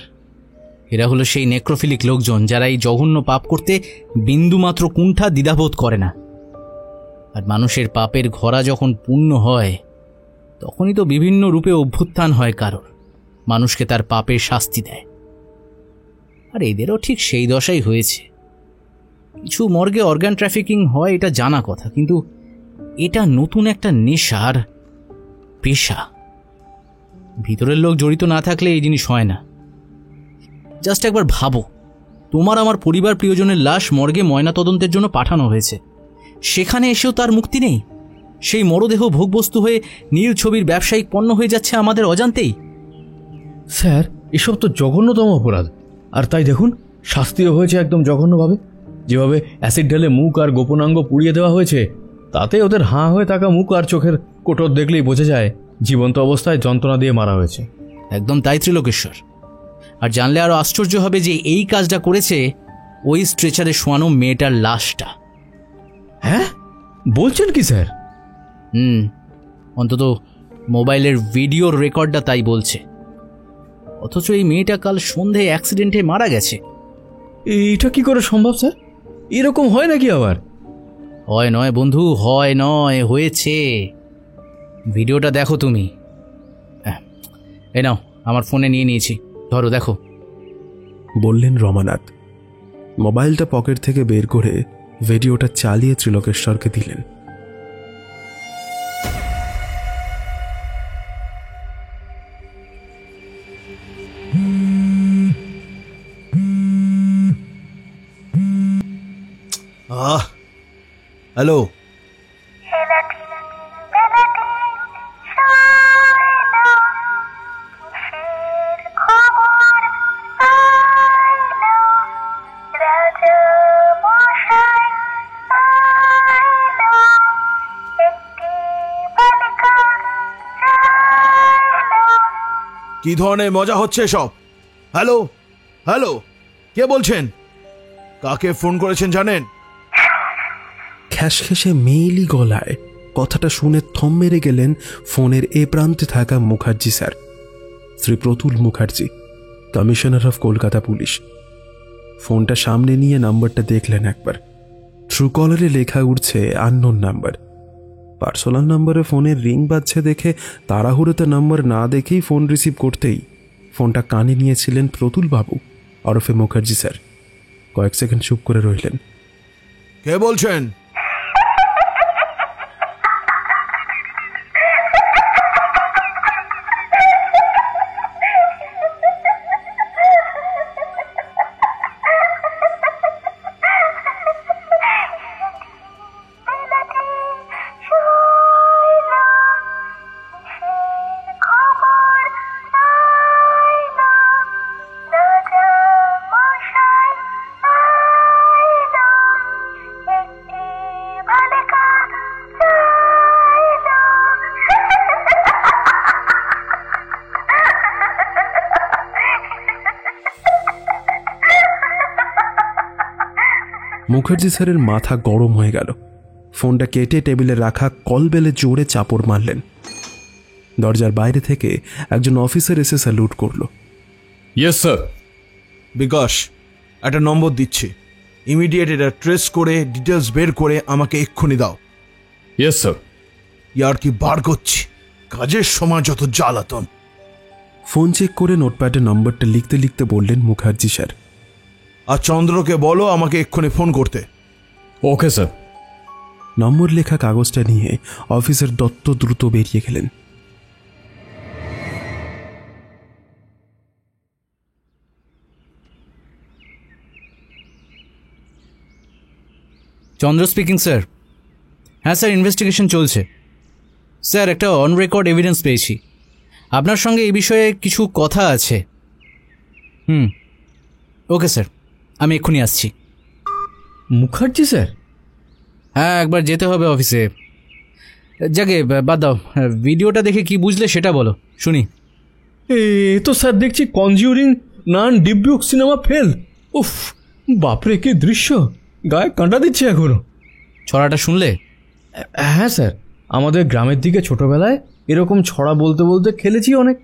এরা হলো সেই নেক্রোফিলিক লোকজন যারা এই জঘন্য পাপ করতে বিন্দুমাত্র কুণ্ঠা দ্বিধাবোধ করে না। আর মানুষের পাপের ঘোড়া যখন পূর্ণ হয় তখনই তো বিভিন্ন রূপে অভ্যুত্থান হয় কারোর, মানুষকে তার পাপের শাস্তি দেয়। আর এদেরও ঠিক সেই দশাই হয়েছে। কিছু মর্গে অর্গান ট্রাফিকিং হয় এটা জানা কথা, কিন্তু এটা নতুন একটা নেশার পেশা। ভিতরের লোক জড়িত না থাকলে এই জিনিস হয় না। জাস্ট একবার ভাবো, তোমার আমার পরিবার প্রিয়জনের লাশ মর্গে ময়নাতদন্তের জন্য পাঠানো হয়েছে, সেখানে এসেও তার মুক্তি নেই। সেই মরদেহ ভোগবস্তু হয়ে নীল ছবির ব্যবসায়িক পণ্য হয়ে যাচ্ছে আমাদের অজান্তেই। স্যার, এসব তো জঘন্যতম অপরাধ। আর তাই দেখুন, শাস্তিও হয়েছে একদম জঘন্যভাবে। যেভাবে অ্যাসিড ঢেলে মুখ আর গোপনাঙ্গ পুড়িয়ে দেওয়া হয়েছে, তাতে ওদের হাঁ হয়ে থাকা মুখ আর চোখের কোটর দেখলেই বোঝা যায় জীবন্ত অবস্থায় যন্ত্রণা দিয়ে মারা হয়েছে। একদম তাই ত্রিলোকেশ্বর। আর জানলে আরো আশ্চর্য হবে যে এই কাজটা করেছে ওই স্ট্রেচারে শোয়ানো মেয়েটার লাশটা। হ্যাঁ, বলছেন কি স্যার? অন্তত মোবাইলের ভিডিওর রেকর্ডটা তাই বলছে। অথচ এই মেয়েটা কাল সন্ধে অ্যাক্সিডেন্টে মারা গেছে। এইটা কি করে সম্ভব স্যার? এরকম হয় নাকি আবার? হয় নয় বন্ধু, হয় নয়, হয়েছে। ভিডিওটা দেখো তুমি। এই নাও, আমার ফোনে নিয়ে নিয়েছি, ধরো দেখো, বললেন রমানাথ। মোবাইলটা পকেট থেকে বের করে ভিডিওটা চালিয়ে ত্রিলোকেশ্বরকে দিলেন। হ্যালো, কি ধরনের মজা হচ্ছে সব? হ্যালো হ্যালো, কে বলছেন? কাকে ফোন করেছেন জানেন? খ্যাসখ্যাসে মেইলি গলায় কথাটা শুনে থম মেরে গেলেন ফোনের এ প্রান্তে থাকা Mukherjee sir, Shri Pratul Mukherjee, commissioner of Kolkata police. ফোনটা সামনে নিয়ে নাম্বারটা দেখলেন একবার। ট্রু কলারে লেখা উঠছে আননোন নাম্বার। পার্সোনাল নাম্বারে ফোনের রিং বাজছে দেখে তাড়াহুড়োতে নাম্বার না দেখেই ফোন রিসিভ করতেই ফোনটা কানে নিয়েছিলেন প্রতুল বাবু ওরফে মুখার্জি স্যার। কয়েক সেকেন্ড চুপ করে রইলেন। কে বলছেন? মুখার্জি স্যারের মাথা গরম হয়ে গেল। ফোনটা কেটে টেবিলে রাখা কলবেলে জোরে চাপড় মারলেন। দরজার বাইরে থেকে একজন অফিসার এসে স্যালুট করল। Yes sir. বিকাশ, একটা নম্বর দিচ্ছি, ইমিডিয়েট এটা ট্রেস করে ডিটেলস বের করে আমাকে এক্ষুনি দাও। Yes sir. ইয়ার কি বার করছি, কাজের সময় যত জ্বালাতন। ফোন চেক করে নোটপ্যাডে নম্বরটা লিখতে লিখতে বললেন মুখার্জি স্যার। আর চন্দ্রকে বলো আমাকে এক্ষুনি ফোন করতে। Okay sir. নম্বর লেখা কাগজটা নিয়ে অফিসার দত্ত দ্রুত বেরিয়ে গেলেন। চন্দ্র স্পিকিং স্যার। হ্যাঁ স্যার, ইনভেস্টিগেশন চলছে। স্যার, একটা অন রেকর্ড এভিডেন্স পেয়েছি। আপনার সঙ্গে এই বিষয়ে কিছু কথা আছে। ওকে স্যার, আমি এক্ষুনি আসছি। মুখার্জি স্যার? হ্যাঁ, একবার যেতে হবে অফিসে। যাকে বাদ দাও, ভিডিওটা দেখে কি বুঝলে সেটা বলো, শুনি। এ তো স্যার দেখছি কনজিউরিং নান ডিবিউক সিনেমা ফেল। উফ, বাপরে কি দৃশ্য! গায়ে কাঁটা দিচ্ছে এখনো। ছড়াটা শুনলে? হ্যাঁ স্যার, আমাদের গ্রামের দিকে ছোটবেলায় এরকম ছড়া বলতে বলতে খেলেছি অনেক,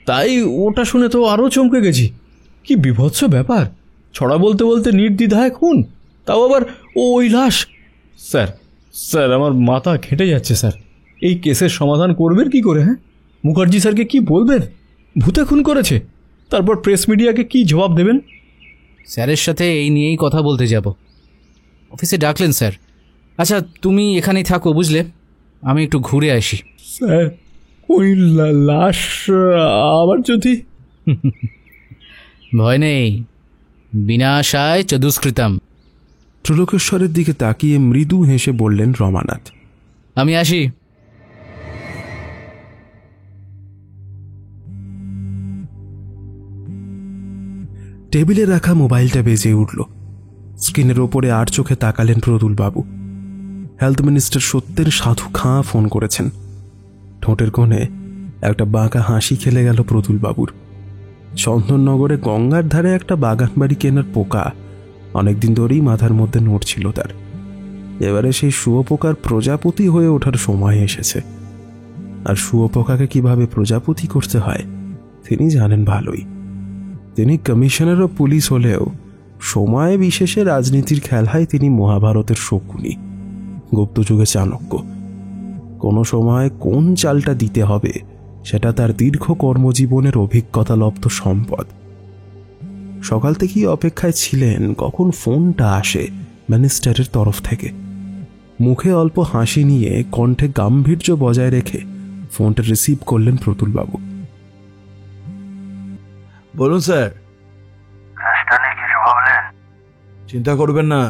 তাই ওটা শুনে তো আরও চমকে গেছি। কি বিভৎস ব্যাপার, ছড়া বলতে বলতে নির্দ্বিধায় খুন, তাও আবার ওই লাশ। স্যার স্যার আমার মাথা ঘেঁটে যাচ্ছে স্যার। এই কেসের সমাধান করবেন কি করে? হ্যাঁ, মুখার্জি স্যারকে কি বলবেন ভূতে খুন করেছে? তারপর প্রেস মিডিয়াকে কি জবাব দেবেন? স্যারের সাথে এই নিয়েই কথা বলতে যাব। অফিসে ডাকলেন স্যার। আচ্ছা তুমি এখানেই থাকো, বুঝলে? আমি একটু ঘুরে আসি। স্যার ওই লাশ আবার যদি? ভয় নেই, বিনাশায় চতুষ্কৃতম। ত্রিলোকেশ্বরের দিকে তাকিয়ে মৃদু হেসে বললেন রমানাথ। আমি আসি। টেবিলে রাখা মোবাইলটা বেজে উঠল। স্ক্রিনের ওপরে আর চোখে তাকালেন প্রতুলবাবু। হেলথ মিনিস্টার সত্যের সাধু খাঁ ফোন করেছেন। ঠোঁটের কোণে একটা বাঁকা হাসি খেলে গেল প্রতুলবাবুর। চন্দননগরে গঙ্গার ধারে একটা বাগান বাড়ি কেনার পোকা অনেকদিন ধরেই মাথার মধ্যে নড়ছিল তার। এবারে সেই শুয়োপোকার প্রজাপতি হয়ে ওঠার সময় এসেছে। আর শুয়োপোকাকে কিভাবে প্রজাপতি করতে হয় তিনি জানেন ভালোই। তিনি কমিশনার অফ পুলিশ হলেও সময় বিশেষে রাজনীতির খেলায় তিনি মহাভারতের শকুনি, গুপ্তযুগে চাণক্য। কোনো সময় কোন চালটা দিতে হবে সেটা তার দীর্ঘ কর্মজীবনের অভিজ্ঞতালব্ধ সম্পদ। সকাল থেকেই অপেক্ষায় ছিলেন কখন ফোনটা আসে মিনিস্টারের তরফ থেকে। মুখে অল্প হাসি নিয়ে কণ্ঠে গাম্ভীর্য বজায় রেখে ফোনটা রিসিভ করলেন প্রতুলবাবু। বলুন স্যার। কেসটা নিয়ে কিছু ভাবলেন? চিন্তা করবেন না,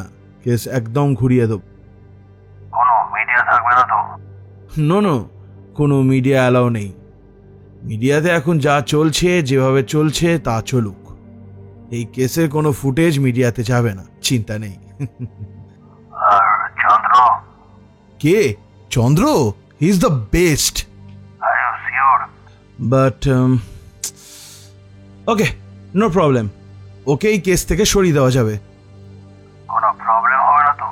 কেস একদম ঘুরিয়ে দেব। কোনো মিডিয়া থাকবে না তো? নো, কোনো মিডিয়া অ্যালাউ নেই। মিডিয়াতে এখন যা চলছে, যেভাবে চলছে তা চলুক। এই কেসের কোনো ফুটেজ মিডিয়াতে যাবে না, চিন্তা নেই। আর চন্দ্র? কে Chandra? He is the best. Are you sure? But okay, no problem. Okay এই কেস থেকে সরিয়ে দেওয়া যাবে। কোনো প্রবলেম হবে না তো?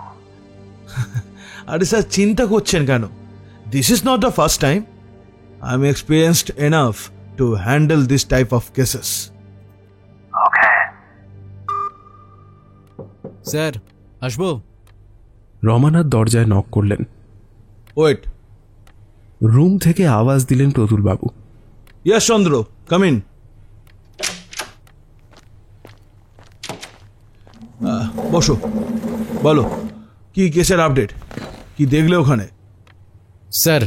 আরে স্যার চিন্তা করছেন কেন? This is not the first time. I am experienced enough to handle this type of cases. Okay sir আসবো? রমানাথ দরজায় নক করলেন। ওয়েট। রুম থেকে আওয়াজ দিলেন প্রতুলবাবু। Yes Chandra, come in. বসো, বলো কি কেসের আপডেট, কি দেখলে ওখানে? স্যার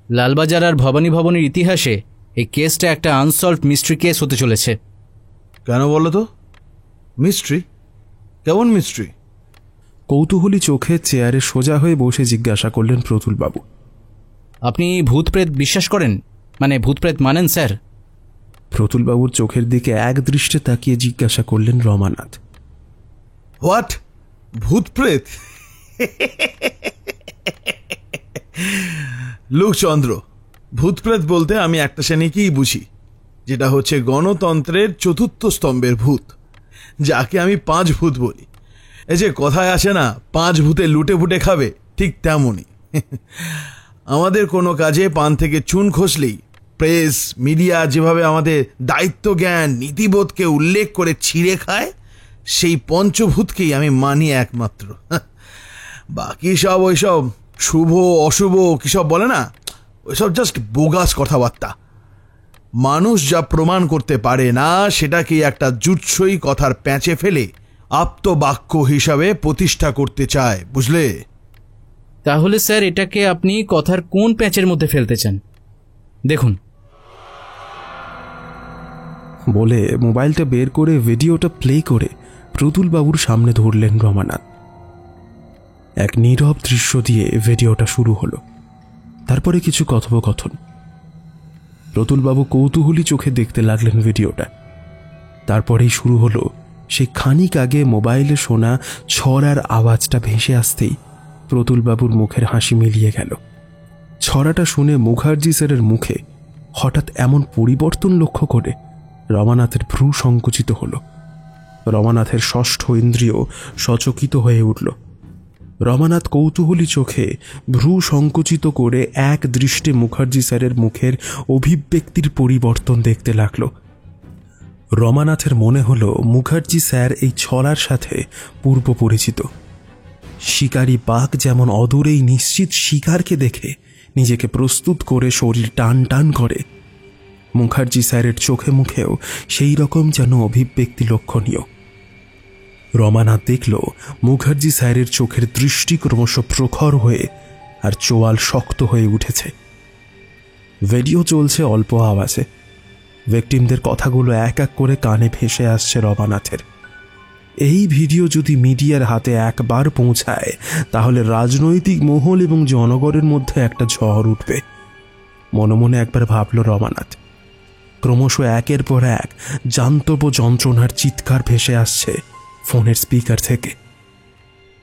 লালবাজার আর ভবানী ভবনের ইতিহাসে এই কেসটা একটা আনসলভড মিস্ট্রি কেস হতে চলেছে। কেন বলো তো? মিস্ট্রি? কেমন মিস্ট্রি? কৌতূহলী চোখে চেয়ারে সোজা হয়ে বসে জিজ্ঞাসা করলেন প্রতুলবাবু। আপনি ভূতপ্রেত বিশ্বাস করেন? মানে ভূতপ্রেত মানেন স্যার? প্রতুলবাবুর চোখের দিকে এক দৃষ্টে তাকিয়ে জিজ্ঞাসা করলেন রমানাথ। হোয়াট? ভূতপ্রেত? লুক চন্দ্র, ভূতপ্রেত বলতে আমি একটা শ্রেণীকেই বুঝি, যেটা হচ্ছে গণতন্ত্রের চতুর্থ স্তম্ভের ভূত, যাকে আমি 5 ভূত বলি। এই যে কথায় আসে না 5 ভূতে লুটে ফুটে খাবে, ঠিক তেমনই। আমাদের কোনো কাজে পান থেকে চুন খসলেই প্রেস মিডিয়া যেভাবে আমাদের দায়িত্ব জ্ঞান নীতিবোধকে উল্লেখ করে ছিঁড়ে খায়, সেই পঞ্চভূতকেই আমি মানি একমাত্র। বাকি সব ওইসব শুভ অশুভ কিসব বলে না, ওইসব জাস্ট বোগাস কথাবার্তা। মানুষ যা প্রমাণ করতে পারে না সেটাকে একটা জুৎসই কথার প্যাঁচে ফেলে আপ্তবাক্য হিসাবে প্রতিষ্ঠা করতে চায়, বুঝলে? তাহলে স্যার এটাকে আপনি কথার কোন প্যাঁচের মধ্যে ফেলতে চান? দেখুন। বলে মোবাইলটা বের করে ভিডিওটা প্লে করে প্রতুলবাবুর সামনে ধরলেন রমানাথ। এক নীরব দৃশ্য দিয়ে ভিডিওটা শুরু হলো। তারপরে কিছু কথোপকথন। প্রতুলবাবু কৌতূহলী চোখে দেখতে লাগলেন ভিডিওটা। তারপরেই শুরু হলো সেই খানিক আগে মোবাইলে শোনা ছড়ার আওয়াজটা ভেসে আসতেই প্রতুলবাবুর মুখের হাসি মিলিয়ে গেল। ছড়াটা শুনে মুখার্জি স্যারের মুখে হঠাৎ এমন পরিবর্তন লক্ষ্য করে রমানাথের ভ্রু সংকুচিত হলো। রমানাথের ষষ্ঠ ইন্দ্রিয় সচকিত হয়ে উঠল। রমানাথ কৌতূহলী চোখে ভ্রু সংকুচিত করে এক দৃষ্টে মুখার্জি স্যারের মুখের অভিব্যক্তির পরিবর্তন দেখতে লাগল। রমানাথের মনে হলো মুখার্জি স্যার এই ছলার সাথে পূর্ব পরিচিত। শিকারী বাঘ যেমন অদূরেই নিশ্চিত শিকারকে দেখে নিজেকে প্রস্তুত করে শরীর টান টান করে, মুখার্জি স্যারের চোখে মুখেও সেই রকম যেন অভিব্যক্তি লক্ষণীয়। রমানাথ দেখল মুখার্জি স্যারের চোখের দৃষ্টি ক্রমশ প্রখর হয়ে আর চোয়াল শক্ত হয়ে উঠেছে। ভিডিও চলছে অল্প আওয়াজে। ভিকটিমদের কথাগুলো এক এক করে কানে ভেসে আসছে রমানাথের। এই ভিডিও যদি মিডিয়ার হাতে একবার পৌঁছায় তাহলে রাজনৈতিক মহল এবং জনগণের মধ্যে একটা ঝড় উঠবে। মনে মনে একবার ভাবল রমানাথ। ক্রমশ একের পর এক জান্তব যন্ত্রণার চিৎকার ভেসে আসছে ফোনের স্পিকার থেকে।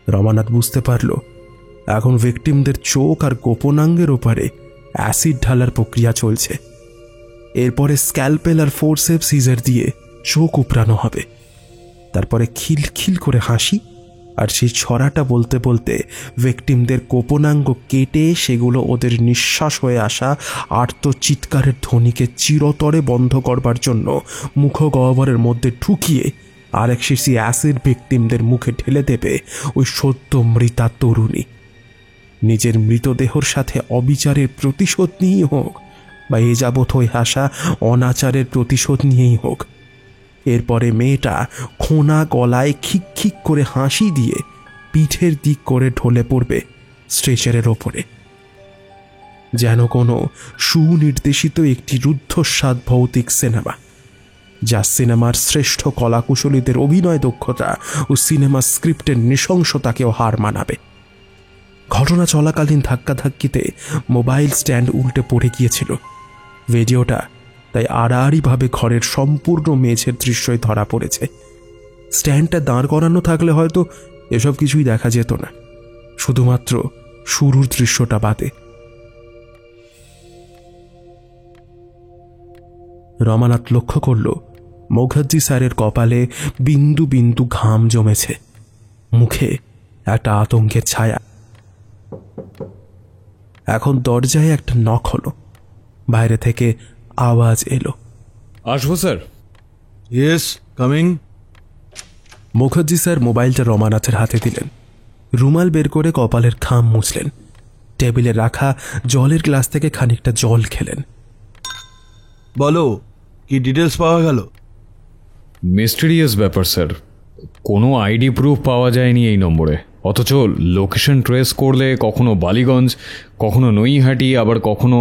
রমানাথ বুঝতে পারল এখন ভিকটিমদের চোখ আর গোপনাঙ্গের ওপারে অ্যাসিড ঢালার প্রক্রিয়া চলছে। এরপরে স্ক্যালপেল আর ফোরসেপস সিজার দিয়ে চোখ উপড়ানো হবে। তারপরে খিলখিল করে হাসি, আর সেই ছড়াটা বলতে বলতে ভিকটিমদের গোপনাঙ্গ কেটে সেগুলো ওদের নিঃশ্বাস হয়ে আসা আর্তচিৎকারের ধ্বনিকে চিরতরে বন্ধ করবার জন্য মুখগহ্বরের মধ্যে ঢুকিয়ে আরেক শিশি অ্যাসিড ভিকটিমদের মুখে ঢেলে দেবে ওই সদ্য মৃতা তরুণী। নিজের মৃতদেহর সাথে অবিচারের প্রতিশোধ নিয়েই হোক বা এ যাবৎ হয়ে আসা অনাচারের প্রতিশোধ নিয়েই হোক, এরপরে মেয়েটা খোনা গলায় খিক খিক করে হাসি দিয়ে পিঠের দিক করে ঢলে পড়বে স্ট্রেচারের ওপরে। যেন কোনো সুনির্দেশিত একটি রুদ্ধস্বাদ ভৌতিক সিনেমা, যা সিনেমার শ্রেষ্ঠ কলাকুশলীদের অভিনয় দক্ষতা ও সিনেমা স্ক্রিপ্টের নৃশংসতাকেও হার মানাবে। ঘটনা চলাকালীন ধাক্কাধাক্কিতে মোবাইল স্ট্যান্ড উল্টে পড়ে গিয়েছিল। ভিডিওটা তাই আড়াআড়িভাবে ঘরের সম্পূর্ণ মেঝের দৃশ্যই ধরা পড়েছে। স্ট্যান্ডটা দাঁড় করানো থাকলে হয়তো এসব কিছুই দেখা যেত না, শুধুমাত্র শুরুর দৃশ্যটা বাদে। রমানাথ লক্ষ্য করল মুখার্জি স্যারের কপালে বিন্দু বিন্দু ঘাম জমেছে, মুখে একটা আতঙ্কের ছায়া। এখন দরজায় একটা নক হলো। বাইরে থেকে আওয়াজ এলো, আসবো sir? Yes, coming. Mukherjee sir মোবাইলটা রমানাথের হাতে দিলেন, রুমাল বের করে কপালের ঘাম মুছলেন, টেবিলে রাখা জলের গ্লাস থেকে খানিকটা জল খেলেন। বলো, কি ডিটেলস পাওয়া গেল? মিস্টেরিয়াস ব্যাপার স্যার, কোনো আইডি প্রুফ পাওয়া যায়নি এই নম্বরে, অথচ লোকেশন ট্রেস করলে কখনো বালিগঞ্জ, কখনো নৈহাটি, আবার কখনো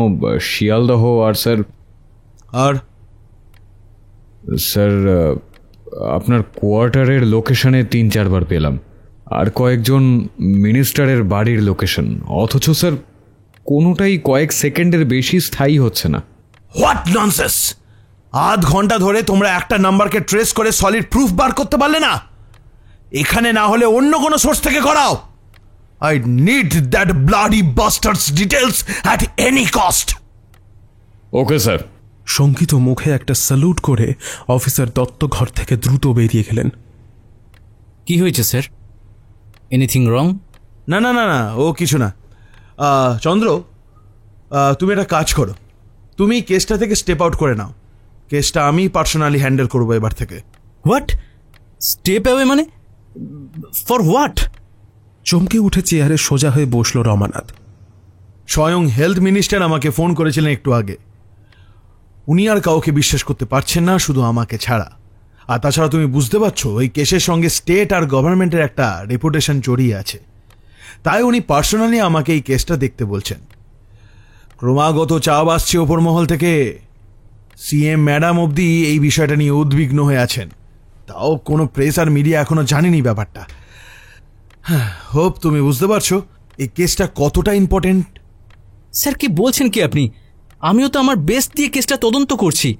শিয়ালদহ। আর স্যার স্যার আপনার কোয়ার্টারের লোকেশনে 3-4 বার পেলাম, আর কয়েকজন মিনিস্টারের বাড়ির লোকেশন, অথচ স্যার কোনোটাই কয়েক সেকেন্ডের বেশি স্থায়ী হচ্ছে না। What nonsense! আধ ঘন্টা ধরে তোমরা একটা নাম্বারকে ট্রেস করে সলিড প্রুফ বার করতে পারলে না? এখানে না হলে অন্য কোনো সোর্স থেকে করাও। I need that bloody bastards details at any cost. Okay sir. শঙ্কিত মুখে একটা স্যালুট করে অফিসার দত্ত ঘর থেকে দ্রুত বেরিয়ে গেলেন। কি হয়েছে স্যার? Anything wrong? না না না না, ও কিছু না। চন্দ্র, তুমি একটা কাজ করো, তুমি কেসটা থেকে স্টেপ আউট করে নাও। কেসটা আমি পার্সোনালি হ্যান্ডেল করবো এবার থেকে। হোয়াট? স্টেপ অ্যাওয়ে মানে? For what? চমকে উঠে চেয়ারে সোজা হয়ে বসল রমানাথ। স্বয়ং হেলথ মিনিস্টার আমাকে ফোন করেছিলেন একটু আগে। উনি আর কাউকে বিশ্বাস করতে পারছেন না, শুধু আমাকে ছাড়া। আর তাছাড়া তুমি বুঝতে পারছো, এই কেসের সঙ্গে স্টেট আর গভর্নমেন্টের একটা রেপুটেশন জড়িয়ে আছে। তাই উনি পার্সোনালি আমাকে এই কেসটা দেখতে বলছেন। ক্রমাগত চাপ আসছে ওপর মহল থেকে। সিএম ম্যাডাম অবধি এই বিষয়টা নিয়ে উদ্বিগ্ন হয়ে আছেন। তাও কোনো প্রেস আর মিডিয়া এখনো জানেনি ব্যাপারটা। হোপ তুমি বুঝতে পারছো এই কেসটা কতটা ইম্পর্টেন্ট। স্যার, কি বলছেন কি আপনি? আমিও তো আমার বেস্ট দিয়ে কেসটা তদন্ত করছি,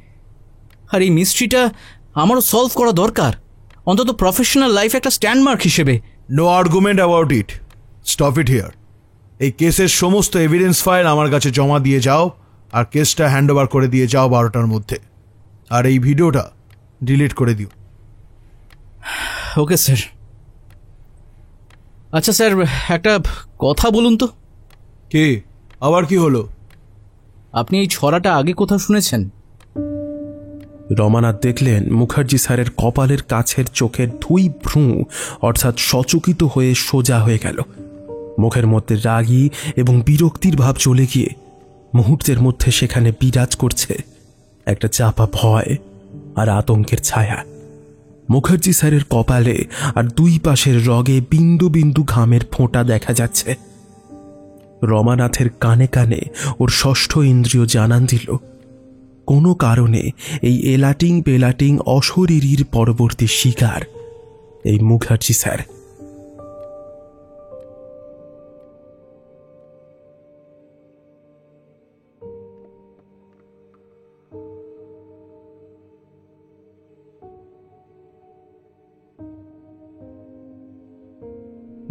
আর এই মিস্ট্রিটা আমারও সলভ করা দরকার, অন্তত প্রফেশনাল লাইফ একটা স্ট্যান্ডমার্ক হিসেবে। No argument about it, stop it here. এই কেসের সমস্ত এভিডেন্স ফাইল আমার কাছে জমা দিয়ে যাও, আর কেসটা হ্যান্ড ওভার করে দিয়ে যাও 12টার মধ্যে। আর এই ভিডিওটা ডিলিট করে দিও। Okay sir. আচ্ছা স্যার, একটা কথা বলুন তো। কে? আবার কি হলো? আপনি এই ছড়াটা আগে কোথাও শুনেছেন? রমানাথ দেখলেন মুখার্জি স্যারের কপালের কাছের চোখের দুই ভ্রু অর্থাৎ সচকিত হয়ে সোজা হয়ে গেল। মুখের মধ্যে রাগী এবং বিরক্তির ভাব চলে গিয়ে মুহূর্তের মধ্যে সেখানে বিরাজ করছে একটা চাপা ভয় আর আতঙ্কের ছায়া। মুখার্জি স্যারের কপালে আর দুই পাশের রগে বিন্দু বিন্দু ঘামের ফোঁটা দেখা যাচ্ছে। রমানাথের কানে কানে ওর ষষ্ঠ ইন্দ্রিয় জানান দিল কোনো কারণে এই এলাটিং পেলাটিং অশরীরীর পরবর্তী শিকার এই মুখার্জি স্যার।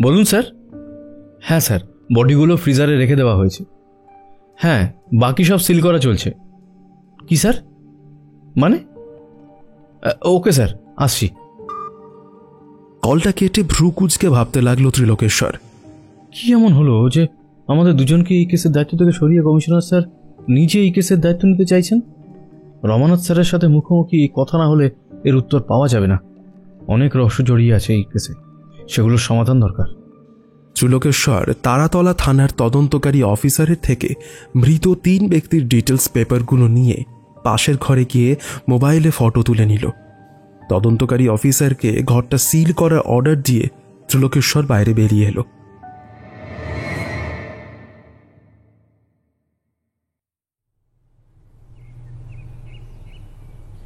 বলুন স্যার। হ্যাঁ স্যার, বডিগুলো ফ্রিজারে রেখে দেওয়া হয়েছে। হ্যাঁ, বাকি সব সিল করা চলছে। কি স্যার? মানে? ওকে স্যার, আসছি। কলটা কেটে ভ্রুকুচকে ভাবতে লাগলো ত্রিলোকেশ্বর। কি এমন হলো যে আমাদের দুজনকে এই কেসের দায়িত্ব থেকে সরিয়ে কমিশনার স্যার নিজে এই কেসের দায়িত্ব নিতে চাইছেন? রমানাথ স্যারের সাথে মুখোমুখি কথা না হলে এর উত্তর পাওয়া যাবে না। অনেক রহস্য জড়িয়ে আছে এই কেসে, সেগুলোর সমাধান দরকার। ত্রিলোকেশ্বর তারাতলা থানার তদন্তকারী অফিসারের থেকে মৃত 3 ব্যক্তির ডিটেলস পেপারগুলো নিয়ে পাশের ঘরে গিয়ে মোবাইলে ফটো তুলে নিল। তদন্তকারী অফিসারকে ঘরটা সিল করার অর্ডার দিয়ে ত্রিলোকেশ্বর বাইরে বেরিয়ে এলো।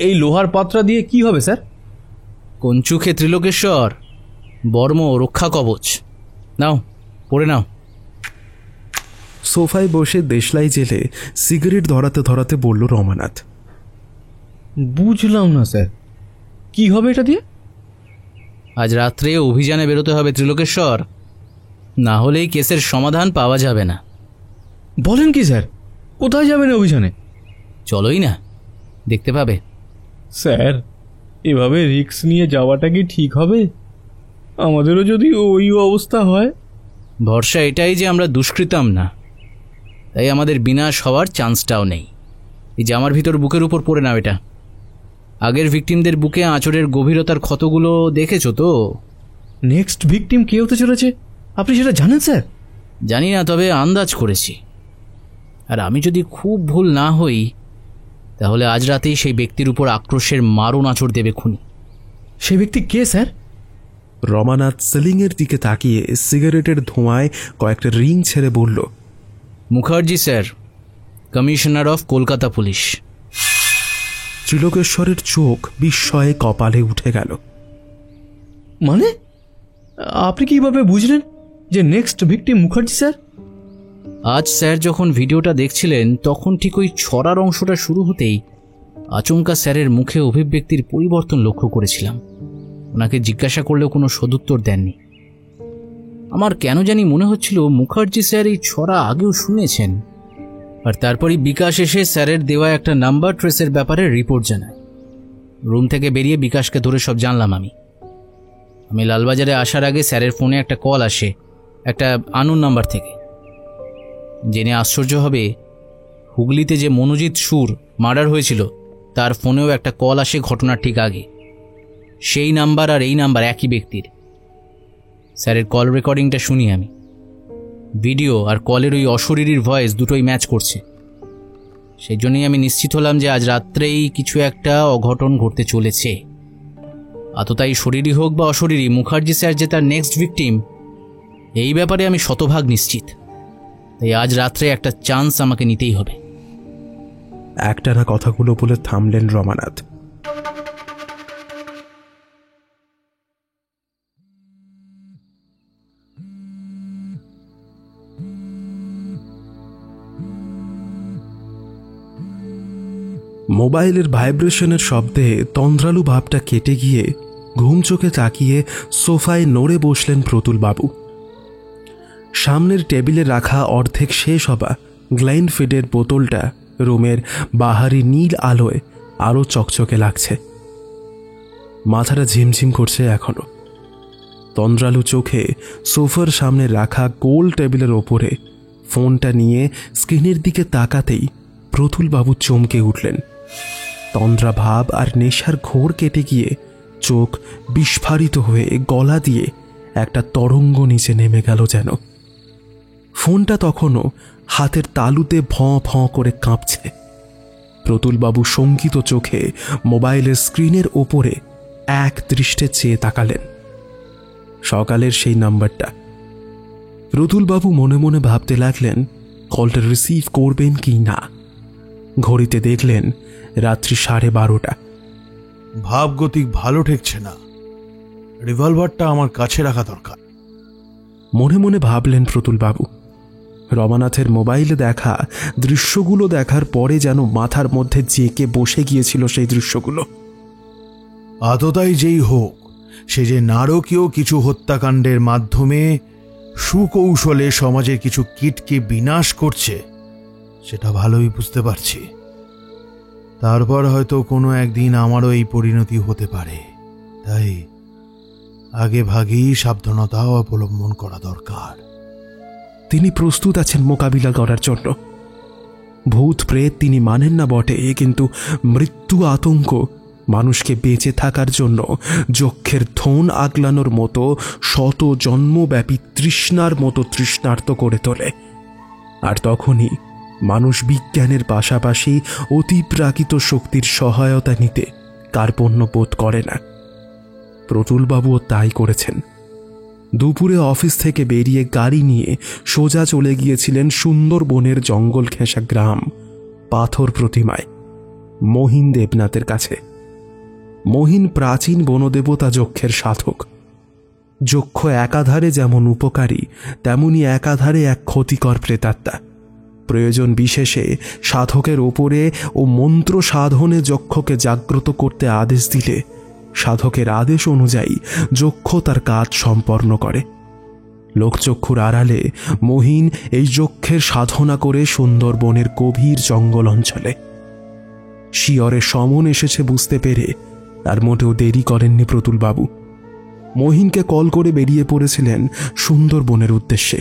এই লোহার পাত্রা দিয়ে কি হবে স্যার? কঞ্চুখে ত্রিলোকেশ্বর, বর্ম রক্ষা কবচ। নাও, পড়ে নাও। সোফায় বসে দেশলাই জেলে সিগারেট ধরাতে ধরাতে বলল রমানাথ। বুঝলাম না স্যার, কি হবে এটা দিয়ে? আজ রাত্রে অভিযানে বেরোতে হবে ত্রিলোকেশ্বর, না হলে এই কেসের সমাধান পাওয়া যাবে না। বলেন কি স্যার? কোথায় যাবেন অভিযানে? চলোই না, দেখতে পাবে। স্যার, এভাবে রিস্ক নিয়ে যাওয়াটা কি ঠিক হবে? আমাদেরও যদি ওই অবস্থা হয়। ভরসা এটাই যে আমরা দুষ্কৃতাম না, তাই আমাদের বিনাশ হওয়ার চান্সটাও নেই। এই জামার ভিতর বুকের উপর পড়ে নাও এটা। আগের ভিকটিমদের বুকে আঁচড়ের গভীরতার ক্ষতগুলো দেখেছো তো? নেক্সট ভিকটিম কে হতে চলেছে আপনি সেটা জানেন স্যার? জানি না, তবে আন্দাজ করেছি। আর আমি যদি খুব ভুল না হই, তাহলে আজ রাতেই সেই ব্যক্তির উপর আক্রোশের মারণ আঁচড় দেবে খুনি। সেই ব্যক্তি কে স্যার? রমানাথ সিলিংয়ের দিকে তাকিয়ে সিগারেটের ধোঁয়ায় কয়েকটা রিং ছেড়ে বলল, Mukherjee sir, commissioner of Kolkata police. ত্রিলোকেশ্বরের চোখ বিস্ময়ে কপালে উঠে গেল। মানে আপনি কিভাবে বুঝলেন যে নেক্সট ভিকটিম মুখার্জি স্যার? আজ স্যার যখন ভিডিওটা দেখছিলেন, তখন ঠিক ওই ছড়ার অংশটা শুরু হতেই আচমকা স্যারের মুখে অভিব্যক্তির পরিবর্তন লক্ষ্য করেছিলাম। ওনাকে জিজ্ঞাসা করলেও কোনো সদুত্তর দেননি। আমার কেন জানি মনে হচ্ছিল মুখার্জি স্যার এই ছড়া আগেও শুনেছেন। আর তারপরই বিকাশ এসে স্যারের দেওয়া একটা নাম্বার ট্রেসের ব্যাপারে রিপোর্ট জানায়। রুম থেকে বেরিয়ে বিকাশকে ধরে সব জানলাম। আমি লালবাজারে আসার আগে স্যারের ফোনে একটা কল আসে একটা আননোন নাম্বার থেকে। জেনে আশ্চর্য হবে, হুগলিতে যে মনোজিৎ সুর মার্ডার হয়েছিল তার ফোনেও একটা কল আসে ঘটনার ঠিক আগে। সেই নাম্বার আর এই নাম্বার একই ব্যক্তির। স্যারের কল রেকর্ডিংটা শুনি আমি। ভিডিও আর কলের ওই অশরীরীর ভয়েস দুটোই ম্যাচ করছে। সেই জন্যই আমি নিশ্চিত হলাম যে আজ রাত্রেই কিছু একটা অঘটন ঘটতে চলেছে। আততাই শরীরই হোক বা অশরীরী, মুখার্জি স্যার যে তার নেক্সট ভিকটিম, এই ব্যাপারে আমি শতভাগ নিশ্চিত। তাই আজ রাত্রে একটা চান্স আমাকে নিতেই হবে। একটানা কথাগুলো বলে থামলেন রমানাথ। মোবাইলের ভাইব্রেশনের শব্দে তন্দ্রালু ভাবটা কেটে গিয়ে ঘুম চোখে তাকিয়ে সোফায় নড়ে বসলেন প্রতুলবাবু। সামনের টেবিলে রাখা অর্ধেক শেষ হবা গ্লাইনফিডের বোতলটা রুমের বাহারি নীল আলোয় আরও চকচকে লাগছে। মাথাটা ঝিমঝিম করছে এখনো। তন্দ্রালু চোখে সোফার সামনে রাখা গোল টেবিলের ওপরে ফোনটা নিয়ে স্ক্রিনের দিকে তাকাতেই প্রতুলবাবু চমকে উঠলেন। তন্দ্রা ভাব আর নেশার ঘোর কেটে গিয়ে চোখ বিস্ফারিত হয়ে গলা দিয়ে একটা তরঙ্গ নিচে নেমে গেল যেন। ফোনটা তখনও হাতের তালুতে ভঁ ভঁ করে কাঁপছে। প্রতুলবাবু শঙ্কিত চোখে মোবাইলের স্ক্রিনের ওপরে এক দৃষ্টে চেয়ে তাকালেন। সকালের সেই নাম্বারটা। প্রতুলবাবু মনে মনে ভাবতে লাগলেন কলটা রিসিভ করবেন কি না। ঘড়িতে দেখলেন রাত্রি 12:30। ভাবগতিক ভালো ঠেকছে না, রিভলভারটা আমার কাছে রাখা দরকার। মনে মনে ভাবলেন প্রতুলবাবু। রমানাথের মোবাইলে দেখা দৃশ্যগুলো দেখার পরে যেন মাথার মধ্যে জেঁকে বসে গিয়েছিল সেই দৃশ্যগুলো। আততাই যেই হোক, সে যে নারকীয় কিছু হত্যাকাণ্ডের মাধ্যমে সুকৌশলে সমাজের কিছু কীটকে বিনাশ করছে সেটা ভালোই বুঝতে পারছি। তারপর হয়তো কোনো একদিন আমারও এই পরিণতি হতে পারে, তাই আগে ভাগেই সাবধানতা অবলম্বন করা দরকার। তিনি প্রস্তুত আছেন মোকাবিলা করার জন্য। ভূত প্রেত তিনি মানেন না বটে, কিন্তু মৃত্যু আতঙ্ক মানুষকে বেঁচে থাকার জন্য যক্ষের ধন আগলানোর মতো শত জন্মব্যাপী তৃষ্ণার মতো তৃষ্ণার্ত করে তোলে। আর তখনই মানুষ বিজ্ঞানের পাশাপাশি অতিপ্রাকৃত শক্তির সহায়তা নিতে কার্পণ্য বোধ করে না। প্রতুলবাবুও তাই করেছেন। দুপুরে অফিস থেকে বেরিয়ে গাড়ি নিয়ে সোজা চলে গিয়েছিলেন সুন্দরবনের জঙ্গল ঘেঁষা গ্রাম পাথর প্রতিমায় মহিন দেবনাথের কাছে। মহিন প্রাচীন বনদেবতা যক্ষের সাধক। যক্ষ একাধারে যেমন উপকারী, তেমনি একাধারে এক ক্ষতিকর প্রেতাত্মা। প্রয়োজন বিশেষে সাধকের ওপরে ও মন্ত্র সাধনে যক্ষকে জাগ্রত করতে আদেশ দিলে সাধকের আদেশ অনুযায়ী যক্ষ তার কাজ সম্পন্ন করে। লোকচক্ষুর আড়ালে মহিন এই যক্ষের সাধনা করে সুন্দরবনের গভীর জঙ্গল অঞ্চলে। শিয়রে সমন এসেছে বুঝতে পেরে আর মোটেও দেরি করেননি প্রতুলবাবু। মহিনকে কল করে বেরিয়ে পড়েছিলেন সুন্দরবনের উদ্দেশ্যে।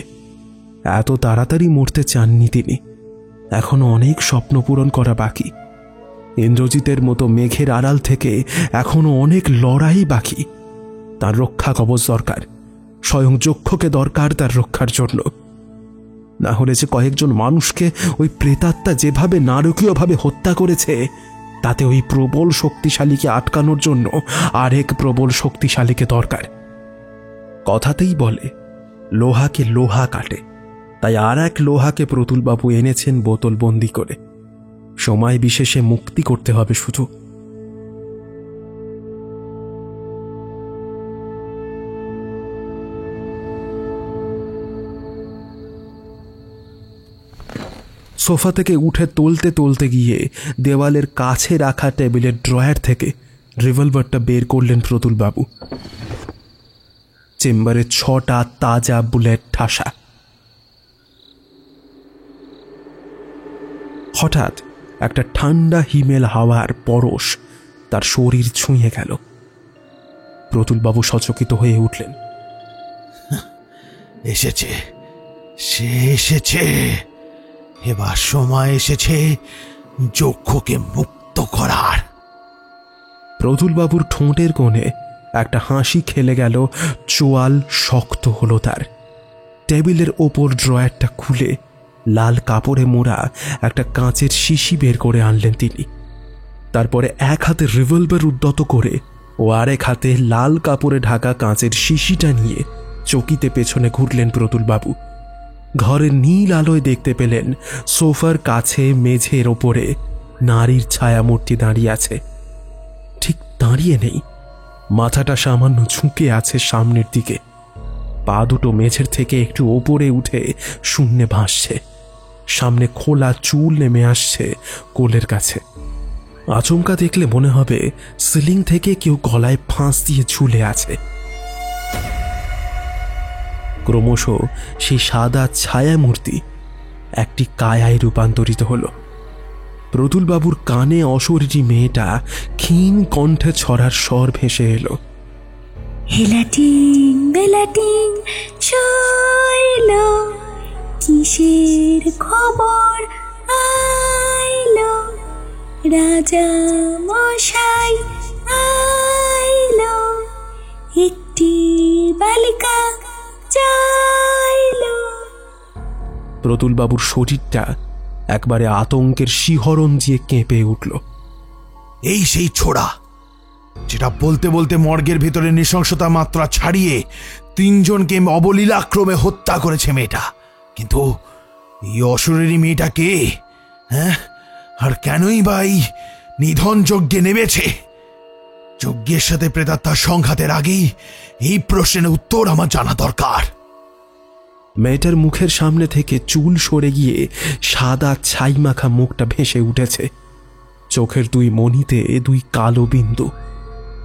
এত তাড়াতাড়ি মরতে চাননি তিনি। এখনো অনেক স্বপ্ন পূরণ করা বাকি। ইন্দ্রজিতের মতো মেঘের আড়াল থেকে এখনো অনেক লড়াই বাকি। তার রক্ষা কবচ দরকার, স্বয়ং যক্ষকে দরকার তার রক্ষার জন্য। না হলে যে কয়েকজন মানুষকে ওই প্রেতাত্মা যেভাবে নারকীয়ভাবে হত্যা করেছে, তাতে ওই প্রবল শক্তিশালীকে আটকানোর জন্য আরেক প্রবল শক্তিশালীকে দরকার। কথাতেই বলে লোহাকে লোহা কাটে, তাই আর এক লোহাকে প্রতুলবাবু এনেছেন বোতলবন্দি করে। সময় বিশেষে মুক্তি করতে হবে শুধু। সোফা থেকে উঠে তোলতে তোলতে গিয়ে দেওয়ালের কাছে রাখা টেবিলের ড্রয়ার থেকে রিভলভারটা বের করলেন প্রতুলবাবু। চেম্বারে 6টা তাজা বুলেট ঠাসা। হঠাৎ একটা ঠান্ডা হিমেল হাওয়ার পরশ তার শরীর ছুঁয়ে গেল। প্রতুলবাবু সচকিত হয়ে উঠলেন। এসেছে, সে এসেছে। এবার সময় এসেছে যক্ষকে মুক্ত করার। প্রতুলবাবুর ঠোঁটের কোণে একটা হাসি খেলে গেল, চোয়াল শক্ত হলো তার। টেবিলের ওপর ড্রয়ারটা খুলে লাল কাপড়ে মোড়া একটা কাঁচের শিশি বের করে আনলেন তিনি। তারপরে এক হাতে রিভলভার উদ্যত করে ও আরেক হাতে লাল কাপড়ে ঢাকা কাঁচের শিশিটা নিয়ে চকিতে পেছনে ঘুরলেন প্রতুলবাবু। ঘরের নীল আলোয় দেখতে পেলেন সোফার কাছে মেঝের ওপরে নারীর ছায়ামূর্তি দাঁড়িয়ে আছে। ঠিক দাঁড়িয়ে নেই, মাথাটা সামান্য ঝুঁকে আছে সামনের দিকে। পা দুটো মেঝের থেকে একটু ওপরে উঠে শূন্যে ভাসছে। সামনে খোলা চুল নেমে আসছে কোলের কাছে। আচমকা দেখলে মনে হবে সিলিং থেকে কেউ গলায় ফাঁস দিয়ে ঝুলে আছে। ক্রমশ সেই সাদা ছায়ামূর্তি একটি কায়ায় রূপান্তরিত হল। প্রতুলবাবুর কানে অশরীরী মেয়েটা ক্ষীণ কণ্ঠে ছড়ার স্বর ভেসে এলো। হেলাটিং বেলাটিং চইল, কিসের খবর আইলো, রাজা মশাই আইলো, একটি বালিকা চাইলো। প্রতুলবাবুর শরীরটা একবারে আতঙ্কের শিহরণ দিয়ে কেঁপে উঠল। এই সেই ছোড়া যেটা বলতে বলতে মর্গের ভিতরে নৃশংসতা মাত্রা ছাড়িয়ে 3 জনকে অবলীলাক্রমে হত্যা করেছে মেয়েটা। কিন্তু এই অশরীরী মেয়েটা কে? হ্যাঁ, আর কেনই বা এই নিধন যজ্ঞে নেমেছে? যজ্ঞের সাথে প্রেতাত্মার সংঘাতের আগেই এই প্রশ্নের উত্তর আমার জানা দরকার। মেয়েটার মুখের সামনে থেকে চুল সরে গিয়ে সাদা ছাই মাখা মুখটা ভেসে উঠেছে। চোখের 2 মণিতে 2 কালো বিন্দু,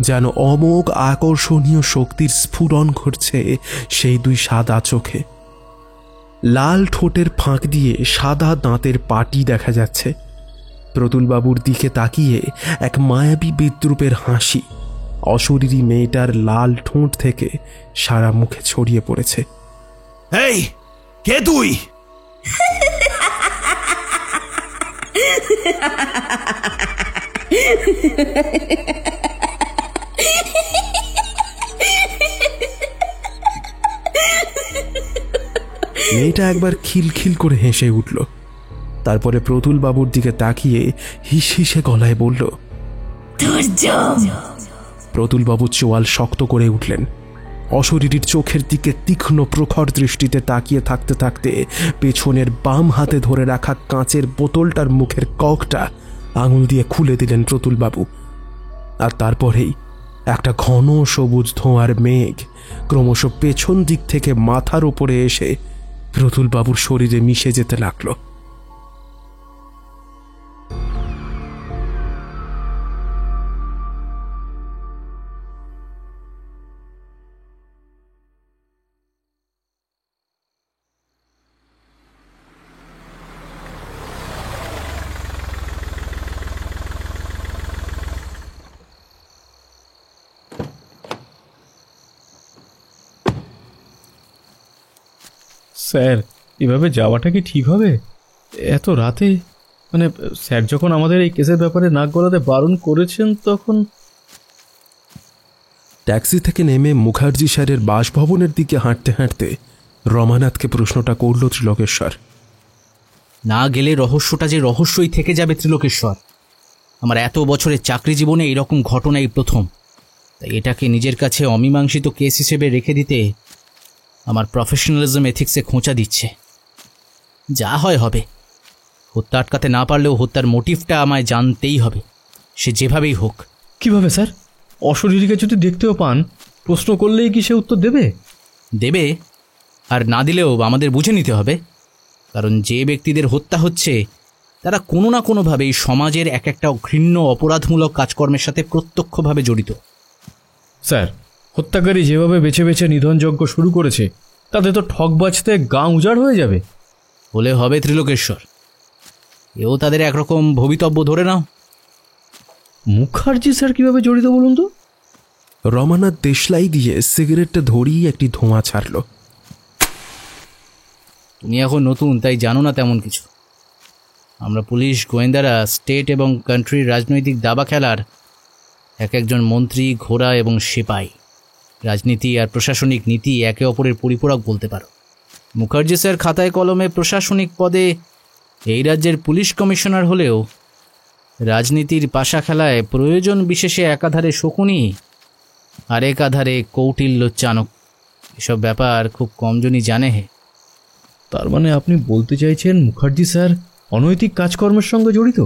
যেন অমোঘ আকর্ষণীয় শক্তির স্ফুরণ ঘটছে সেই 2 সাদা চোখে। লাল ঠোঁটের ফাঁক দিয়ে সাদা দাঁতের পাটি দেখা যাচ্ছে। প্রতুলবাবুর দিকে তাকিয়ে এক মায়াবী বিদ্রুপের হাসি অশরীরী মেয়েটার লাল ঠোঁট থেকে সারা মুখে ছড়িয়ে পড়েছে। এই কে তুই? মেয়েটা একবার খিলখিল করে হেসে উঠল, তারপরে প্রতুলবাবুর দিকে তাকিয়ে হিস হিসে গলায় বলল, প্রতুলবাবু চোয়াল শক্ত করে উঠলেন। অশরীরীর চোখের দিকে তীক্ষ্ণ প্রখর দৃষ্টিতে তাকিয়ে থাকতে থাকতে পেছনের বাম হাতে ধরে রাখা কাঁচের বোতলটার মুখের ককটা আঙুল দিয়ে খুলে দিলেন প্রতুলবাবু। আর তারপরেই একটা ঘন সবুজ ধোঁয়ার মেঘ ক্রমশ পেছন দিক থেকে মাথার উপরে এসে প্রতুলবাবুর শরীরে মিশে যেতে লাগলো। স্যার, এভাবে যাওয়াটা কি ঠিক হবে এত রাতে? মানে স্যার যখন আমাদের এই কেসের ব্যাপারে নাক গলাতে বারণ করেছেন তখন। ট্যাক্সি থেকে নেমে মুখার্জি স্যারের বাসভবনের দিকে হাঁটতে হাঁটতে রমানাথকে প্রশ্নটা করল ত্রিলোকেশ্বর। না গেলে রহস্যটা যে রহস্যই থেকে যাবে ত্রিলোকেশ্বর। আমার এত বছরের চাকরি জীবনে এইরকম ঘটনা এই প্রথম। তাই এটাকে নিজের কাছে অমীমাংসিত কেস হিসেবে রেখে দিতে আমার প্রফেশনালিজম এথিক্সে খোঁচা দিচ্ছে। যা হয় হবে। হত্যা আটকাতে না পারলেও হত্যার মোটিভটা আমায় জানতেই হবে, সে যেভাবেই হোক। কিভাবে স্যার? অশরীরীকে যদি দেখতেও পান, প্রশ্ন করলেই কি সে উত্তর দেবে? দেবে, আর না দিলেও আমাদের বুঝে নিতে হবে। কারণ যে ব্যক্তিদের হত্যা হচ্ছে তারা কোনো না কোনোভাবেই সমাজের এক একটা ঘৃণ্য অপরাধমূলক কাজকর্মের সাথে প্রত্যক্ষভাবে জড়িত। স্যার, হত্যাকারী যেভাবে বেছে বেছে নিধনযজ্ঞ শুরু করেছে তাতে তো ঠক বাজতে গা উজাড় হয়ে যাবে। হলে হবে ত্রিলোকেশ্বর, এও তাদের একরকম ভবিতব্য ধরে নাও। মুখার্জি স্যার কিভাবে জড়িত বলুন তো? রমানাথ দেশলাই দিয়ে সিগারেটটা ধরিয়ে একটি ধোঁয়া ছাড়ল। তুমি এখন নতুন তাই জানো না তেমন কিছু। আমরা পুলিশ গোয়েন্দারা স্টেট এবং কান্ট্রির রাজনৈতিক দাবা খেলার এক একজন মন্ত্রী, ঘোড়া এবং সিপাই। রাজনীতি আর প্রশাসনিক নীতি একে অপরের পরিপূরক বলতে পারো। মুখার্জি স্যার খাতায় কলমে প্রশাসনিক পদে এই রাজ্যের পুলিশ কমিশনার হলেও রাজনীতির পাশা খেলায় প্রয়োজন বিশেষে একাধারে শকুনি আর একাধারে কৌটিল্য চাণক। এসব ব্যাপার খুব কমজনই জানে। হে, তার মানে আপনি বলতে চাইছেন মুখার্জি স্যার অনৈতিক কাজকর্মের সঙ্গে জড়িত?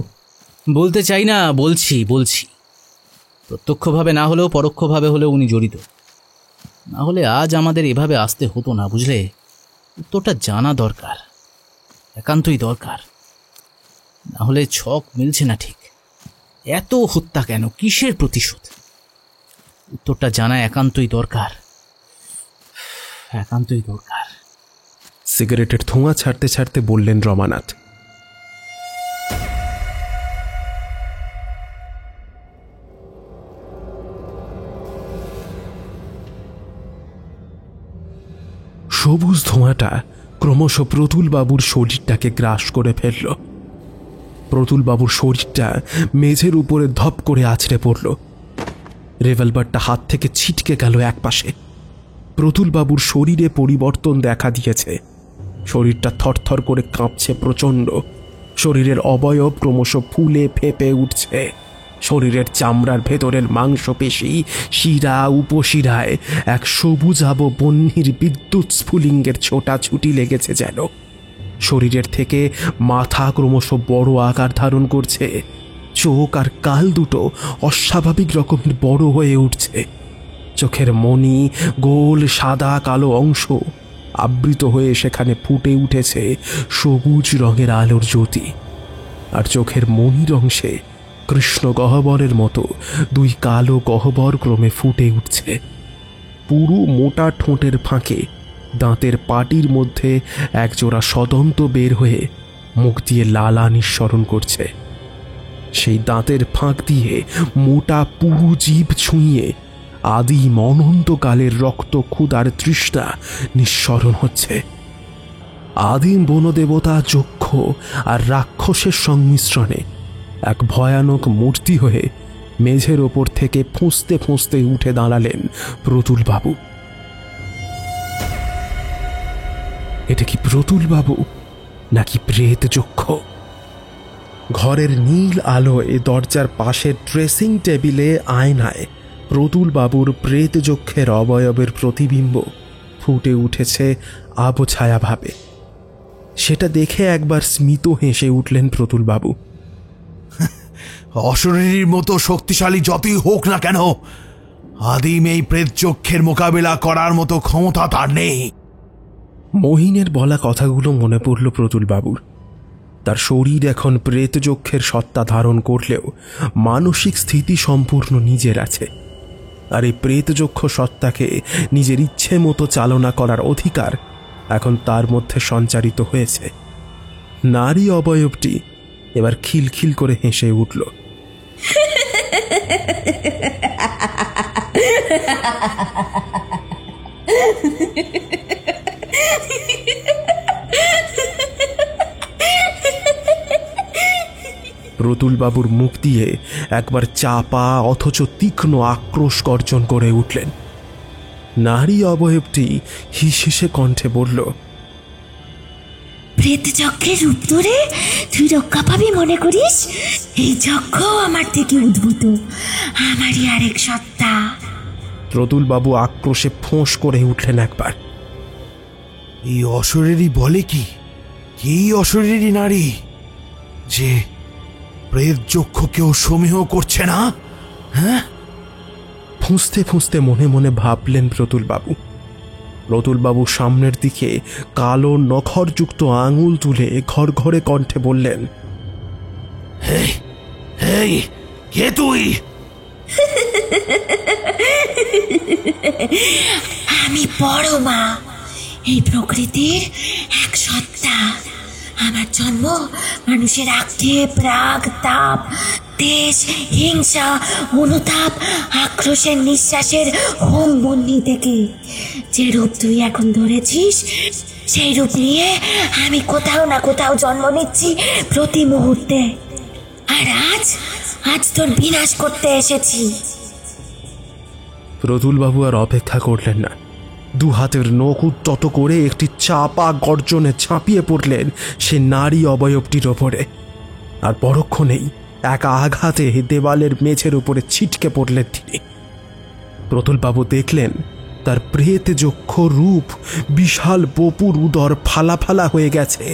বলতে চাই না, বলছি। প্রত্যক্ষভাবে না হলেও পরোক্ষভাবে হলেও উনি জড়িত। না হলে আজ আমাদের এভাবে আসতে হতো না, বুঝলে? উত্তরটা জানা দরকার, একান্তই দরকার। না হলে ছক মিলছে না ঠিক। এত হত্যা কেন? কিসের প্রতিশোধ? উত্তরটা জানা একান্তই দরকার। সিগারেটের ধোঁয়া ছাড়তে ছাড়তে বললেন রমানাথ, সবুজ ধোঁয়াটা ক্রমশ প্রতুলবাবুর শরীরটাকে গ্রাস করে ফেলল। প্রতুলবাবুর শরীরটা মেঝের উপরে ধপ করে আছড়ে পড়ল। রিভলভারটা হাত থেকে ছিটকে গেল একপাশে। প্রতুলবাবুর শরীরে পরিবর্তন দেখা দিয়েছে। শরীরটা থরথর করে কাঁপছে প্রচণ্ড। শরীরের অবয়ব ক্রমশ ফুলে ফেপে উঠছে। শরীরের চামড়ার ভেতরের মাংসপেশি, শিরা, উপশিরায় এক সবুজাব বহ্নির বিদ্যুৎ স্ফুলিঙ্গের ছোটাছুটি লেগেছে যেন। শরীরের থেকে মাথা ক্রমশ বড় আকার ধারণ করছে। চোখ আর কাল দুটো অস্বাভাবিক রকমের বড় হয়ে উঠছে। চোখের মণি, গোল সাদা কালো অংশ আবৃত হয়ে সেখানে ফুটে উঠেছে সবুজ রঙের আলোর জ্যোতি। আর চোখের মণির অংশে কৃষ্ণ গহ্বরের মতো দুই কালো গহ্বর ক্রমে ফুটে উঠছে। পুরো মোটা ঠোঁটের ফাঁকে দাঁতের পাটির মধ্যে একজোড়া সদন্ত বের হয়ে মুখ দিয়ে লালা নিঃসরণ করছে। সেই দাঁতের ফাঁক দিয়ে মোটা পুরু জিভ ছুঁয়ে আদিম অনন্তকালের রক্ত ক্ষুধার তৃষ্ণা নিঃসরণ হচ্ছে। আদিম বনদেবতা, যক্ষ আর রাক্ষসের সংমিশ্রণে এক ভয়ানক মূর্তি হয়ে মেঝের ওপর থেকে ফুঁসতে ফুঁসতে উঠে দাঁড়ালেন প্রতুলবাবু। এটা কি প্রতুলবাবু নাকি প্রেত যক্ষ? ঘরের নীল আলোয় দরজার পাশের ড্রেসিং টেবিলে আয়নায় প্রতুলবাবুর প্রেত যক্ষের অবয়বের প্রতিবিম্ব ফুটে উঠেছে আবছায়াভাবে। সেটা দেখে একবার স্মিত হেসে উঠলেন প্রতুলবাবু। অশরীরীর মতো শক্তিশালী যতই হোক না কেন, আদিম এই প্রেত চক্ষের মোকাবেলা করার মতো ক্ষমতা তার নেই। মহিনের বলা কথাগুলো মনে পড়ল প্রতুলবাবুর। তার শরীর এখন প্রেত যক্ষের সত্তা ধারণ করলেও মানসিক স্থিতি সম্পূর্ণ নিজের আছে। আর এই প্রেত যক্ষ সত্তাকে নিজের ইচ্ছে মতো চালনা করার অধিকার এখন তার মধ্যে সঞ্চারিত হয়েছে। নারী অবয়বটি এবার খিলখিল করে হেসে উঠল। প্রতুলবাবুর মুখ দিয়ে একবার চাপা অথচ তীক্ষ্ণ আক্রোশ গর্জন করে উঠলেন। নারী অবয়বটি হিসেসে কণ্ঠে বলল, প্রেত যজ্ঞের রূপ ধরে তুই রক্ষা পাবি মনে করিস? এই যজ্ঞ আমার থেকে উদ্ভূত, আমারই আরেক সত্তা। প্রতুলবাবু আক্রোশে ফোঁস করে উঠলেন একবার। এই অশরীরী বলে কি? কি অশরীরী নারী যে প্রেত যক্ষকেও সমীহ করছে না? হ্যাঁ, ফুঁসতে ফুঁসতে মনে মনে ভাবলেন প্রতুলবাবু। প্রতুলবাবু সামনের দিকে কালো নখরযুক্ত আঙুল তুলে ঘর ঘরে কণ্ঠে বললেন, কে তুই? আমি পরমা, এই প্রকৃতির এক সত্তা। আমার জন্ম মানুষের আক্ষেপ, রাগ, তাপ, দেশ, হিংসা, অনুতাপ, আক্রোশের নিঃশ্বাসের হোম বন্যি থেকে। যে রূপ তুই এখন ধরেছিস, সেই রূপ নিয়ে আমি কোথাও না কোথাও জন্ম নিচ্ছি প্রতি মুহূর্তে। আর আজ তোর বিনাশ করতে এসেছি। প্রতুলবাবু আর অপেক্ষা করলেন না। দু হাতের নখ উদ্যত করে একটি চাপা গর্জনে ঝাঁপিয়ে পড়লেন সে নারী অবয়বটির ওপরে। আর পরক্ষণেই এক আঘাতে দেওয়ালের মেঝের উপরে ছিটকে পড়লেন তিনি। প্রতুলবাবু দেখলেন তার প্রেত যক্ষ রূপ বিশাল বপুর উদর ফালা ফালা হয়ে গেছে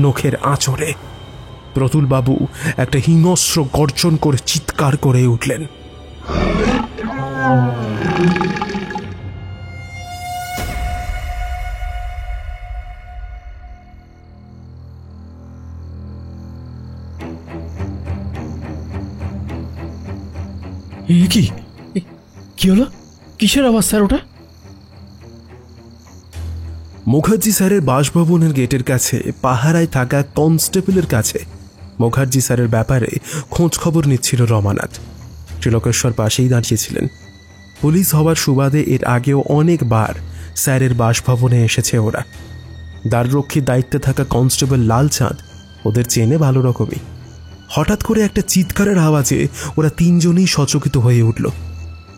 নখের আঁচড়ে। প্রতুলবাবু একটা হিংস্র গর্জন করে চিৎকার করে উঠলেন। কি হলো? কিসের আওয়াজ স্যার ওটা? মুখার্জি স্যারের বাসভবনের গেটের কাছে পাহারায় থাকা কনস্টেবলের কাছে মুখার্জি স্যারের ব্যাপারে খোঁজ খবর নিচ্ছিল রমানাথ। শ্রীলোকেশ্বর পাশেই দাঁড়িয়েছিলেন। পুলিশ হওয়ার সুবাদে এর আগেও অনেকবার স্যারের বাসভবনে এসেছে ওরা। দ্বাররক্ষীর দায়িত্বে থাকা কনস্টেবল লালচাঁদ ওদের চেনে ভালো রকমই। হঠাৎ করে একটা চিৎকারের আওয়াজে ওরা তিনজনেই সচকিত হয়ে উঠল।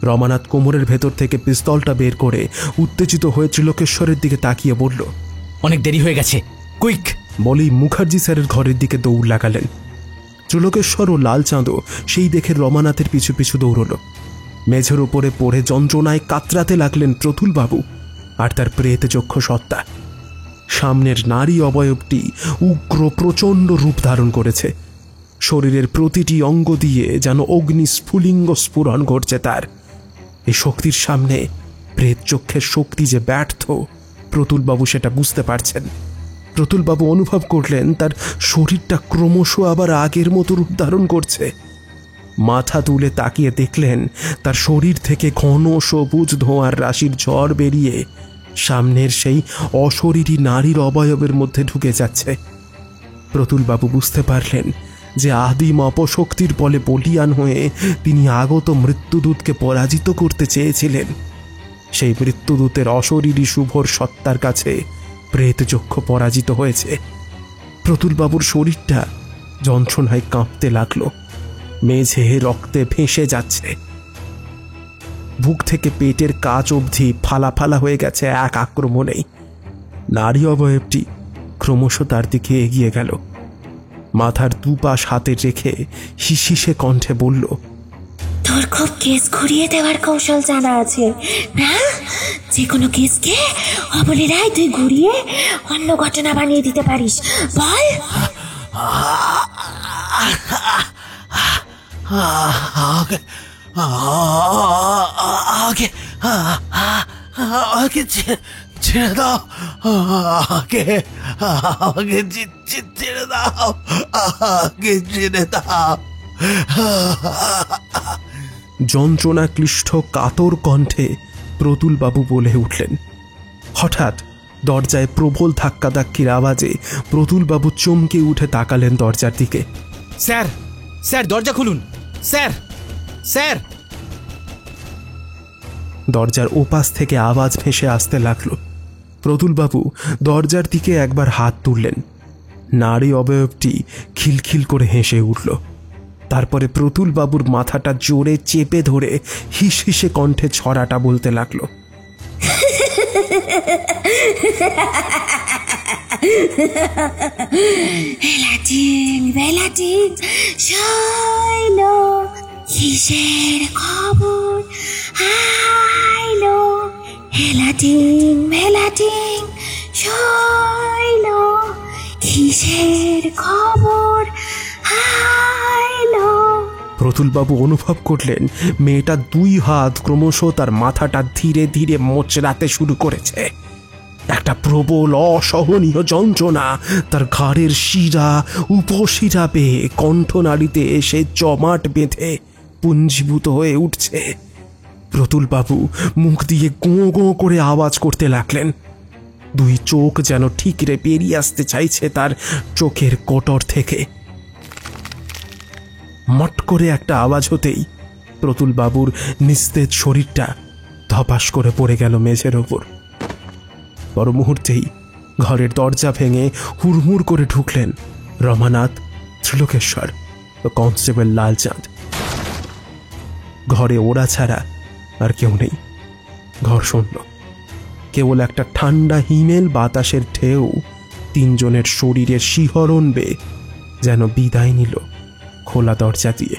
রমানাথ কোমরের ভেতর থেকে পিস্তলটা বের করে উত্তেজিত হয়ে ত্রিলোকেশ্বরের দিকে তাকিয়ে বলল, অনেক দেরি হয়ে গেছে, কুইক! বলেই মুখার্জি স্যারের ঘরের দিকে দৌড় লাগালেন। ত্রিলোকেশ্বর ও লালচাঁদও সেই দেখে রমানাথের পিছু পিছু দৌড়ল। মেঝের উপরে পড়ে যন্ত্রণায় কাতরাতে লাগলেন প্রতুলবাবু আর তার প্রেতযক্ষ সত্তা। সামনের নারী অবয়বটি উগ্র প্রচণ্ড রূপ ধারণ করেছে। শরীরের প্রতিটি অঙ্গ দিয়ে যেন অগ্নি স্ফুলিঙ্গ স্ফুরণ ঘটছে তার। এই শক্তির সামনে প্রেতচক্ষের শক্তি যে ব্যর্থ, প্রতুলবাবু সেটা বুঝতে পারছেন। প্রতুলবাবু অনুভব করলেন তার শরীরটা ক্রমশ আবার আগের মতো রূপ ধারণ করছে। মাথা তুলে তাকিয়ে দেখলেন তার শরীর থেকে ঘন সবুজ ধোঁয়ার রাশির ঝড় বেরিয়ে সামনের সেই অশরীরী নারীর অবয়বের মধ্যে ঢুকে যাচ্ছে। প্রতুলবাবু বুঝতে পারলেন যে আদিম অপশক্তির বলে বলিয়ান হয়ে তিনি আগত মৃত্যুদূতকে পরাজিত করতে চেয়েছিলেন। সেই মৃত্যুদূতের অশরীরী শুভর সত্তার কাছে প্রেতযক্ষ পরাজিত হয়েছে। প্রতুলবাবুর শরীরটা যন্ত্রণায় কাঁপতে লাগলো, মেঝে রক্তে ভেসে যাচ্ছে। বুক থেকে পেটের কাজ অবধি ফালা ফালা হয়ে গেছে এক আক্রমণেই। নারী অবয়বটি ক্রমশ তার দিকে এগিয়ে গেল। মাথার দুপাশ হাতে রেখে হিসিসে কণ্ঠে বলল, তোর খুব কেস ঘুরিয়ে দেওয়ার কৌশল জানা আছে না? যে কোনো কেসকে অবলীলায় তুই ঘুরিয়ে অন্য ঘটনা বানিয়ে দিতে পারিস, বল। আগে ছেড়ে দাও, আগে ছেড়ে দাও, আগে ছেড়ে দাও। যন্ত্রণা ক্লিষ্ট কাতর কণ্ঠে প্রতুলবাবু বলে উঠলেন। হঠাৎ দরজায় প্রবল ধাক্কাধাক্কির আওয়াজে প্রতুলবাবু চমকে উঠে তাকালেন দরজার দিকে। স্যার, স্যার দরজা খুলুন, স্যার, স্যার! দরজার ওপাশ থেকে আওয়াজ ভেসে আসতে লাগলো। প্রতুলবাবু দরজার দিকে একবার হাত তুললেন। নারী অবয়বটি খিলখিল করে হেসে উঠল। তারপরে প্রতুলবাবুর মাথাটা জোরে চেপে ধরে হিস হিসে কণ্ঠে ছড়াটা বলতে লাগলো, কিসের খবর আইলো? হেলাটিং মেলাটিং শৈলো, কিসের খবর আইলো? প্রতুলবাবু অনুভব করলেন মেয়েটা দুই হাত ক্রমশ তার মাথাটা ধীরে ধীরে মোচড়াতে শুরু করেছে। একটা প্রবল অসহনীয় যন্ত্রণা তার ঘাড়ের শিরা উপশিরা পেয়ে কণ্ঠনালীতে এসে জমাট বেঁধে পুঞ্জীভূত হয়ে উঠছে। প্রতুলবাবু মুখ দিয়ে গোঁ গোঁ করে আওয়াজ করতে লাগলেন। দুই চোখ যেন ঠিকরে বেরিয়ে আসতে চাইছে তার চোখের কোটর থেকে। মট করে একটা আওয়াজ হতেই প্রতুলবাবুর নিস্তেজ শরীরটা ধপাস করে পড়ে গেল মেঝের ওপর। পর মুহূর্তেই ঘরের দরজা ভেঙে হুড়মুড় করে ঢুকলেন রমানাথ, ত্রিলোকেশ্বর ও কনস্টেবল লালচাঁদ। ঘরে ওরা ছাড়া আর কেউ নেই। ঘর শূন্য। কেবল একটা ঠান্ডা হিমেল বাতাসের ঢেউ তিনজনের শরীরের শিহরণ বেয়ে যেন বিদায় নিল খোলা দরজা দিয়ে।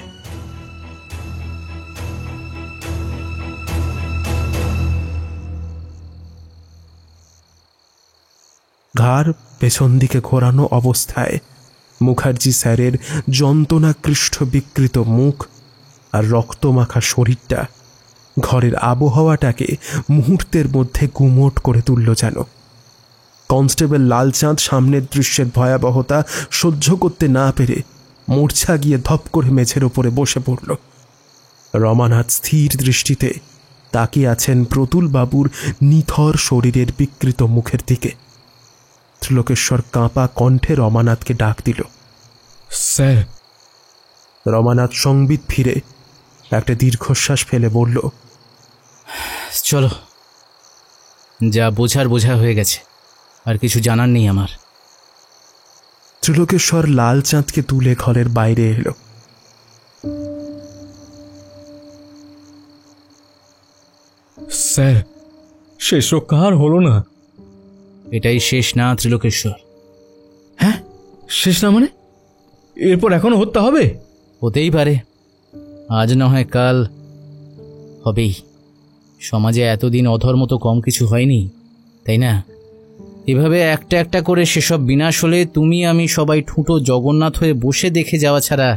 ঘাড় পেছন দিকে ঘোরানো অবস্থায় মুখার্জি স্যারের যন্ত্রণাকৃষ্ট বিকৃত মুখ আর রক্তমাখা শরীরটা ঘরের আবহাওয়াটাকে মুহূর্তের মধ্যে গুমোট করে তুলল যেন। কনস্টেবল লালচাঁদ সামনের দৃশ্যের ভয়াবহতা সহ্য করতে না পেরে মূর্ছা গিয়ে ধপ করে মেঝের ওপরে বসে পড়ল। রমানাথ স্থির দৃষ্টিতে তাকিয়ে আছেন প্রতুলবাবুর নিথর শরীরের বিকৃত মুখের দিকে। ত্রিলোকেশ্বর কাঁপা কণ্ঠে রমানাথকে ডাক দিল, স্যার। রমানাথ সংবিত ফিরে একটা দীর্ঘশ্বাস ফেলে বলল, চলো। যা বোঝার বোঝা হয়ে গেছে, আর কিছু জানার নেই আমার। ত্রিলোকেশ্বর লালচাঁদকে তুলে ঘরের বাইরে এলো। স্যার, শেষ রক্ষা আর হলো না। এটাই শেষ না ত্রিলোকেশ্বর। হ্যাঁ, শেষ না মানে? এরপর এখনো হত্যা হবে? হতেই পারে, আজ না হয় কাল হবেই। সমাজে এতদিন অধর্ম তো কম কিছু হয়নি, তাই না? এভাবে একটা একটা করে সেসব বিনাশ হলে তুমি আমি সবাই ঠুঁটো জগন্নাথ হয়ে বসে দেখে যাওয়া ছাড়া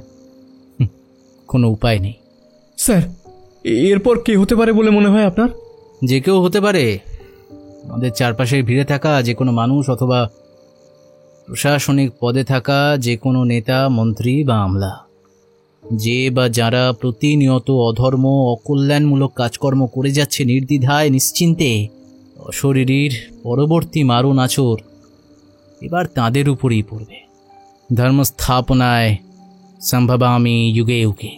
কোনো উপায় নেই। স্যার, এরপর কে হতে পারে বলে মনে হয় আপনার? যে কেউ হতে পারে। আমাদের চারপাশে ভিড়ে থাকা যে কোনো মানুষ, অথবা প্রশাসনিক পদে থাকা যে কোনো নেতা, মন্ত্রী বা আমলা, যে বা যারা প্রতিনিয়ত অধর্ম অকল্যাণমূলক কাজকর্ম করে যাচ্ছে নির্দ্বিধায় নিশ্চিন্তে, অশরীরীর পরবর্তী মারণ আচর এবার তাঁদের উপরেই পড়বে। ধর্ম স্থাপনায় সম্ভবামি যুগে যুগে।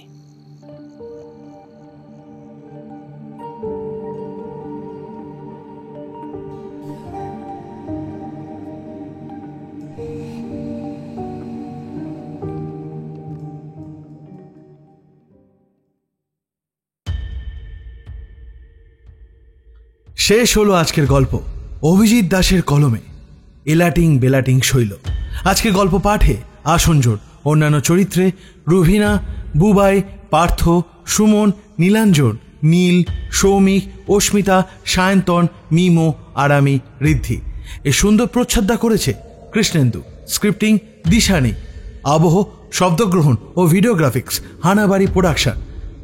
শেষ হলো আজকের গল্প অভিজিৎ দাসের কলমে, এলাটিং বেলাটিং শৈল। আজকের গল্প পাঠে আসনজোড় অন্যান্য চরিত্রে রুভিনা, বুবাই, পার্থ, সুমন, নীলাঞ্জন, নীল, সৌমিক, অস্মিতা, সায়ন্তন, মিমো, আরামি, ঋদ্ধি। এ সুন্দর প্রচ্ছদা করেছে কৃষ্ণেন্দু। স্ক্রিপ্টিং দিশানি। আবহ, শব্দগ্রহণ ও ভিডিওগ্রাফিক্স হানাবাড়ি প্রোডাকশন।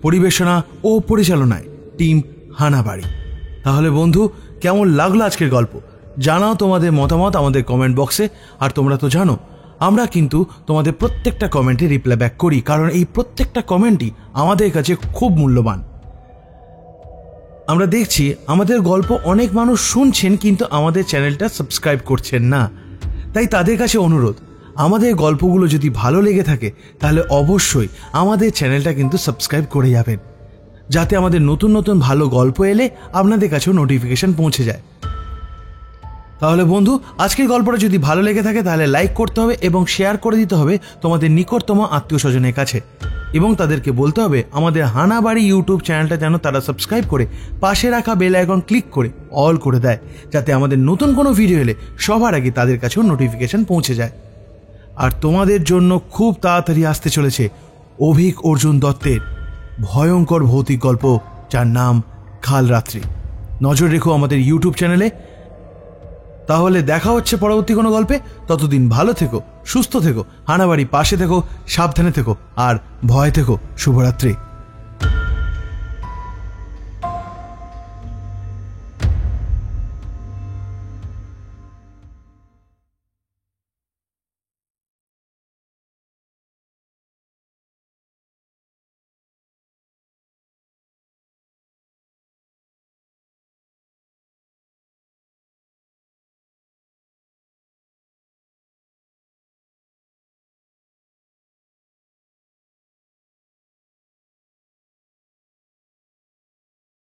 পরিবেশনা ও পরিচালনায় টিম হানাবাড়ি। তাহলে বন্ধু, কেমন লাগলো আজকের গল্প? জানাও তোমাদের মতামত আমাদের কমেন্ট বক্সে। আর তোমরা তো জানো আমরা কিন্তু তোমাদের প্রত্যেকটা কমেন্টে রিপ্লাই ব্যাক করি, কারণ এই প্রত্যেকটা কমেন্টই আমাদের কাছে খুব মূল্যবান। আমরা দেখছি আমাদের গল্প অনেক মানুষ শুনছেন কিন্তু আমাদের চ্যানেলটা সাবস্ক্রাইব করছেন না। তাই তাদের কাছে অনুরোধ, আমাদের গল্পগুলো যদি ভালো লেগে থাকে তাহলে অবশ্যই আমাদের চ্যানেলটা কিন্তু সাবস্ক্রাইব করে যাবেন, যাতে আমাদের নতুন নতুন ভালো গল্প এলে আপনাদের কাছেও নোটিফিকেশন পৌঁছে যায়। তাহলে বন্ধু, আজকের গল্পটা যদি ভালো লেগে থাকে তাহলে লাইক করতে হবে এবং শেয়ার করে দিতে হবে তোমাদের নিকটতম আত্মীয় স্বজনের কাছে, এবং তাদেরকে বলতে হবে আমাদের হানাবাড়ি ইউটিউব চ্যানেলটা যেন তারা সাবস্ক্রাইব করে পাশে রাখা বেল আইকন ক্লিক করে অল করে দেয়, যাতে আমাদের নতুন কোনো ভিডিও এলে সবার আগে তাদের কাছেও নোটিফিকেশন পৌঁছে যায়। আর তোমাদের জন্য খুব তাড়াতাড়ি আসতে চলেছে অভিক অর্জুন দত্তের ভয়ঙ্কর ভৌতিক গল্প, যার নাম কালরাত্রি। নজর রেখো আমাদের ইউটিউব চ্যানেলে। তাহলে দেখা হচ্ছে পরবর্তী কোনো গল্পে। ততদিন ভালো থেকো, সুস্থ থেকো, হানাবাড়ি পাশে থেকো, সাবধানে থেকো আর ভয় থেকো। শুভরাত্রি।